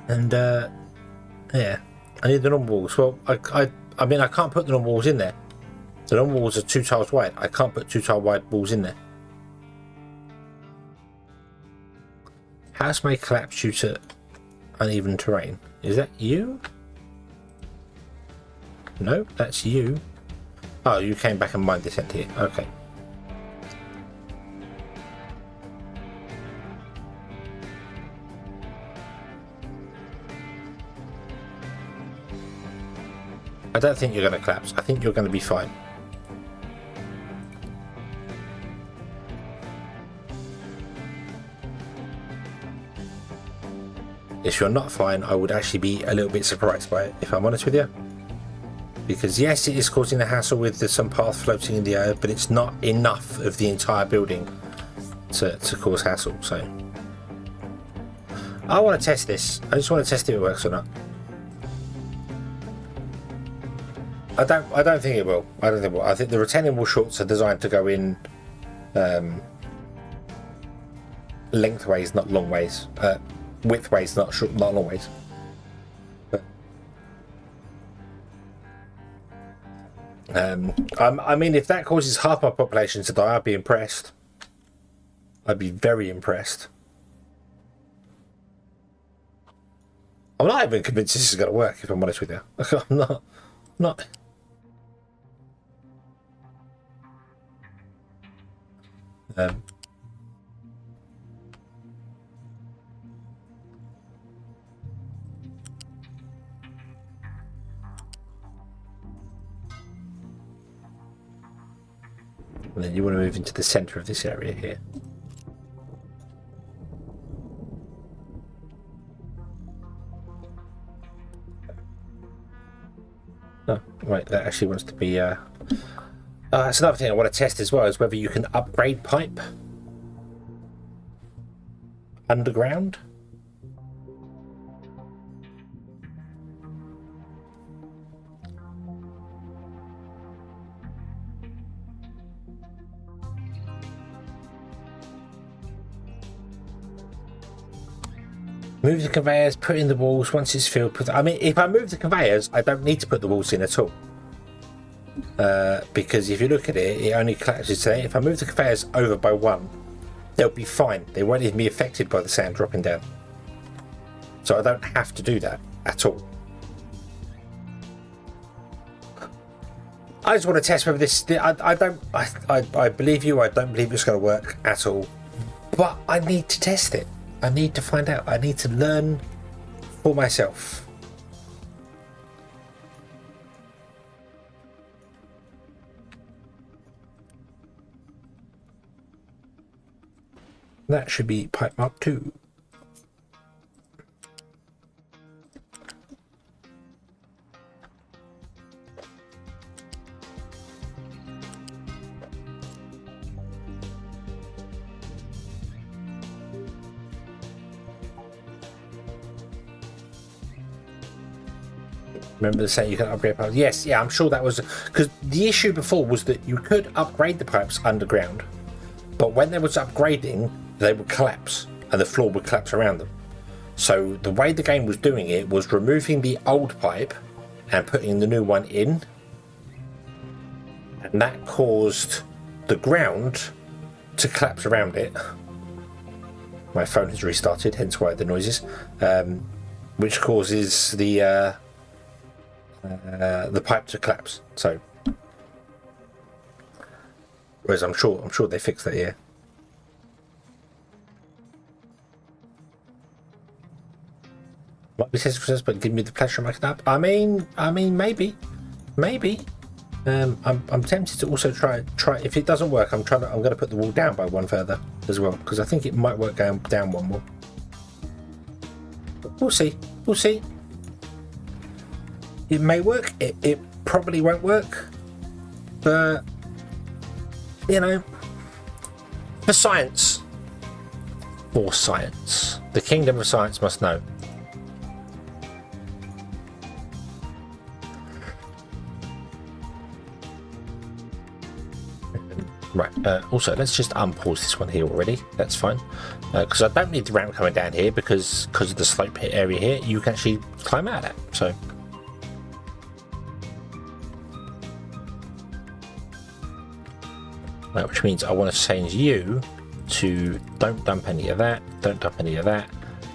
And yeah, I need the normal walls. Well, I mean, I can't put the normal walls in there. The normal walls are 2 tiles wide. I can't put 2 tile wide walls in there. House may collapse due to uneven terrain. Is that you? No, that's you. Oh, you came back and mined this end here. Okay. I don't think you're going to collapse. I think you're going to be fine. If you're not fine, I would actually be a little bit surprised by it, if I'm honest with you. Because yes, it is causing a hassle with some path floating in the air, but it's not enough of the entire building to cause hassle. So I want to test this. I just want to test if it works or not. I don't think it will. I don't think it will. I think the retaining wall shorts are designed to go in lengthways, not long ways. Widthways, not short, not long ways. But, I mean, if that causes half my population to die, I'd be impressed. I'd be very impressed. I'm not even convinced this is going to work, if I'm honest with you. I'm not. And then you want to move into the center of this area here. Oh, right, that actually wants to be that's another thing I want to test as well, is whether you can upgrade pipe underground. Move the conveyors, put in the walls once it's filled. I mean, if I move the conveyors, I don't need to put the walls in at all. Because if you look at it, it only collapses today. If I move the conveyors over by 1, they'll be fine. They won't even be affected by the sand dropping down. So I don't have to do that at all. I just want to test whether this. I believe you. I don't believe it's going to work at all. But I need to test it. I need to find out. I need to learn for myself. That should be pipe mark 2. Remember saying you can upgrade pipes? Yes, yeah, I'm sure that was because the issue before was that you could upgrade the pipes underground, but when there was upgrading, they would collapse and the floor would collapse around them. So the way the game was doing it was removing the old pipe and putting the new one in, and that caused the ground to collapse around it. My phone has restarted, hence why the noises, which causes the pipe to collapse. So, whereas I'm sure they fixed that. Yeah. Might be sensible, but give me the pleasure of making up. I mean, maybe. I'm tempted to also try. If it doesn't work, I'm going to put the wall down by 1 further as well, because I think it might work down 1 more. We'll see. It may work. It probably won't work. But you know, for science, the kingdom of science must know. Right, also let's just unpause this one here already, that's fine, because I don't need the ramp coming down here, because of the slope area here, you can actually climb out of that, so. Right, which means I want to change you to don't dump any of that, don't dump any of that.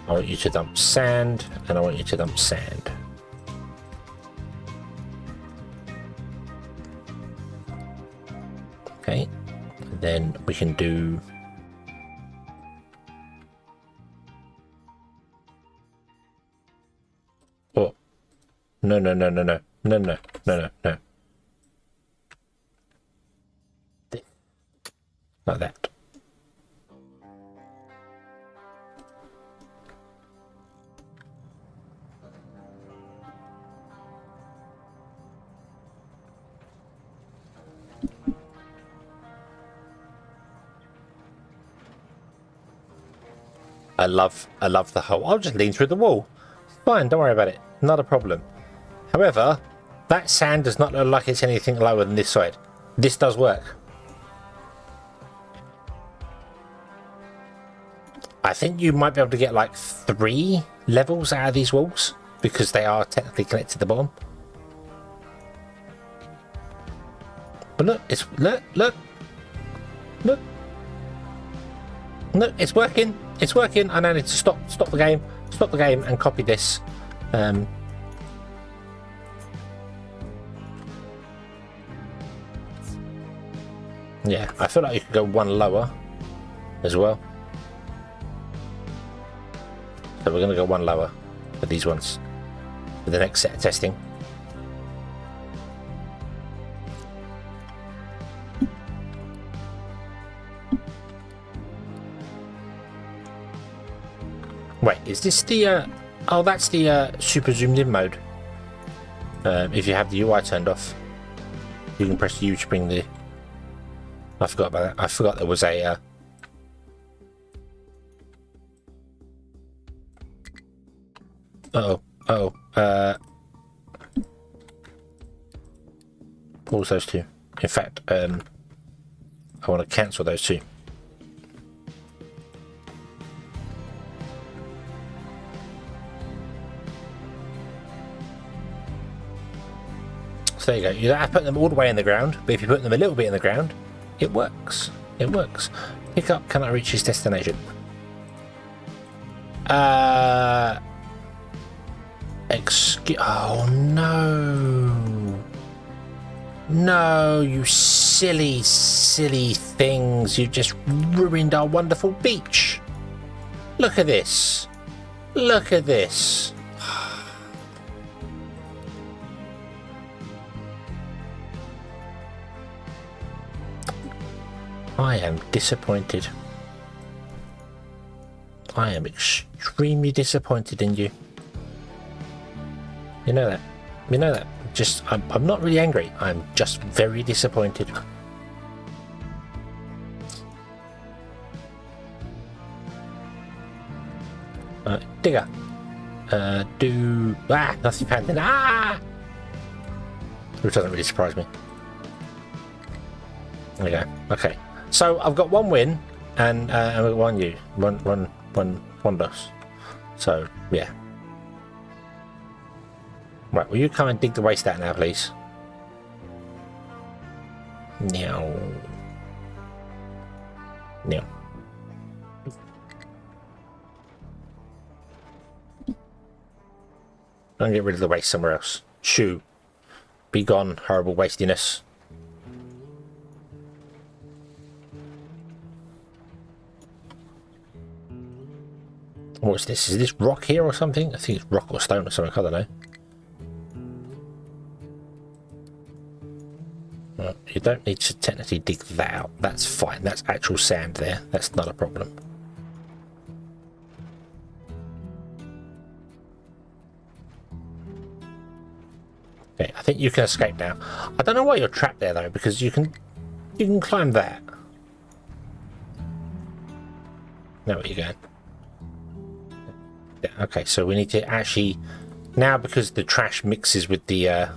I want you to dump sand, and I want you to dump sand. Okay, and then we can do... Oh, no, no, no, no, no, no, no, no, no, no. Like that. I love the hole. I'll just lean through the wall. Fine, don't worry about it. Not a problem. However, that sand does not look like it's anything lower than this side. This does work. I think you might be able to get like 3 levels out of these walls because they are technically connected to the bottom. But look, it's look, it's working. It's working. I now need to stop the game and copy this. Yeah, I feel like you could go one lower as well. So we're going to go one lower for these ones for the next set of testing. Wait, is this the... oh, that's the super zoomed in mode. If you have the UI turned off, you can press U to bring the... I forgot about that. I forgot there was a... what was those two? In fact, I want to cancel those two. So there you go. You don't have to put them all the way in the ground, but if you put them a little bit in the ground, it works. It works. Pick up cannot reach his destination. Oh no. No, you silly, silly things. You just ruined our wonderful beach. Look at this. Look at this. I am disappointed. I am extremely disappointed in you. You know that. You know that. Just, I'm not really angry. I'm just very disappointed. Digger. Nothing found. Which doesn't really surprise me. There we go. Okay. So I've got one win and we've got one you. One loss. So yeah. Right, will you come and dig the waste out now, please? No. No. I'll get rid of the waste somewhere else. Shoo. Be gone, horrible wastiness. What's this? Is this rock here or something? I think it's rock or stone or something, I don't know. Well, you don't need to technically dig that out. That's fine. That's actual sand there. That's not a problem. Okay, I think you can escape now. I don't know why you're trapped there though, because you can climb that. Now where you going? Yeah, okay, so we need to actually now, because the trash mixes with the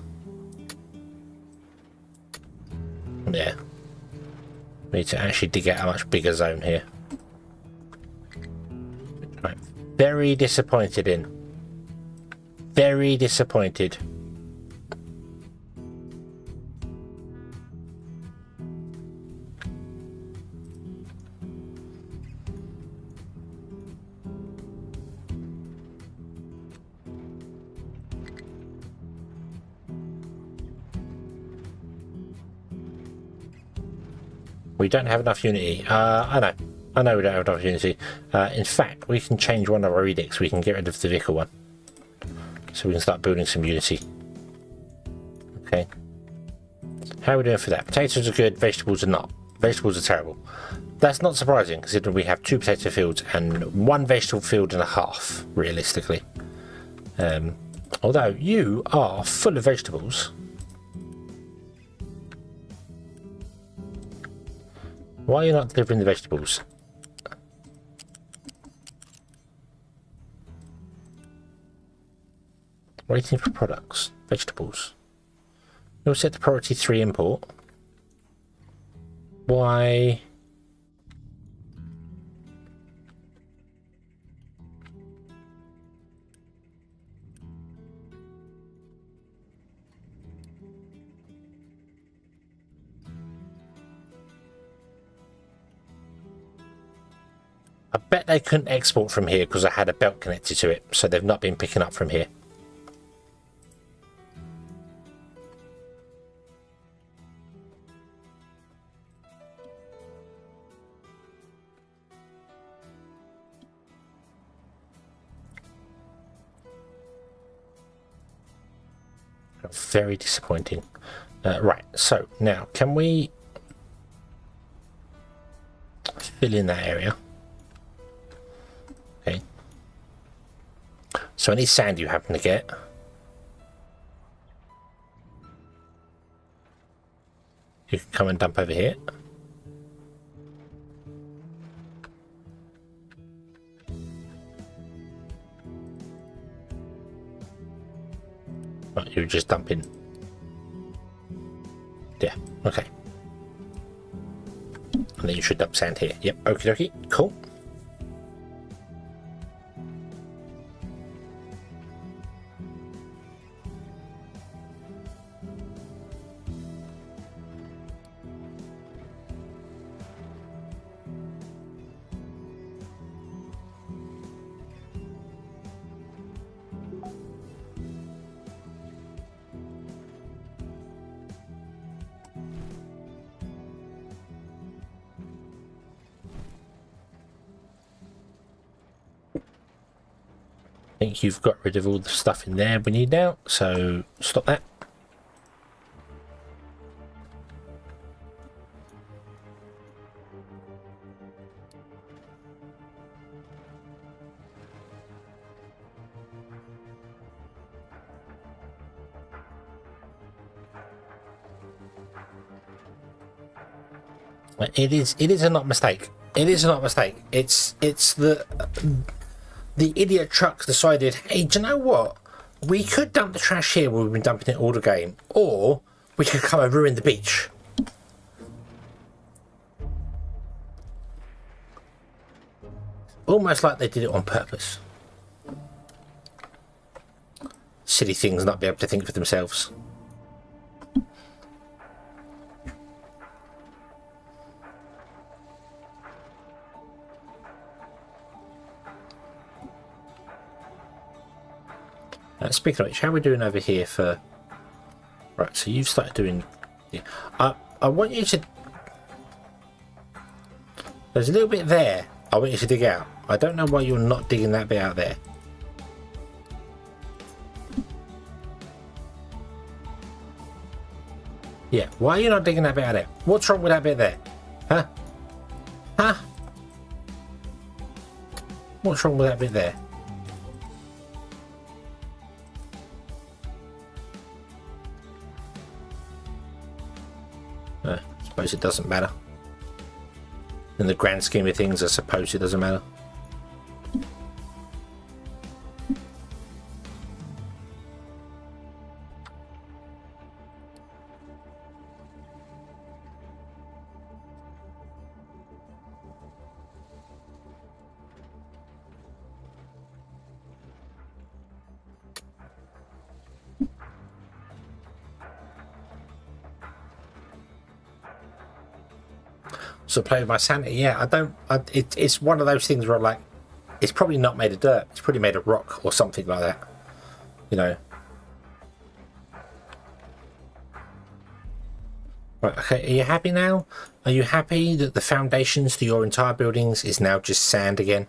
yeah, we need to actually dig out a much bigger zone here. Right. Very disappointed in. Very disappointed. We don't have enough unity. I know we don't have enough unity. In fact, we can change one of our edicts. We can get rid of the vehicle one. So we can start building some unity. Okay. How are we doing for that? Potatoes are good, vegetables are not. Vegetables are terrible. That's not surprising, considering we have 2 potato fields and 1 vegetable field and a half, realistically. Although you are full of vegetables. Why are you not delivering the vegetables? Waiting for products. Vegetables. You'll set the priority 3 import. Why? I bet they couldn't export from here because I had a belt connected to it, so they've not been picking up from here. Very disappointing. Right, so now can we fill in that area? Okay. So any sand you happen to get, you can come and dump over here. Right, you just dump in. Yeah, okay. And then you should dump sand here. Yep, okie dokie, cool. I think you've got rid of all the stuff in there we need now, so stop that. It is a not mistake. It is a not mistake. It's the idiot truck decided, hey, do you know what? We could dump the trash here where we've been dumping it all the game, or we could come and ruin the beach. Almost like they did it on purpose. Silly things not be able to think for themselves. Speaking of which, how are we doing over here for... Right, so you've started doing... Yeah. I want you to... There's a little bit there I want you to dig out. I don't know why you're not digging that bit out there. Yeah, why are you not digging that bit out there? What's wrong with that bit there? Huh? Huh? What's wrong with that bit there? I suppose it doesn't matter. In the grand scheme of things, I suppose it doesn't matter. So play with my sanity. Yeah, it's one of those things where I'm like, it's probably not made of dirt. It's probably made of rock or something like that. You know. Right, okay, are you happy now? Are you happy that the foundations to your entire buildings is now just sand again?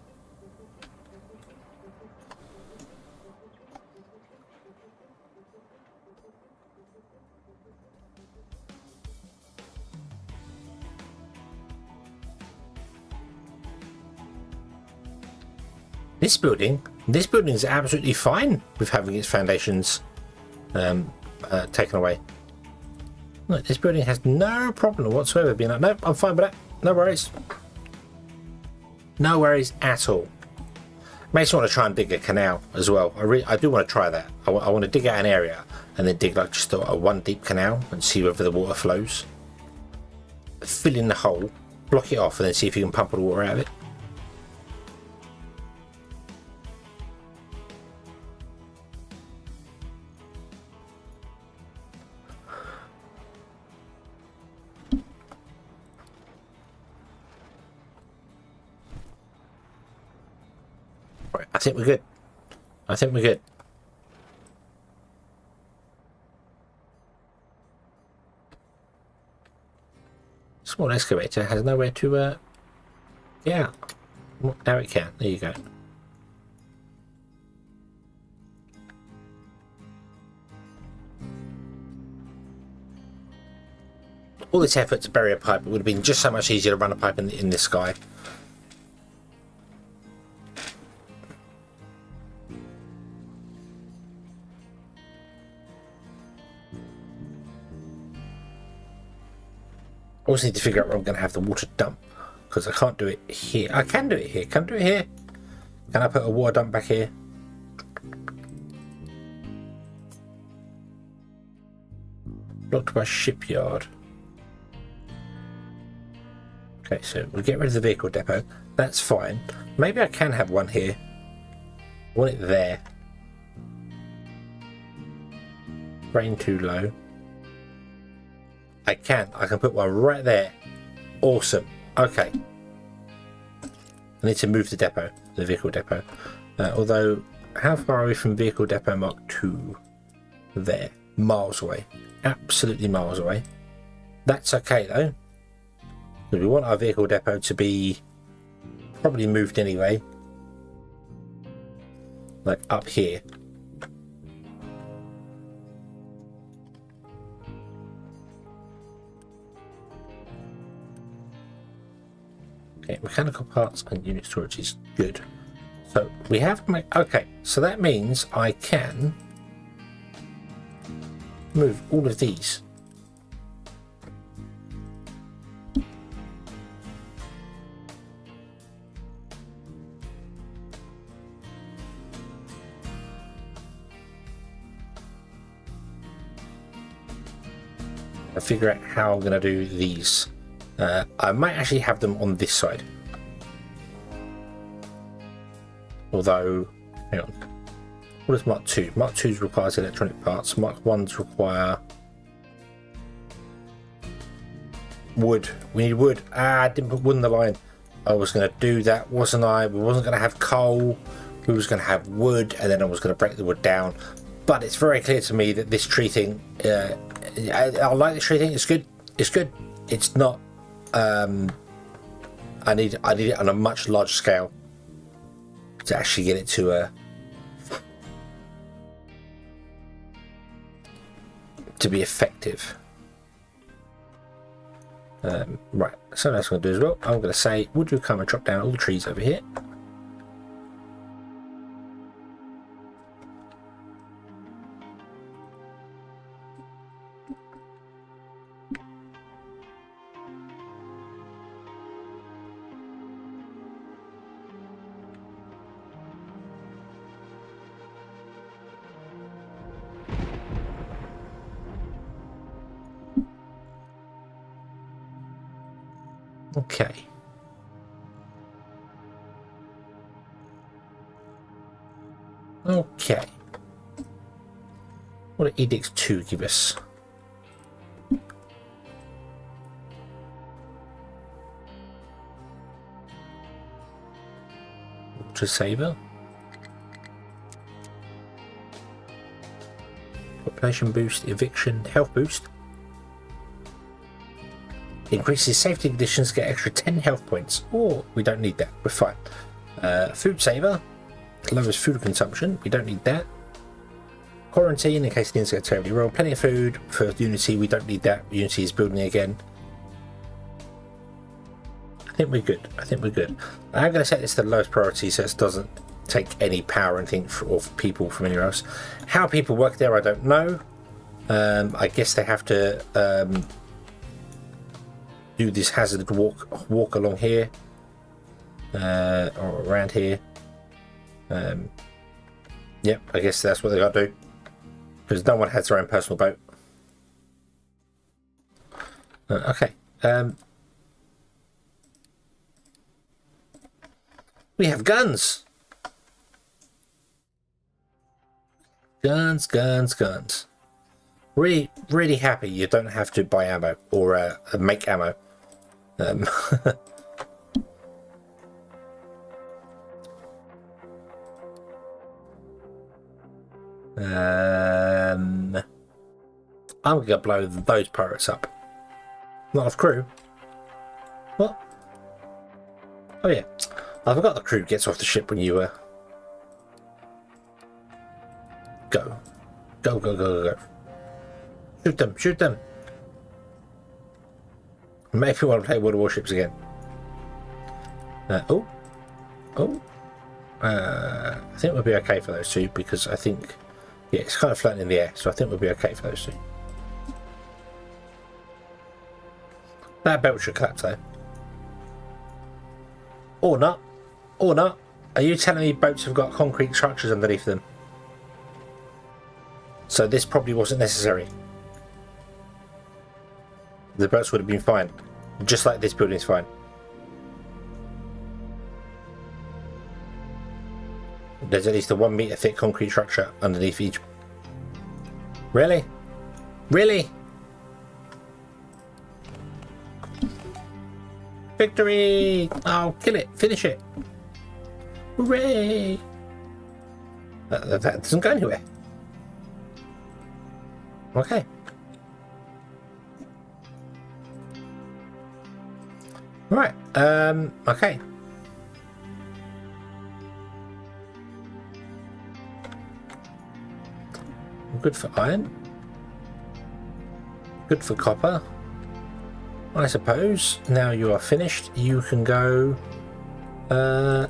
This building is absolutely fine with having its foundations taken away. Look, this building has no problem whatsoever being like, nope, I'm fine with that. No worries. No worries at all. Makes me want to try and dig a canal as well. I do want to try that. I want to dig out an area and then dig like just a one deep canal and see whether the water flows. Fill in the hole, block it off, and then see if you can pump all the water out of it. Right, I think we're good. I think we're good. Small excavator has nowhere to get out. Now it can. There you go. All this effort to bury a pipe, it would have been just so much easier to run a pipe in the sky. I also need to figure out where I'm going to have the water dump, because I can't do it here. I can do it here. Can I do it here? Can I put a water dump back here? Blocked by shipyard. Okay, so we'll get rid of the vehicle depot. That's fine. Maybe I can have one here. I want it there. Rain too low. I can put one right there. Awesome. Okay. I need to move the depot, the vehicle depot. Although, how far are we from vehicle depot mark 2? There. Miles away. Absolutely miles away. That's okay though. We want our vehicle depot to be probably moved anyway. Like up here. Okay, mechanical parts and unit storage is good. So we have to make, okay, so that means I can move all of these. I figure out how I'm going to do these. I might actually have them on this side. Although, hang on. What is Mark 2? Mark 2 requires electronic parts. Mark 1s require wood. We need wood. I didn't put wood in the line. I was going to do that, wasn't I? We wasn't going to have coal. We was going to have wood, and then I was going to break the wood down. But it's very clear to me that this tree thing, I like this tree thing. It's good. It's good. It's not. I need it on a much larger scale to actually get it to be effective. Right, so that's what I'm going to do as well. I'm going to say, would you come and chop down all the trees over here? Okay. Okay. What do Edicts 2 give us? Water saver. Population boost, eviction, health boost. Increases safety conditions, get extra 10 health points. Or we don't need that, we're fine. Food saver, lowers food consumption, we don't need that. Quarantine in case things get terribly wrong. Plenty of food for Unity, we don't need that. Unity is building again. I think we're good. I'm going to set this to the lowest priority so it doesn't take any power or anything of people from anywhere else. How people work there, I don't know. I guess they have to do this hazard walk along here or around here. Yep, I guess that's what they got to do because no one has their own personal boat. Okay. We have guns. Guns. Really happy you don't have to buy ammo or make ammo. I'm gonna blow those pirates up. Not enough crew. What? Oh yeah, I forgot the crew gets off the ship when you go. Shoot them. Maybe we want to play World of Warships again. I think we'll be okay for those two because I think, yeah, it's kind of floating in the air, so I think we'll be okay for those two. That belt should collapse though. Or not. Are you telling me boats have got concrete structures underneath them? So this probably wasn't necessary. The boats would have been fine. Just like this building's fine. There's at least a 1 meter thick concrete structure underneath each. Really? Victory! Oh, kill it. Finish it. Hooray! That doesn't go anywhere. Okay. Right. Okay. Good for iron. Good for copper. I suppose. Now you are finished. You can go and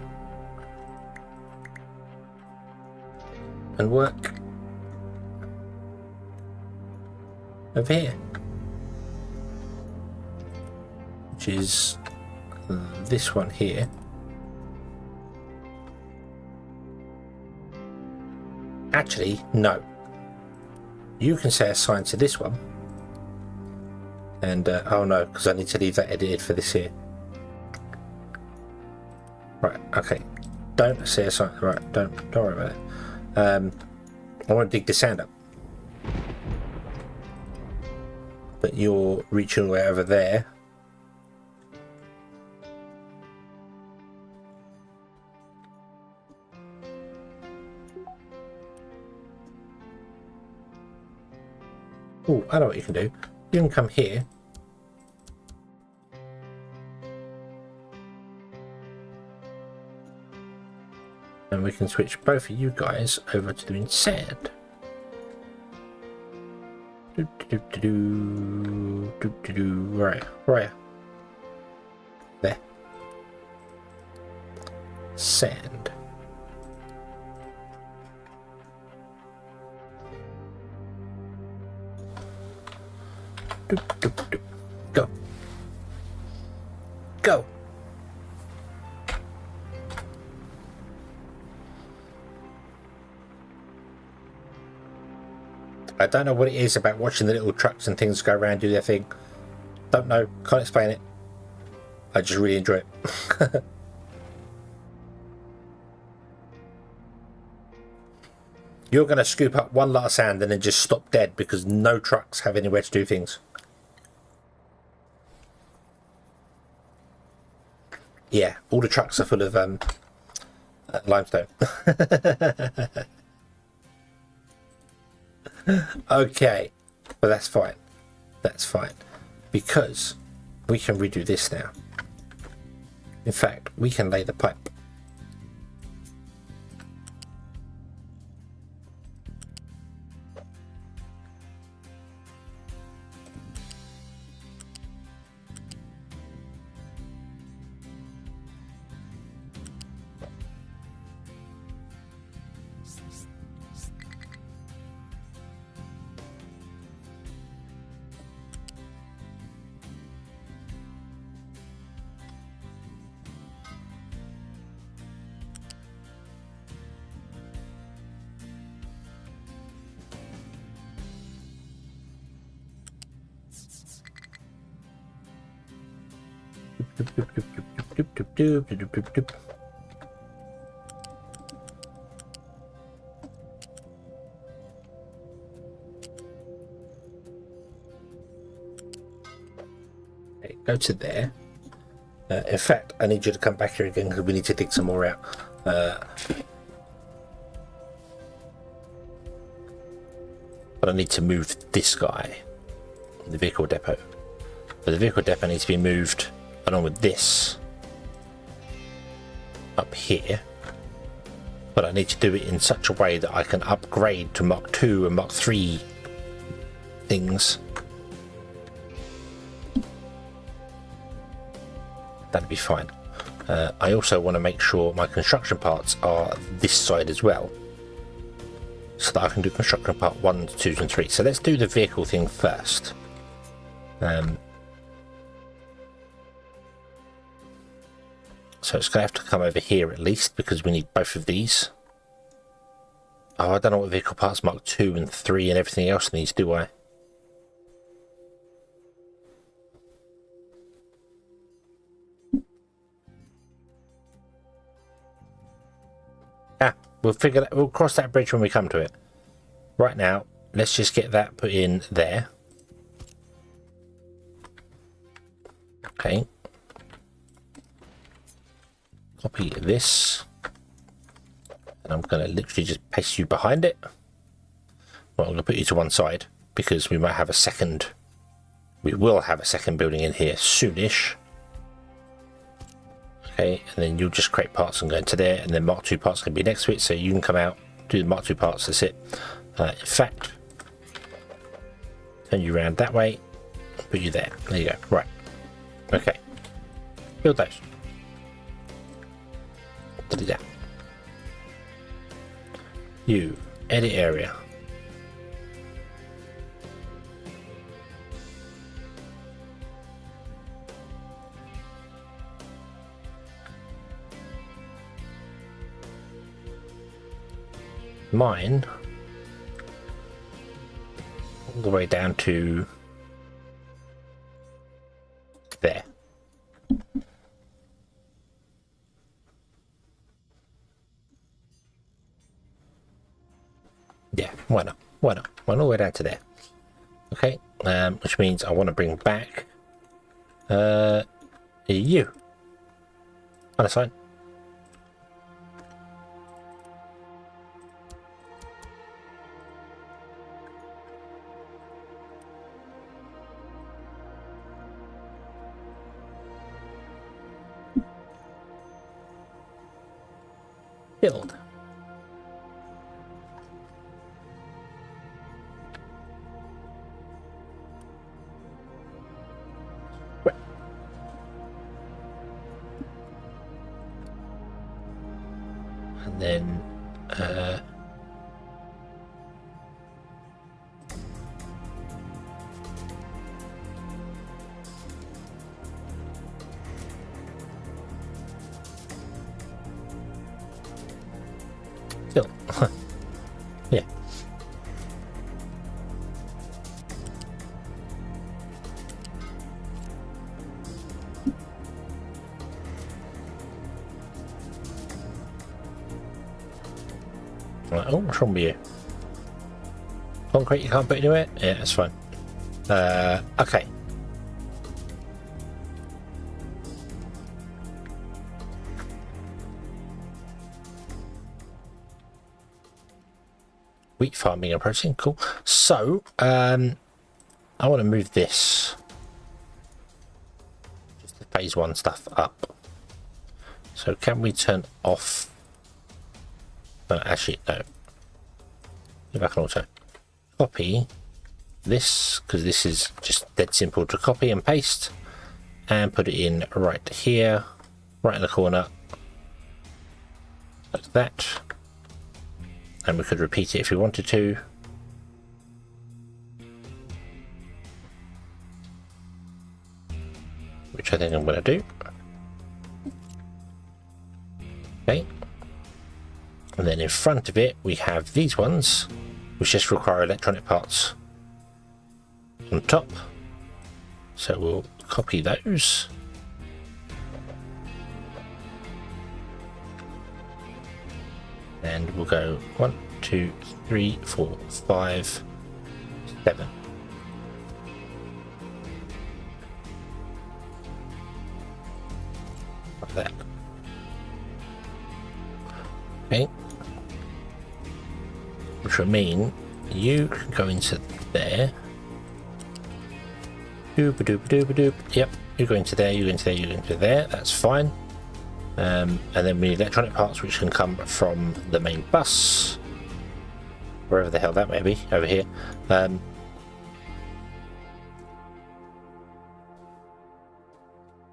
work over here, which is this one here. Actually, no. You can say assign to this one. And, oh no, because I need to leave that edited for this here. Right, okay. Don't say assign, right, don't worry about it. I want to dig the sand up. But you're reaching all the way over there. Oh, I know what you can do. You can come here. And we can switch both of you guys over to doing sand. Right. There. Sand. Go. I don't know what it is about watching the little trucks and things go around do their thing. Don't know. Can't explain it. I just really enjoy it. You're going to scoop up one lot of sand and then just stop dead because no trucks have anywhere to do things. Yeah, all the trucks are full of limestone. Okay, but that's fine. That's fine. Because we can redo this now. In fact, we can lay the pipe. Okay, go to there. In fact, I need you to come back here again because we need to dig some more out. But I need to move this guy, the vehicle depot. But the vehicle depot needs to be moved along with this up here. But I need to do it in such a way that I can upgrade to Mark 2 and Mark 3 things. That'd be fine. I also want to make sure my construction parts are this side as well, so that I can do construction part 1, 2 and 3. So let's do the vehicle thing first. So it's going to have to come over here at least, because we need both of these. Oh, I don't know what vehicle parts Mark 2 and 3 and everything else needs, do I? We'll figure that. We'll cross that bridge when we come to it. Right now, let's just get that put in there. Okay. Copy this. And I'm going to literally just paste you behind it. Well, I'm going to put you to one side because we might have a second. We will have a second building in here soonish. Okay, and then you'll just create parts and go into there, and then Mark 2 parts can be next to it, so you can come out, do the Mark 2 parts, that's it. In fact, turn you around that way, put you there. There you go. Right. Okay. Build those. Do that. You, edit area. Mine all the way down to there. Yeah, why not? Why not? Why not all the way down to there? Okay, which means I want to bring back you. Oh, that's fine. Build. Right. And then still. Yeah. Right, oh, what's wrong with you? Concrete you can't put anywhere? Yeah, that's fine. Okay. Wheat farming and protein, cool. So, I want to move this phase 1 stuff up. So can we turn off? Actually, no. Go back on auto. Copy this, because this is just dead simple to copy and paste, and put it in right here, right in the corner, like that. And we could repeat it if we wanted to. Which I think I'm going to do. Okay. And then in front of it, we have these ones, which just require electronic parts on top. So we'll copy those. And we'll go 1, 2, 3, 4, 5, 7. Like that. Okay. Which will mean you can go into there. Doop doop doop doop. Yep, you go into there, you go into there, you go into there. That's fine. And then we need electronic parts which can come from the main bus, wherever the hell that may be, over here.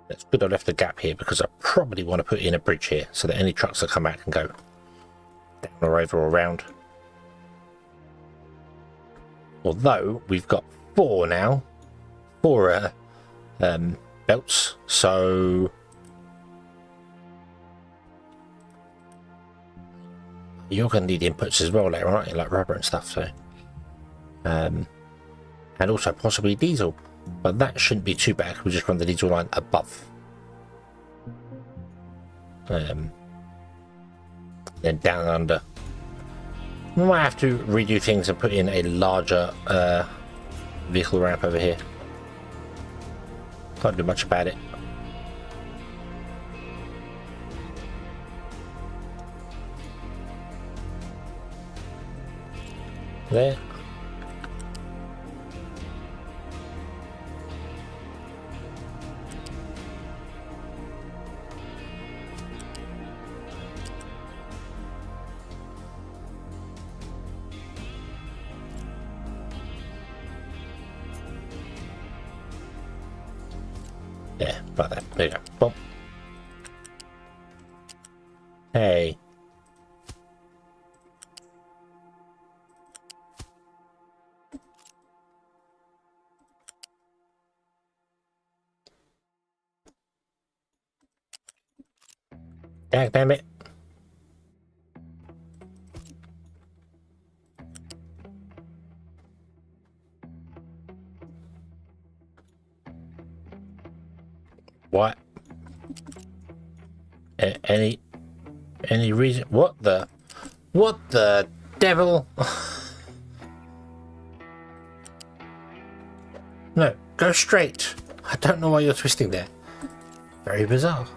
It's good I left a gap here because I probably want to put in a bridge here so that any trucks that come out can go down or over or around. Although we've got 4 now, 4 belts, so you're going to need inputs as well later, aren't you? Like rubber and stuff. So, and also possibly diesel, but that shouldn't be too bad. We'll just run the diesel line above. Then down and under. We might have to redo things and put in a larger vehicle ramp over here. Can't do much about it. There. Yeah, like that. There you go. Boom. Hey. Damn it. What? Any reason? What the devil? No, go straight. I don't know why you're twisting there. Very bizarre.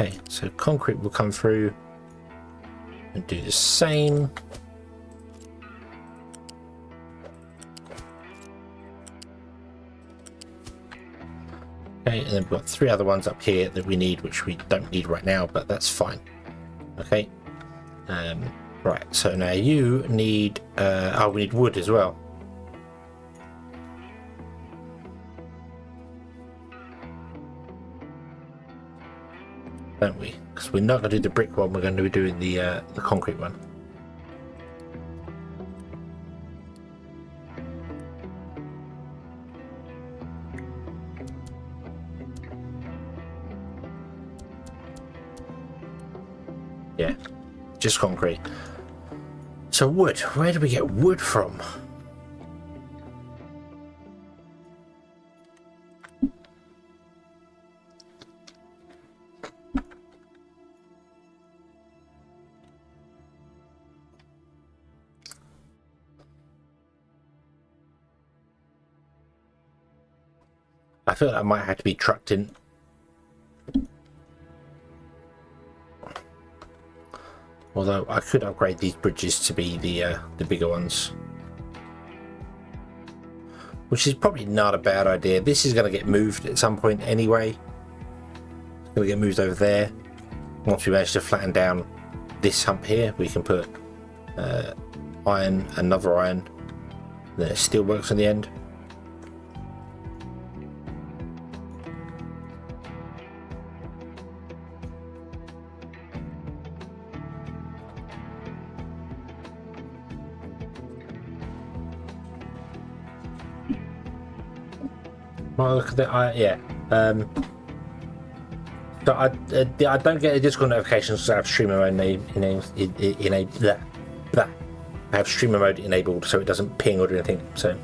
Okay, so concrete will come through and do the same. Okay, and then we've got 3 other ones up here that we need, which we don't need right now, but that's fine. Okay. Right, so now you need oh, we need wood as well. Don't we? Because we're not going to do the brick one, we're going to be doing the concrete one. Yeah, just concrete. So wood, where do we get wood from? I feel that might have to be trucked in. Although I could upgrade these bridges to be the bigger ones. which is probably not a bad idea. This is going to get moved at some point anyway. It's going to get moved over there. Once we manage to flatten down this hump here, we can put iron, another iron, then it still works on the end. Oh, look at that! Yeah. So I don't get the Discord notifications because I have streamer mode enabled. I have streamer mode enabled, so it doesn't ping or do anything. So.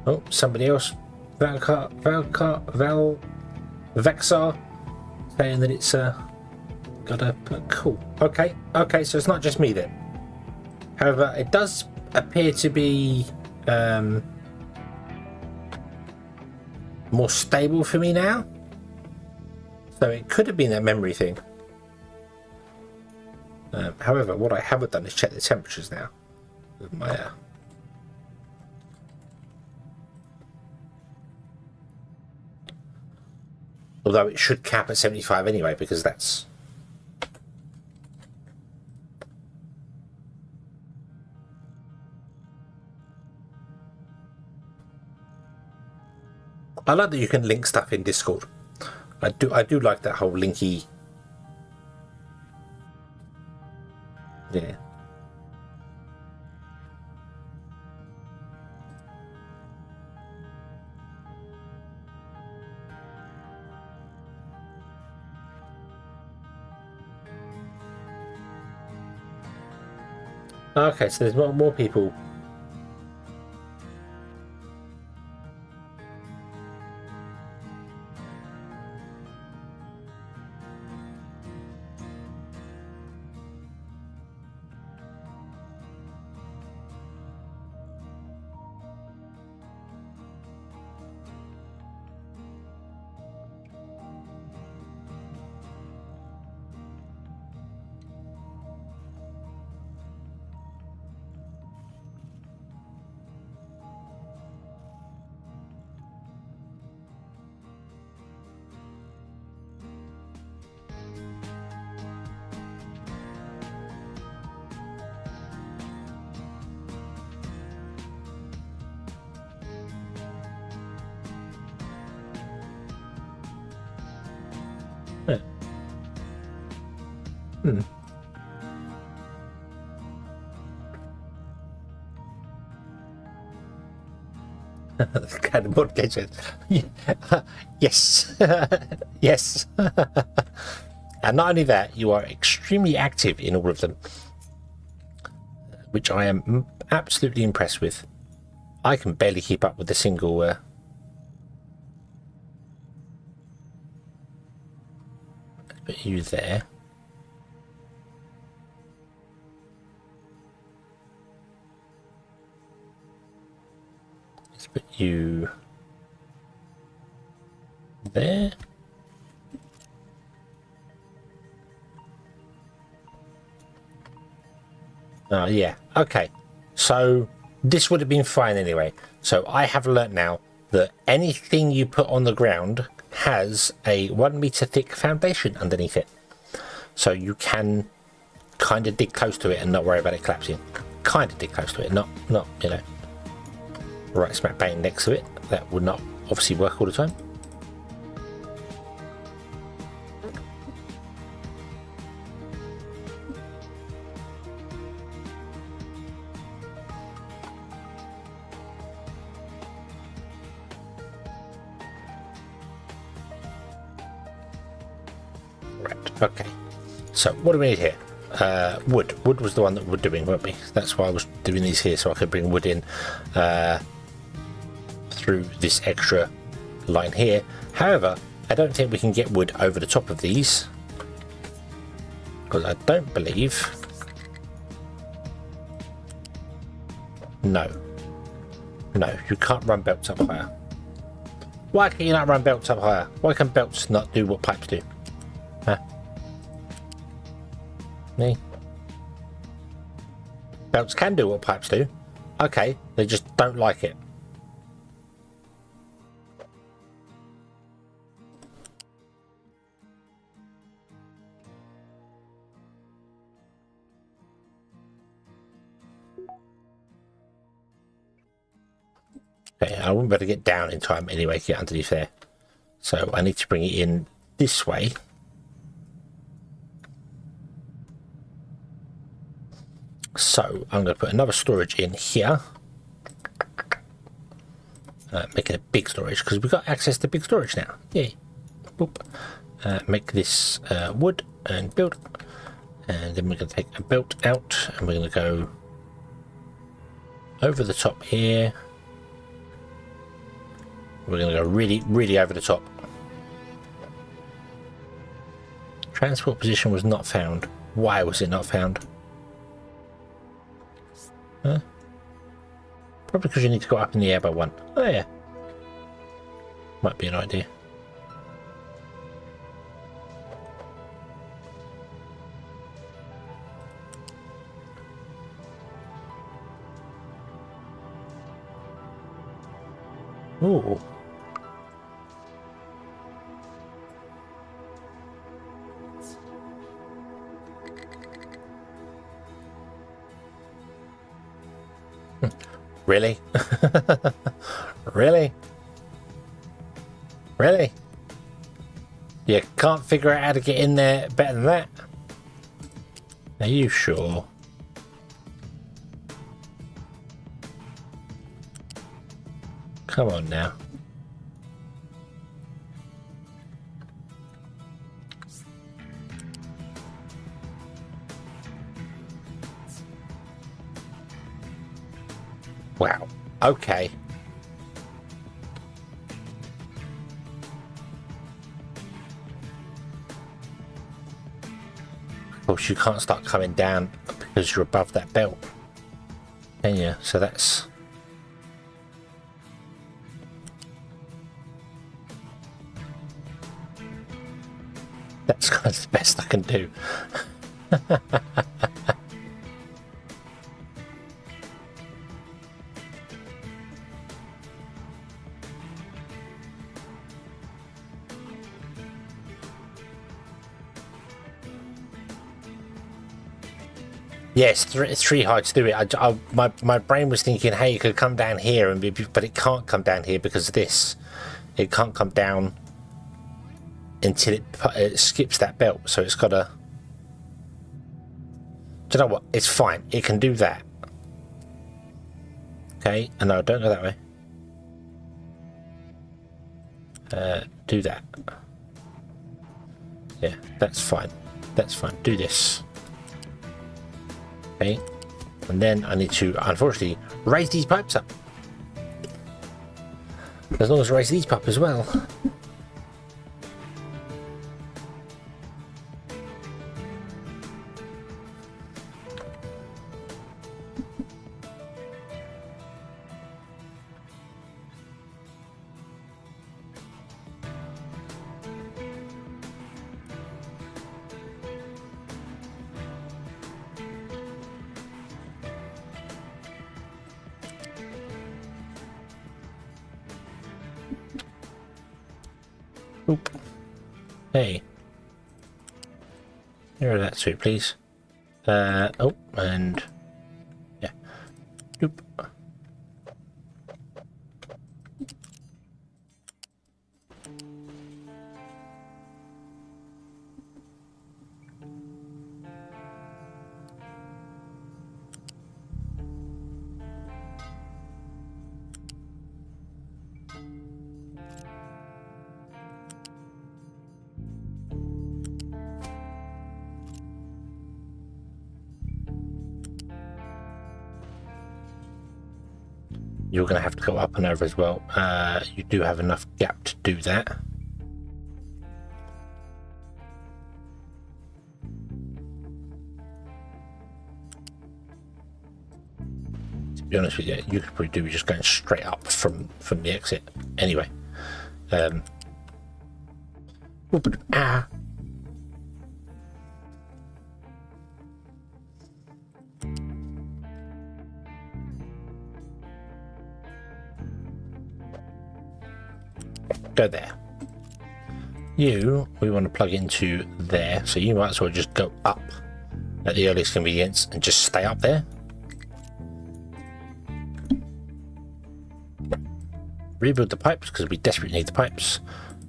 Oh, somebody else, Vexar, saying that it's got a cool. Okay, so it's not just me then. However, it does appear to be more stable for me now. So it could have been that memory thing. However, what I haven't done is check the temperatures now with my. Although it should cap at 75 anyway, because that's... I like that you can link stuff in Discord. I do like that whole linky... Yeah. Okay, so there's more people. Yeah. Kind of mortgage. Yes. Yes. And not only that, you are extremely active in all of them, which I am absolutely impressed with. I can barely keep up with a single put you there. Let's put you there. Oh yeah, okay. So this would have been fine anyway. So I have learnt now that anything you put on the ground has a 1 meter thick foundation underneath it. So you can kind of dig close to it and not worry about it collapsing. Kind of dig close to it, not you know, right smack bang next to it. That would not obviously work all the time. Okay, so what do we need here? Wood. Wood was the one that we're doing, weren't we? That's why I was doing these here, so I could bring wood in through this extra line here. However, I don't think we can get wood over the top of these, because I don't believe... No. No, you can't run belts up higher. Why can you not run belts up higher? Why can belts not do what pipes do? Huh? Me? Belts can do what pipes do. Okay, they just don't like it. Okay, I wouldn't be able to get down in time anyway to get underneath there. So I need to bring it in this way. So I'm going to put another storage in here. Make it a big storage because we've got access to big storage now. Yay. Boop. Make this wood and build. And then we're going to take a belt out and we're going to go over the top here. We're going to go really, really over the top. Transport position was not found. Why was it not found? Huh? Probably because you need to go up in the air by one. Oh yeah. Might be an idea. Ooh. Really? Really? Really? You can't figure out how to get in there better than that? Are you sure? Come on now. Wow. Okay. Of course, you can't start coming down because you're above that belt, can you? So that's... That's kind of the best I can do. Yes, three heights do it. My brain was thinking, hey, it could come down here, and but it can't come down here because of this. It can't come down until it skips that belt. So it's got to... Do you know what? It's fine. It can do that. Okay. And no, don't go that way. Do that. Yeah, that's fine. That's fine. Do this. Okay, and then I need to, unfortunately, raise these pipes up. As long as I raise these up as well. Oop. Hey. Here that suit, please. Oh, and yeah. Oop. You're going to have to go up and over as well. You do have enough gap to do that. be honest with you, you could probably do just going straight up from the exit. Anyway, go there. You, we want to plug into there, so you might as well just go up at the earliest convenience and just stay up there. Rebuild the pipes because we desperately need the pipes.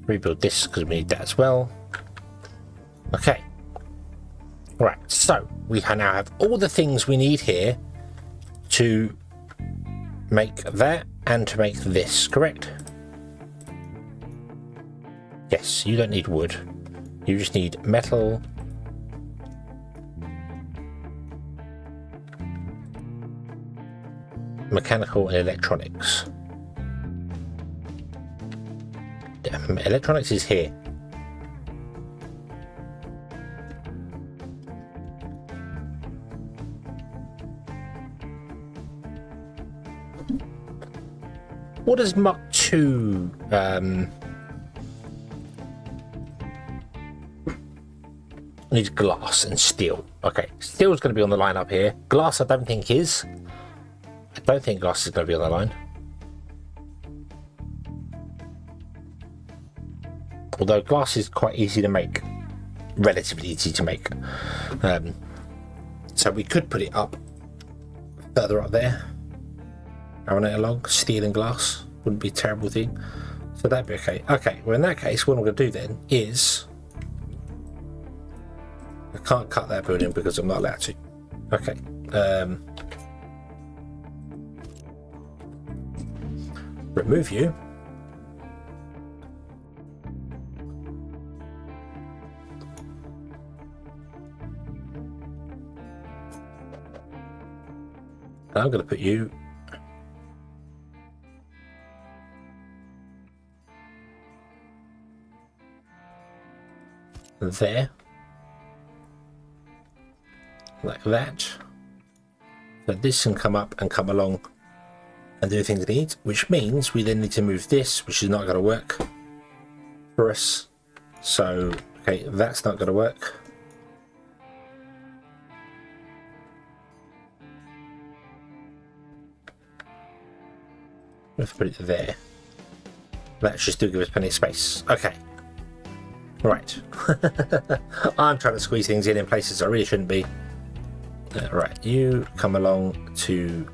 Rebuild this because we need that as well. Okay. Right, so we now have all the things we need here to make that and to make this, correct? Yes, you don't need wood. You just need metal. Mechanical and electronics. Electronics is here. What does Mach 2 needs? Glass and steel. Okay, steel is going to be on the line up here. Glass I don't think is. I don't think glass is going to be on the line. Although glass is quite easy to make. Relatively easy to make. So we could put it up further up there. Run it along. Steel and glass. Wouldn't be a terrible thing. So that'd be okay. Okay, well in that case what I'm going to do then is I can't cut that building because I'm not allowed to. Okay. Remove you. And I'm going to put you there. Like that. So this can come up and come along and do things it needs, which means we then need to move this, which is not going to work for us. So, okay, that's not going to work. Let's put it there. That should still give us plenty of space. Okay. Right. I'm trying to squeeze things in places I really shouldn't be. Right, you come along to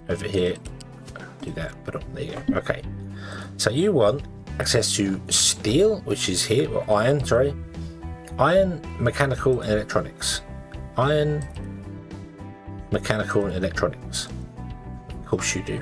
over here. Do that, but oh, there you go. Okay. So you want access to steel, which is here, or iron, sorry. Iron, mechanical, and electronics. Iron, mechanical, and electronics. Of course you do.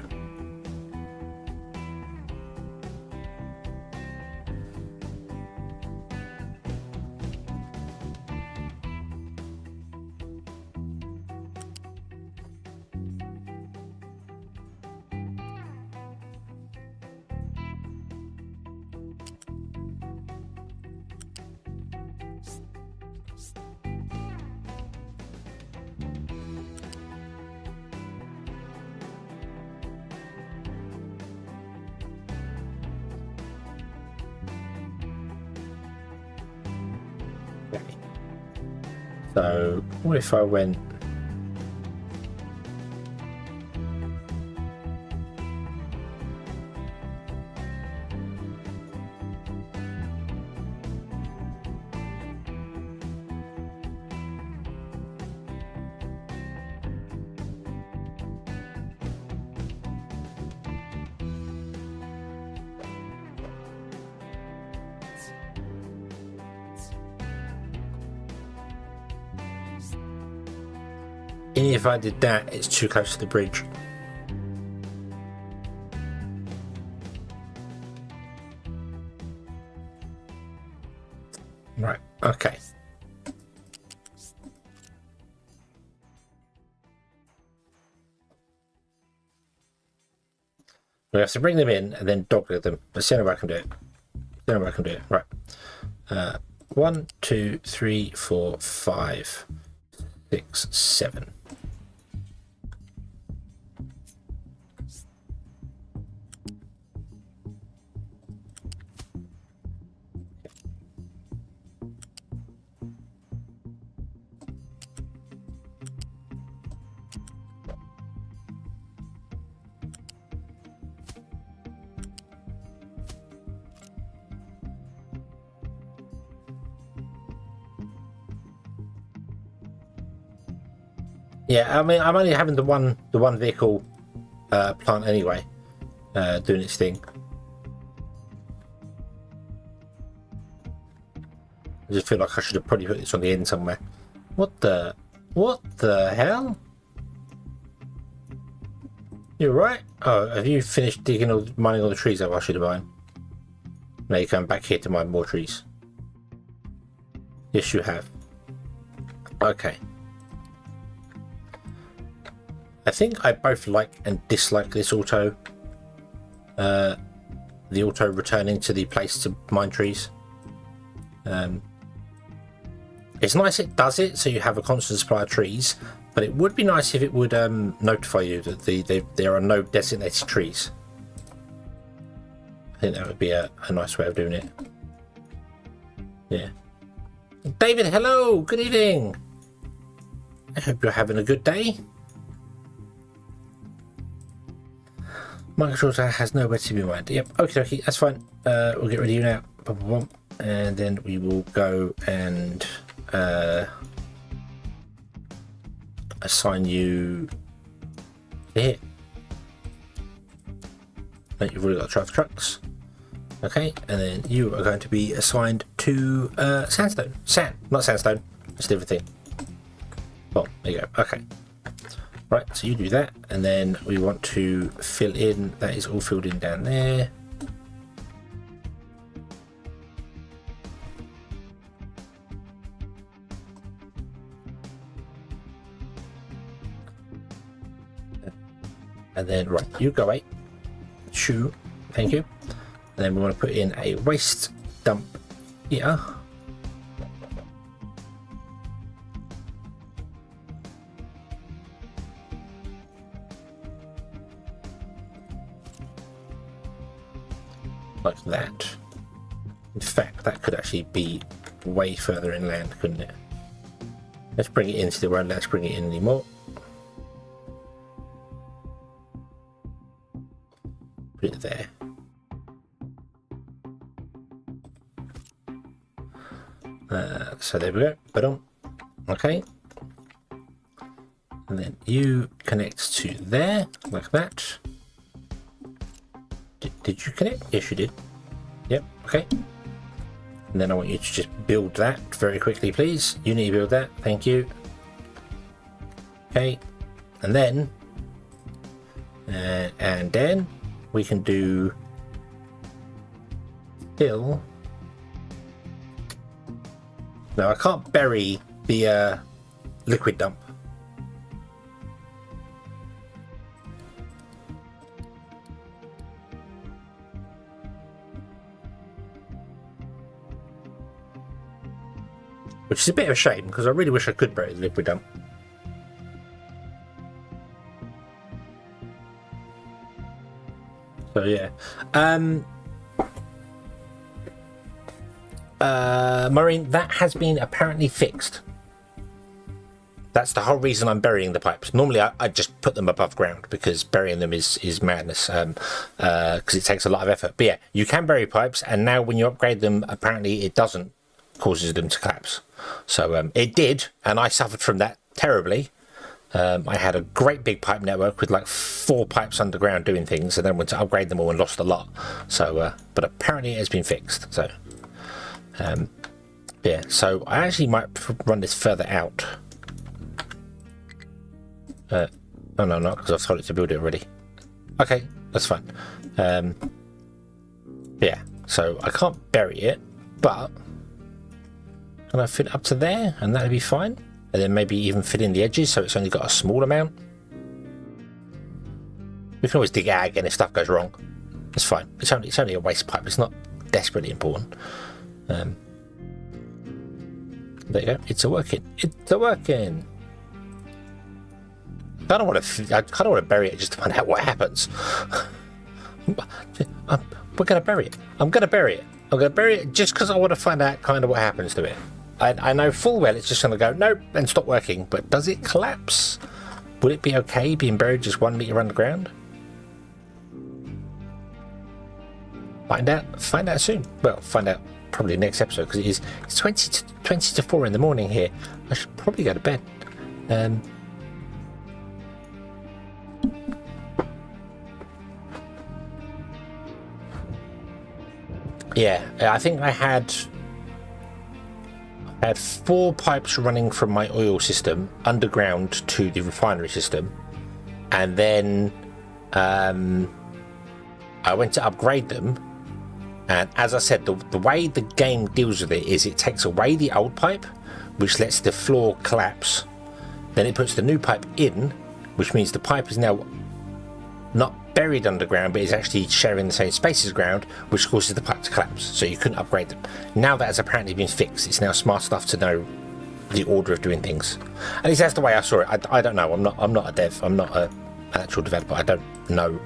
So what if I went if I did that, it's too close to the bridge. Right, okay. We have to bring them in and then dogleg them. Let's see how I can do it. See how I can do it. Right. 1, 2, 3, 4, 5, 6, 7. Yeah, I mean, I'm only having the one vehicle plant anyway, doing its thing. I just feel like I should have probably put this on the end somewhere. What the hell? You're right. Oh, have you finished digging or mining all the trees that I should have mined? Now you're coming back here to mine more trees. Yes, you have. Okay. I think I both like and dislike this auto. The auto returning to the place to mine trees. It's nice it does it, so you have a constant supply of trees, but it would be nice if it would notify you that there are no designated trees. I think that would be a nice way of doing it. Yeah. David, hello! Good evening! I hope you're having a good day. Microsoft has nowhere to be mined. Yep, okay, that's fine. We'll get rid of you now. And then we will go and assign you here. No, you've already got trucks. Okay, and then you are going to be assigned to sandstone. Not sandstone. It's a different thing. Well, there you go. Okay. Right, so you do that, and then we want to fill in. That is all filled in down there. And then, right, you go away. Shoo, thank you. And then we want to put in a waste dump here. Like that. In fact, that could actually be way further inland, couldn't it? Let's bring it in to the road. Let's bring it in anymore. Put it there. So there we go. Put on. Okay. And then you connect to there, like that. Did you connect? Yes, you did. Yep. Okay. And then I want you to just build that very quickly, please. You need to build that. Thank you. Okay. And then we can do hill. Now I can't bury the liquid dump. Which is a bit of a shame, because I really wish I could bury the liquid dump. So yeah. Maureen, that has been apparently fixed. That's the whole reason I'm burying the pipes. Normally I just put them above ground, because burying them is madness, because it takes a lot of effort. But yeah, you can bury pipes, and now when you upgrade them, apparently it doesn't causes them to collapse. So it did, and I suffered from that terribly. I had a great big pipe network with like 4 pipes underground doing things, and then went to upgrade them all and lost a lot. So but apparently it has been fixed. So yeah, so I actually might run this further out. Oh no, not because I've told it to build it already. Okay, that's fine. Yeah, so I can't bury it, but can I fit it up to there, and that'd be fine. And then maybe even fit in the edges, so it's only got a small amount. We can always dig it out again if stuff goes wrong. It's fine. It's only a waste pipe. It's not desperately important. There you go. It's a working. It's a working. I kind of want to bury it just to find out what happens. We're gonna bury it. I'm gonna bury it. I'm gonna bury it just because I want to find out kind of what happens to it. I know full well it's just going to go nope and stop working, but does it collapse? Would it be okay being buried just 1 meter underground? Find out soon. Well, find out probably next episode, because it's 20 to 4 in the morning here. I should probably go to bed. Yeah, I think I had 4 pipes running from my oil system underground to the refinery system, and then I went to upgrade them. And as I said, the way the game deals with it is it takes away the old pipe, which lets the floor collapse. Then it puts the new pipe in, which means the pipe is now not buried underground, but is actually sharing the same space as ground, which causes the pipe to collapse. So you couldn't upgrade them. Now that has apparently been fixed, it's now smart enough to know the order of doing things. At least that's the way I saw it. I don't know. I'm not a dev. I'm not an actual developer. I don't know.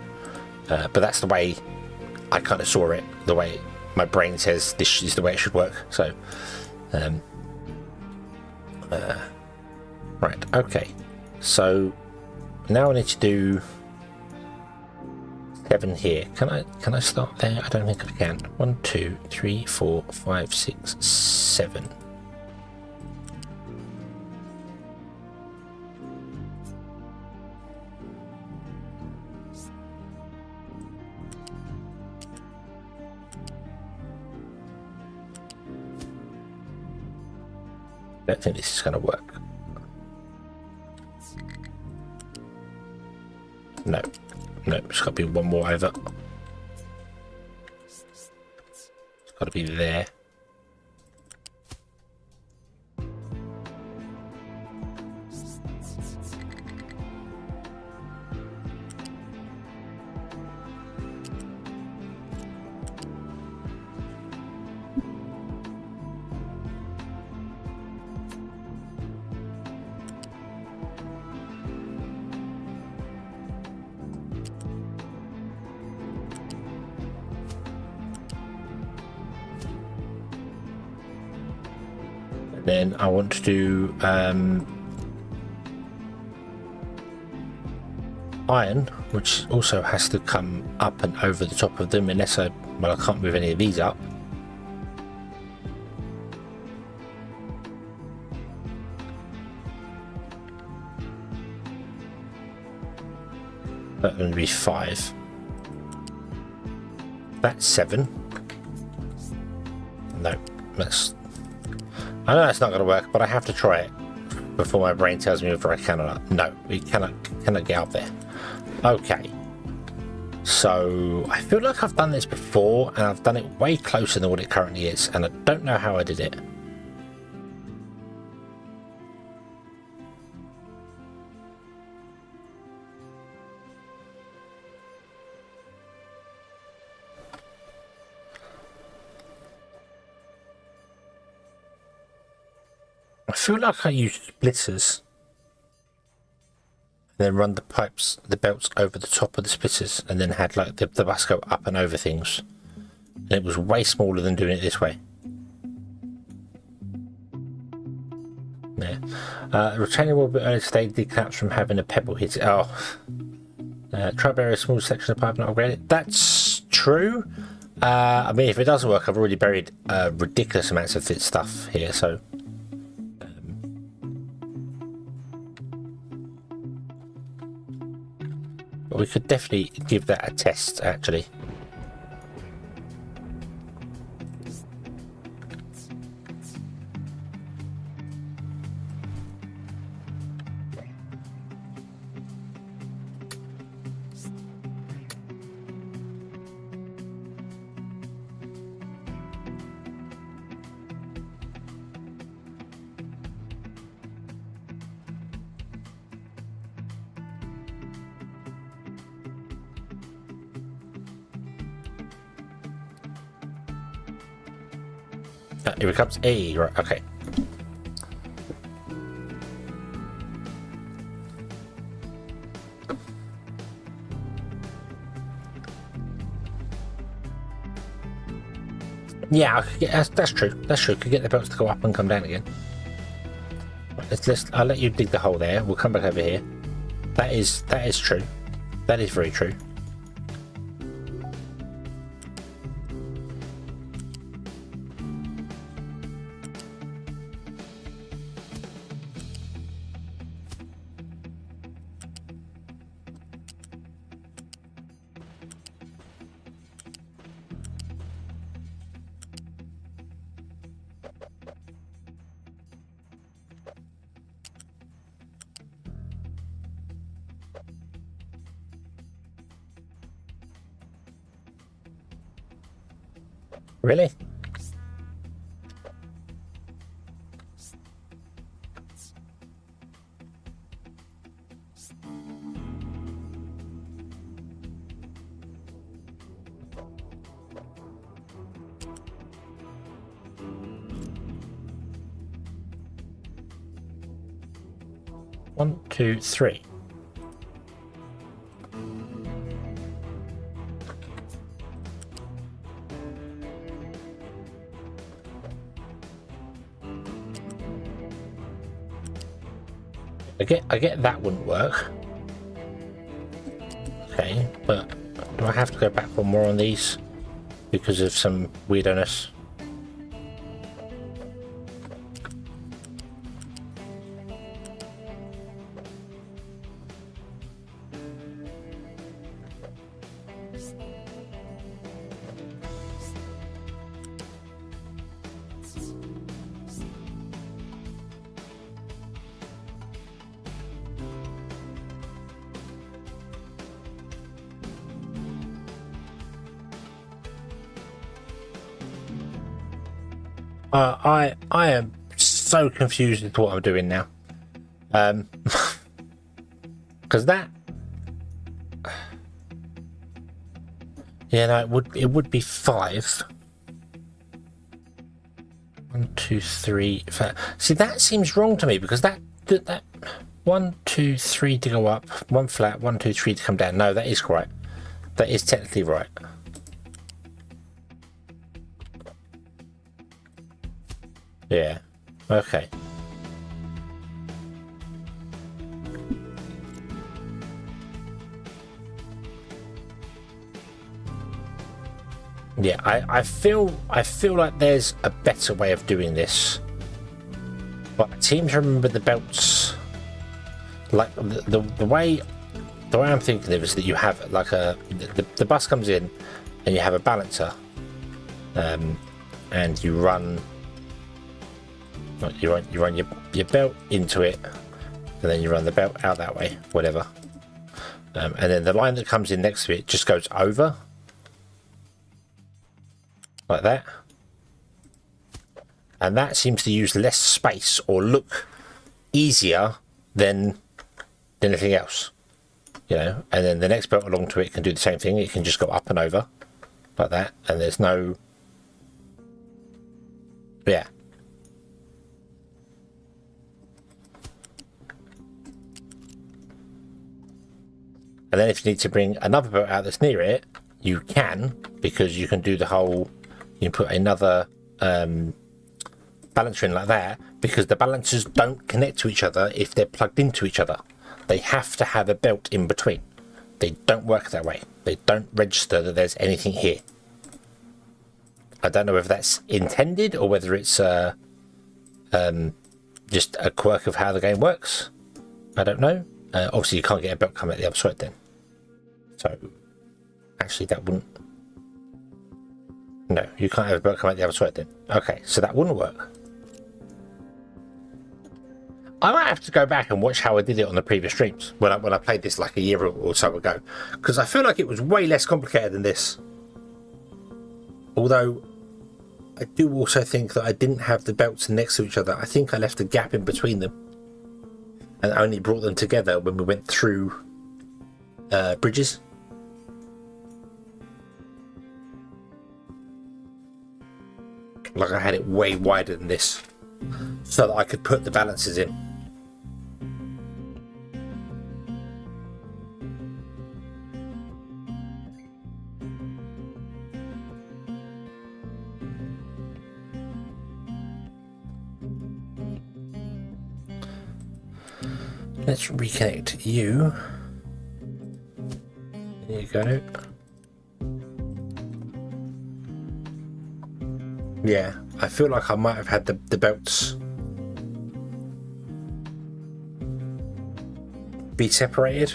But that's the way I kind of saw it, the way my brain says this is the way it should work. So, right, okay. So now I need to do 7 here. Can I start there? I don't think I can. 1, 2, 3, 4, 5, 6, 7. I don't think this is going to work. No, it's got to be one more over. It's got to be there. Then I want to do iron, which also has to come up and over the top of them, unless I can't move any of these up. That's going to be 5. That's 7. No, that's... I know that's not going to work, but I have to try it before my brain tells me whether I can or not. No, we cannot get up there. Okay. So I feel like I've done this before, and I've done it way closer than what it currently is, and I don't know how I did it. I feel like I used splitters and then run the pipes, the belts over the top of the splitters, and then had like the bus go up and over things. And it was way smaller than doing it this way. Yeah. Retaining wall bit early stage decaps from having a pebble hit it. Oh. Try bury a small section of pipe and upgrade it. That's true. I mean, if it doesn't work, I've already buried ridiculous amounts of stuff here, so... we could definitely give that a test, actually. Here it comes. Hey, right, okay. Yeah, I could get, that's true. That's true. Could get the belts to go up and come down again. Right, I'll let you dig the hole there. We'll come back over here. That is true. That is very true. Really? One, two, three. I get that wouldn't work. Okay, but do I have to go back for more on these because of some weirdness? I am so confused as to what I'm doing now. Because that, yeah, no, it would be 5. 1, 2, 3. 5. See, that seems wrong to me because that 1, 2, 3 to go up, 1 flat, 1, 2, 3 to come down. No, that is correct. That is technically right. Yeah. Okay. Yeah, I feel like there's a better way of doing this. But I seem to remember the belts, like the way I'm thinking of is that you have like the bus comes in and you have a balancer, and you run your belt into it, and then you run the belt out that way, whatever, and then the line that comes in next to it just goes over like that, and that seems to use less space or look easier than anything else, you know. And then the next belt along to it can do the same thing. It can just go up and over like that, and there's no, yeah. And then if you need to bring another belt out that's near it, you can, because you can do the whole, you can put another balancer in like that, because the balancers don't connect to each other if they're plugged into each other. They have to have a belt in between. They don't work that way. They don't register that there's anything here. I don't know if that's intended or whether it's just a quirk of how the game works. I don't know. Obviously you can't get a belt coming at the other side then. So, actually that wouldn't... No, you can't have a belt come out the other side then. Okay, so that wouldn't work. I might have to go back and watch how I did it on the previous streams when I played this like a year or so ago, because I feel like it was way less complicated than this. Although, I do also think that I didn't have the belts next to each other. I think I left a gap in between them and only brought them together when we went through bridges. Like I had it way wider than this so that I could put the balances in. Let's reconnect you. There you go. Yeah, I feel like I might have had the belts be separated,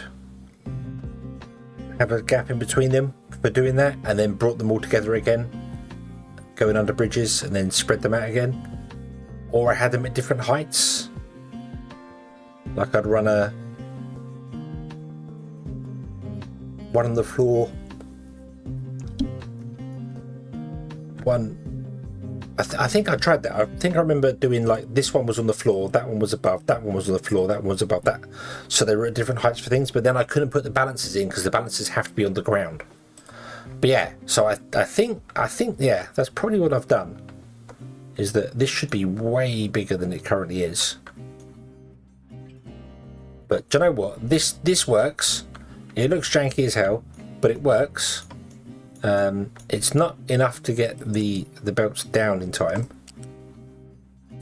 have a gap in between them for doing that, and then brought them all together again, going under bridges and then spread them out again. Or I had them at different heights, like I'd run one on the floor, one. I think I tried that. I think I remember doing like this one was on the floor, that one was above, that one was on the floor, that one was above that. So they were at different heights for things, but then I couldn't put the balances in because the balances have to be on the ground. But yeah, so I think yeah, that's probably what I've done. Is that this should be way bigger than it currently is. But do you know what? This works. It looks janky as hell, but it works. It's not enough to get the belts down in time.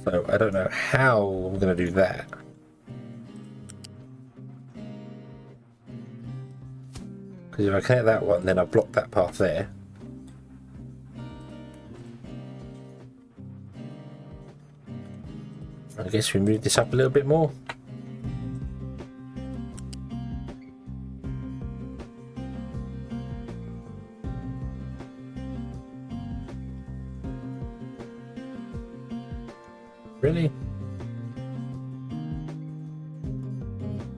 So I don't know how I'm going to do that. Because if I connect that one, then I block that path there. I guess we move this up a little bit more. Really?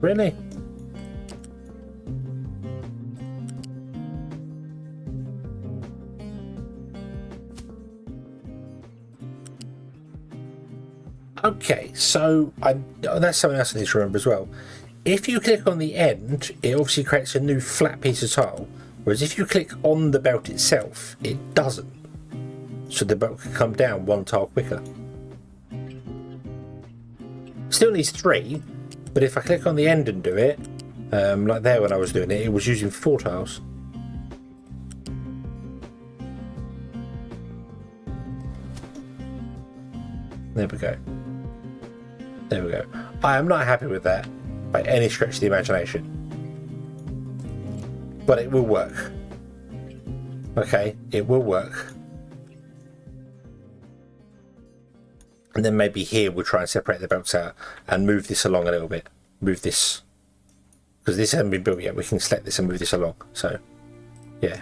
Really? Okay, so that's something else I need to remember as well. If you click on the end, it obviously creates a new flat piece of tile, whereas if you click on the belt itself, it doesn't. So the belt can come down one tile quicker. Still needs 3, but if I click on the end and do it, like there when I was doing it, it was using 4 tiles. There we go. There we go. I am not happy with that by any stretch of the imagination. But it will work. Okay, it will work. And then maybe here we'll try and separate the belts out and move this along a little bit. Move this. Because this hasn't been built yet. We can select this and move this along. So, yeah.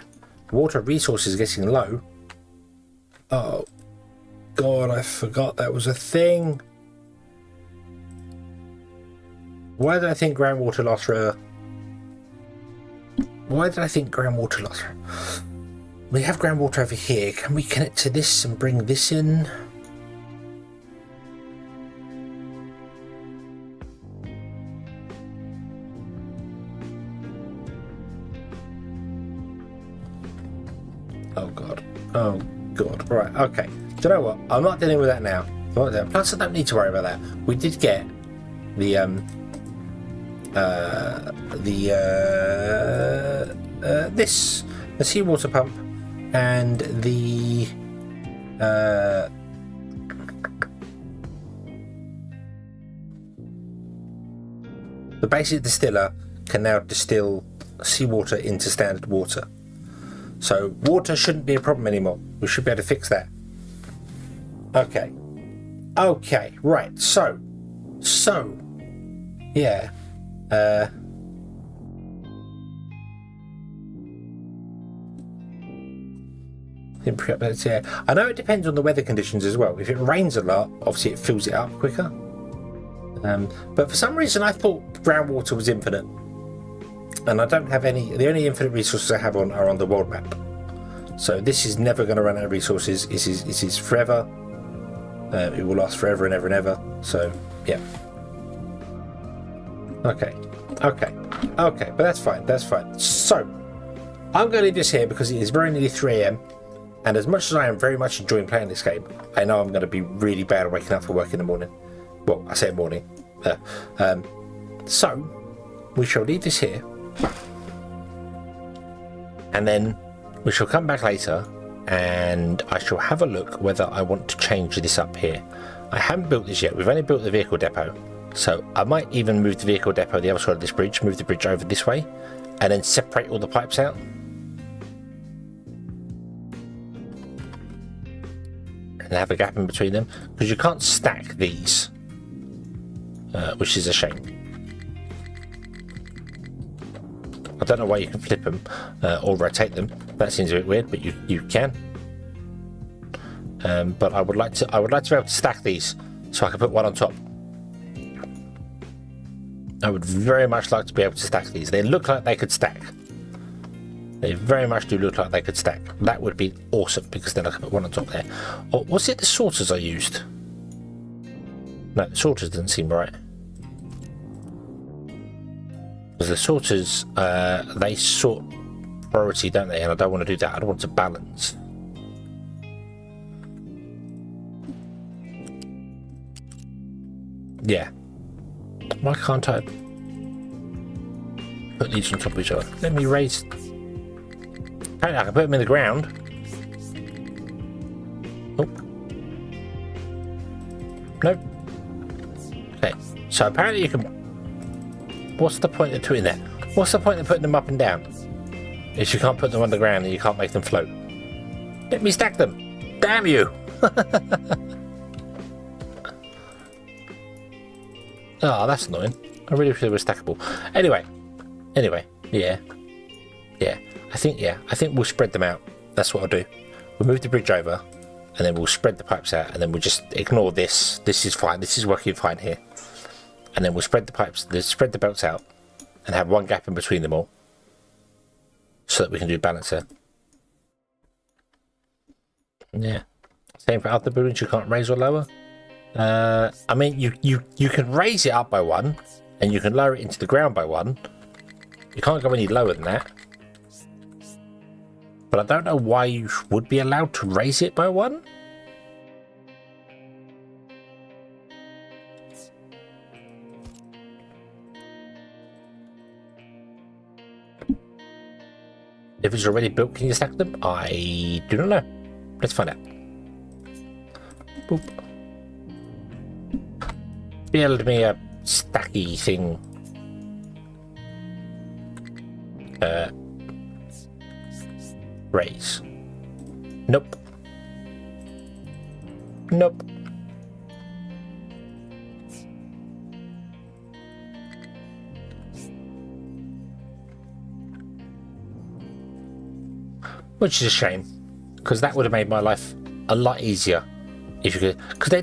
Water resources getting low. Oh, God, I forgot that was a thing. Why did I think groundwater lasts forever? Why did I think groundwater lasts forever? We have groundwater over here. Can we connect to this and bring this in? Oh God. Oh God. Right, okay. Do you know what? I'm not dealing with that now. Plus I don't need to worry about that. We did get the seawater pump and the basic distiller can now distill seawater into standard water. So water shouldn't be a problem anymore. We should be able to fix that. Okay. Okay, right. So yeah. Yeah. I know it depends on the weather conditions as well. If it rains a lot, obviously it fills it up quicker. But for some reason I thought groundwater was infinite. And I don't have any. The only infinite resources I have are on the world map. So this is never going to run out of resources. This is forever. It will last forever and ever and ever. So yeah. Okay. But that's fine. That's fine. So I'm going to leave this here because it is very nearly 3 AM. And as much as I am very much enjoying playing this game, I know I'm going to be really bad at waking up for work in the morning. Well, I say morning. So we shall leave this here. And then we shall come back later and I shall have a look whether I want to change this up here. I haven't built this yet. We've only built the vehicle depot. So I might even move the vehicle depot the other side of this bridge, move the bridge over this way, and then separate all the pipes out. And have a gap in between them. Because you can't stack these. Which is a shame. I don't know why you can flip them or rotate them. That seems a bit weird, but you can. But I would like to be able to stack these so I can put one on top. I would very much like to be able to stack these. They look like they could stack. They very much do look like they could stack. That would be awesome, because then I can put one on top there. Or was it the sorters I used? No, the sorters didn't seem right. Because the sorters, they sort priority, don't they? And I don't want to do that. I don't want to balance. Yeah. Why can't I put these on top of each other? Let me raise... Apparently I can put them in the ground. Oh. Nope. Okay. So apparently you can... What's the point of putting that? What's the point of putting them up and down? If you can't put them on the ground and you can't make them float. Let me stack them. Damn you. Oh, that's annoying. I really wish they were stackable. Anyway, yeah. I think we'll spread them out. That's what I'll do. We'll move the bridge over, and then we'll spread the pipes out, and then we'll just ignore this. This is fine. This is working fine here. And then we'll spread the pipes, spread the belts out, and have one gap in between them all, so that we can do balance there. Yeah. Same for other buildings you can't raise or lower. I mean, you can raise it up by one, and you can lower it into the ground by one. You can't go any lower than that. But I don't know why you would be allowed to raise it by one. If it's already built, can you stack them? I do not know. Let's find out. Boop. Build me a stacky thing. Raise. Nope. Nope. Which is a shame, because that would have made my life a lot easier if you could. Because they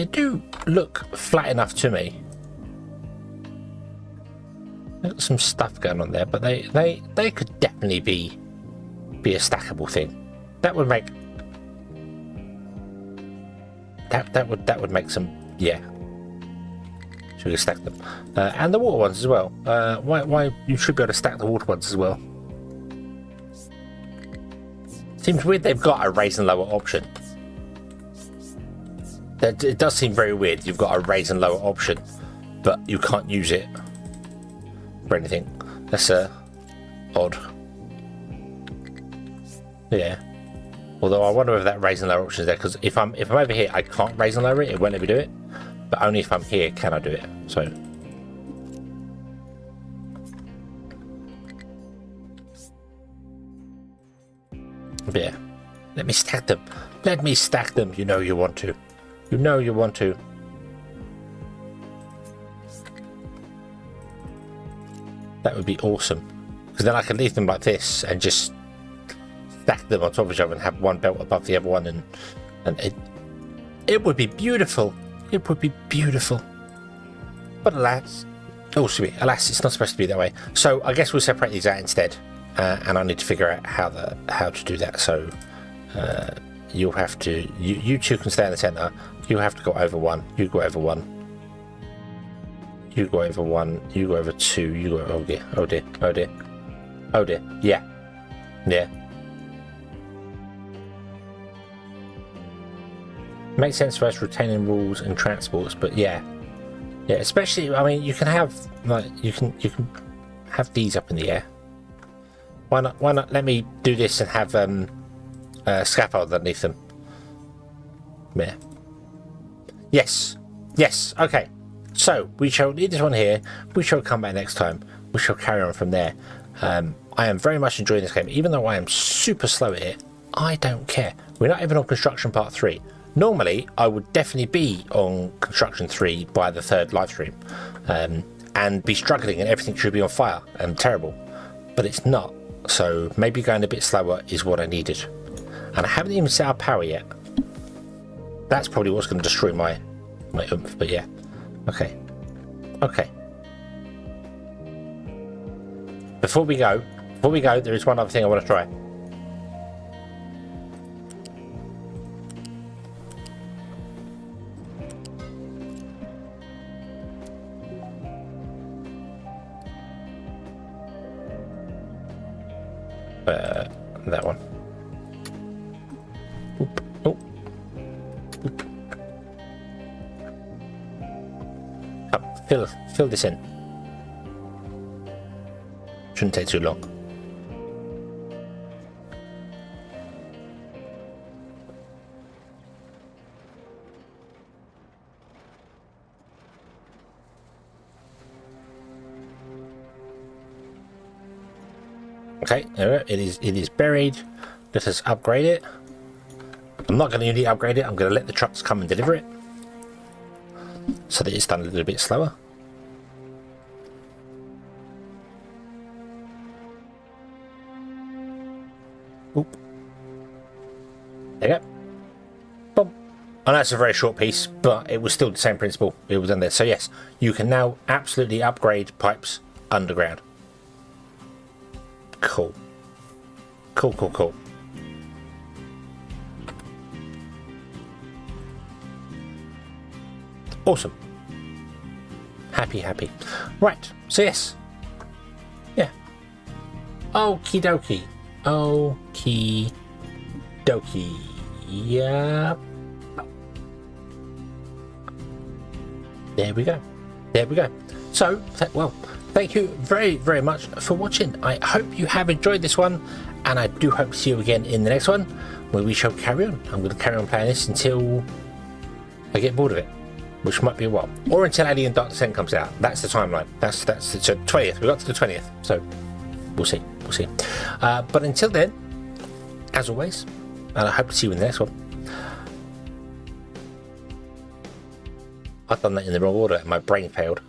do look flat enough to me. They've got some stuff going on there, but they could definitely be a stackable thing. That would make that would make some, yeah. So we can stack them, and the water ones as well. Why you should be able to stack the water ones as well. Seems weird they've got a raise and lower option. It does seem very weird. You've got a raise and lower option, but you can't use it for anything. That's odd. Yeah. Although I wonder if that raise and lower option is there, because if I'm over here, I can't raise and lower it. It won't let me do it. But only if I'm here can I do it. So. But yeah. Let me stack them. Let me stack them. You know you want to. You know you want to. That would be awesome. Because then I can leave them like this and just stack them on top of each other and have one belt above the other one, and it would be beautiful. It would be beautiful. But alas, alas, it's not supposed to be that way. So I guess we'll separate these out instead, and I need to figure out how to do that. So you'll have to, you two can stay in the center. You have to go over one. You go over one. You go over one. You go over two. You go. Oh dear. Oh dear. Oh dear. Oh dear. Yeah. Yeah. Makes sense for us retaining rules and transports, but yeah, especially, I mean, you can have like you can have these up in the air. Why not let me do this and have scaffold underneath them? Yeah. Yes. Okay. So we shall leave this one here. We shall come back next time. We shall carry on from there. I am very much enjoying this game, even though I am super slow at it. I don't care. We're not even on construction part 3. Normally, I would definitely be on construction 3 by the 3rd live stream, and be struggling and everything should be on fire and terrible, but it's not. So maybe going a bit slower is what I needed. And I haven't even set up power yet. That's probably what's going to destroy my oomph, but yeah. Okay. Before we go, Before we go, there is one other thing I want to try. That one. Oop. Oh. Oop. Come, fill this in. Shouldn't take too long. Okay, it is buried. Let us upgrade it. I'm not going to need to upgrade it. I'm going to let the trucks come and deliver it, so that it's done a little bit slower. Oop. There you go. Boom. I know it's a very short piece, but it was still the same principle. It was in there. So yes, you can now absolutely upgrade pipes underground. Cool. Cool, cool, cool. Awesome. Happy, happy. Right, so yes. Yeah. Okie dokie. Okie dokie. Yeah. There we go. There we go. So, well, thank you very, very much for watching. I hope you have enjoyed this one, and I do hope to see you again in the next one, where we shall carry on. I'm going to carry on playing this until I get bored of it, which might be a while, or until Alien Dark Descent comes out. That's the timeline. That's the 20th. We got to the 20th, so we'll see. We'll see. But until then, as always, and I hope to see you in the next one. I've done that in the wrong order and my brain failed.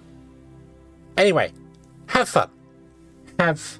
Anyway, have fun. Have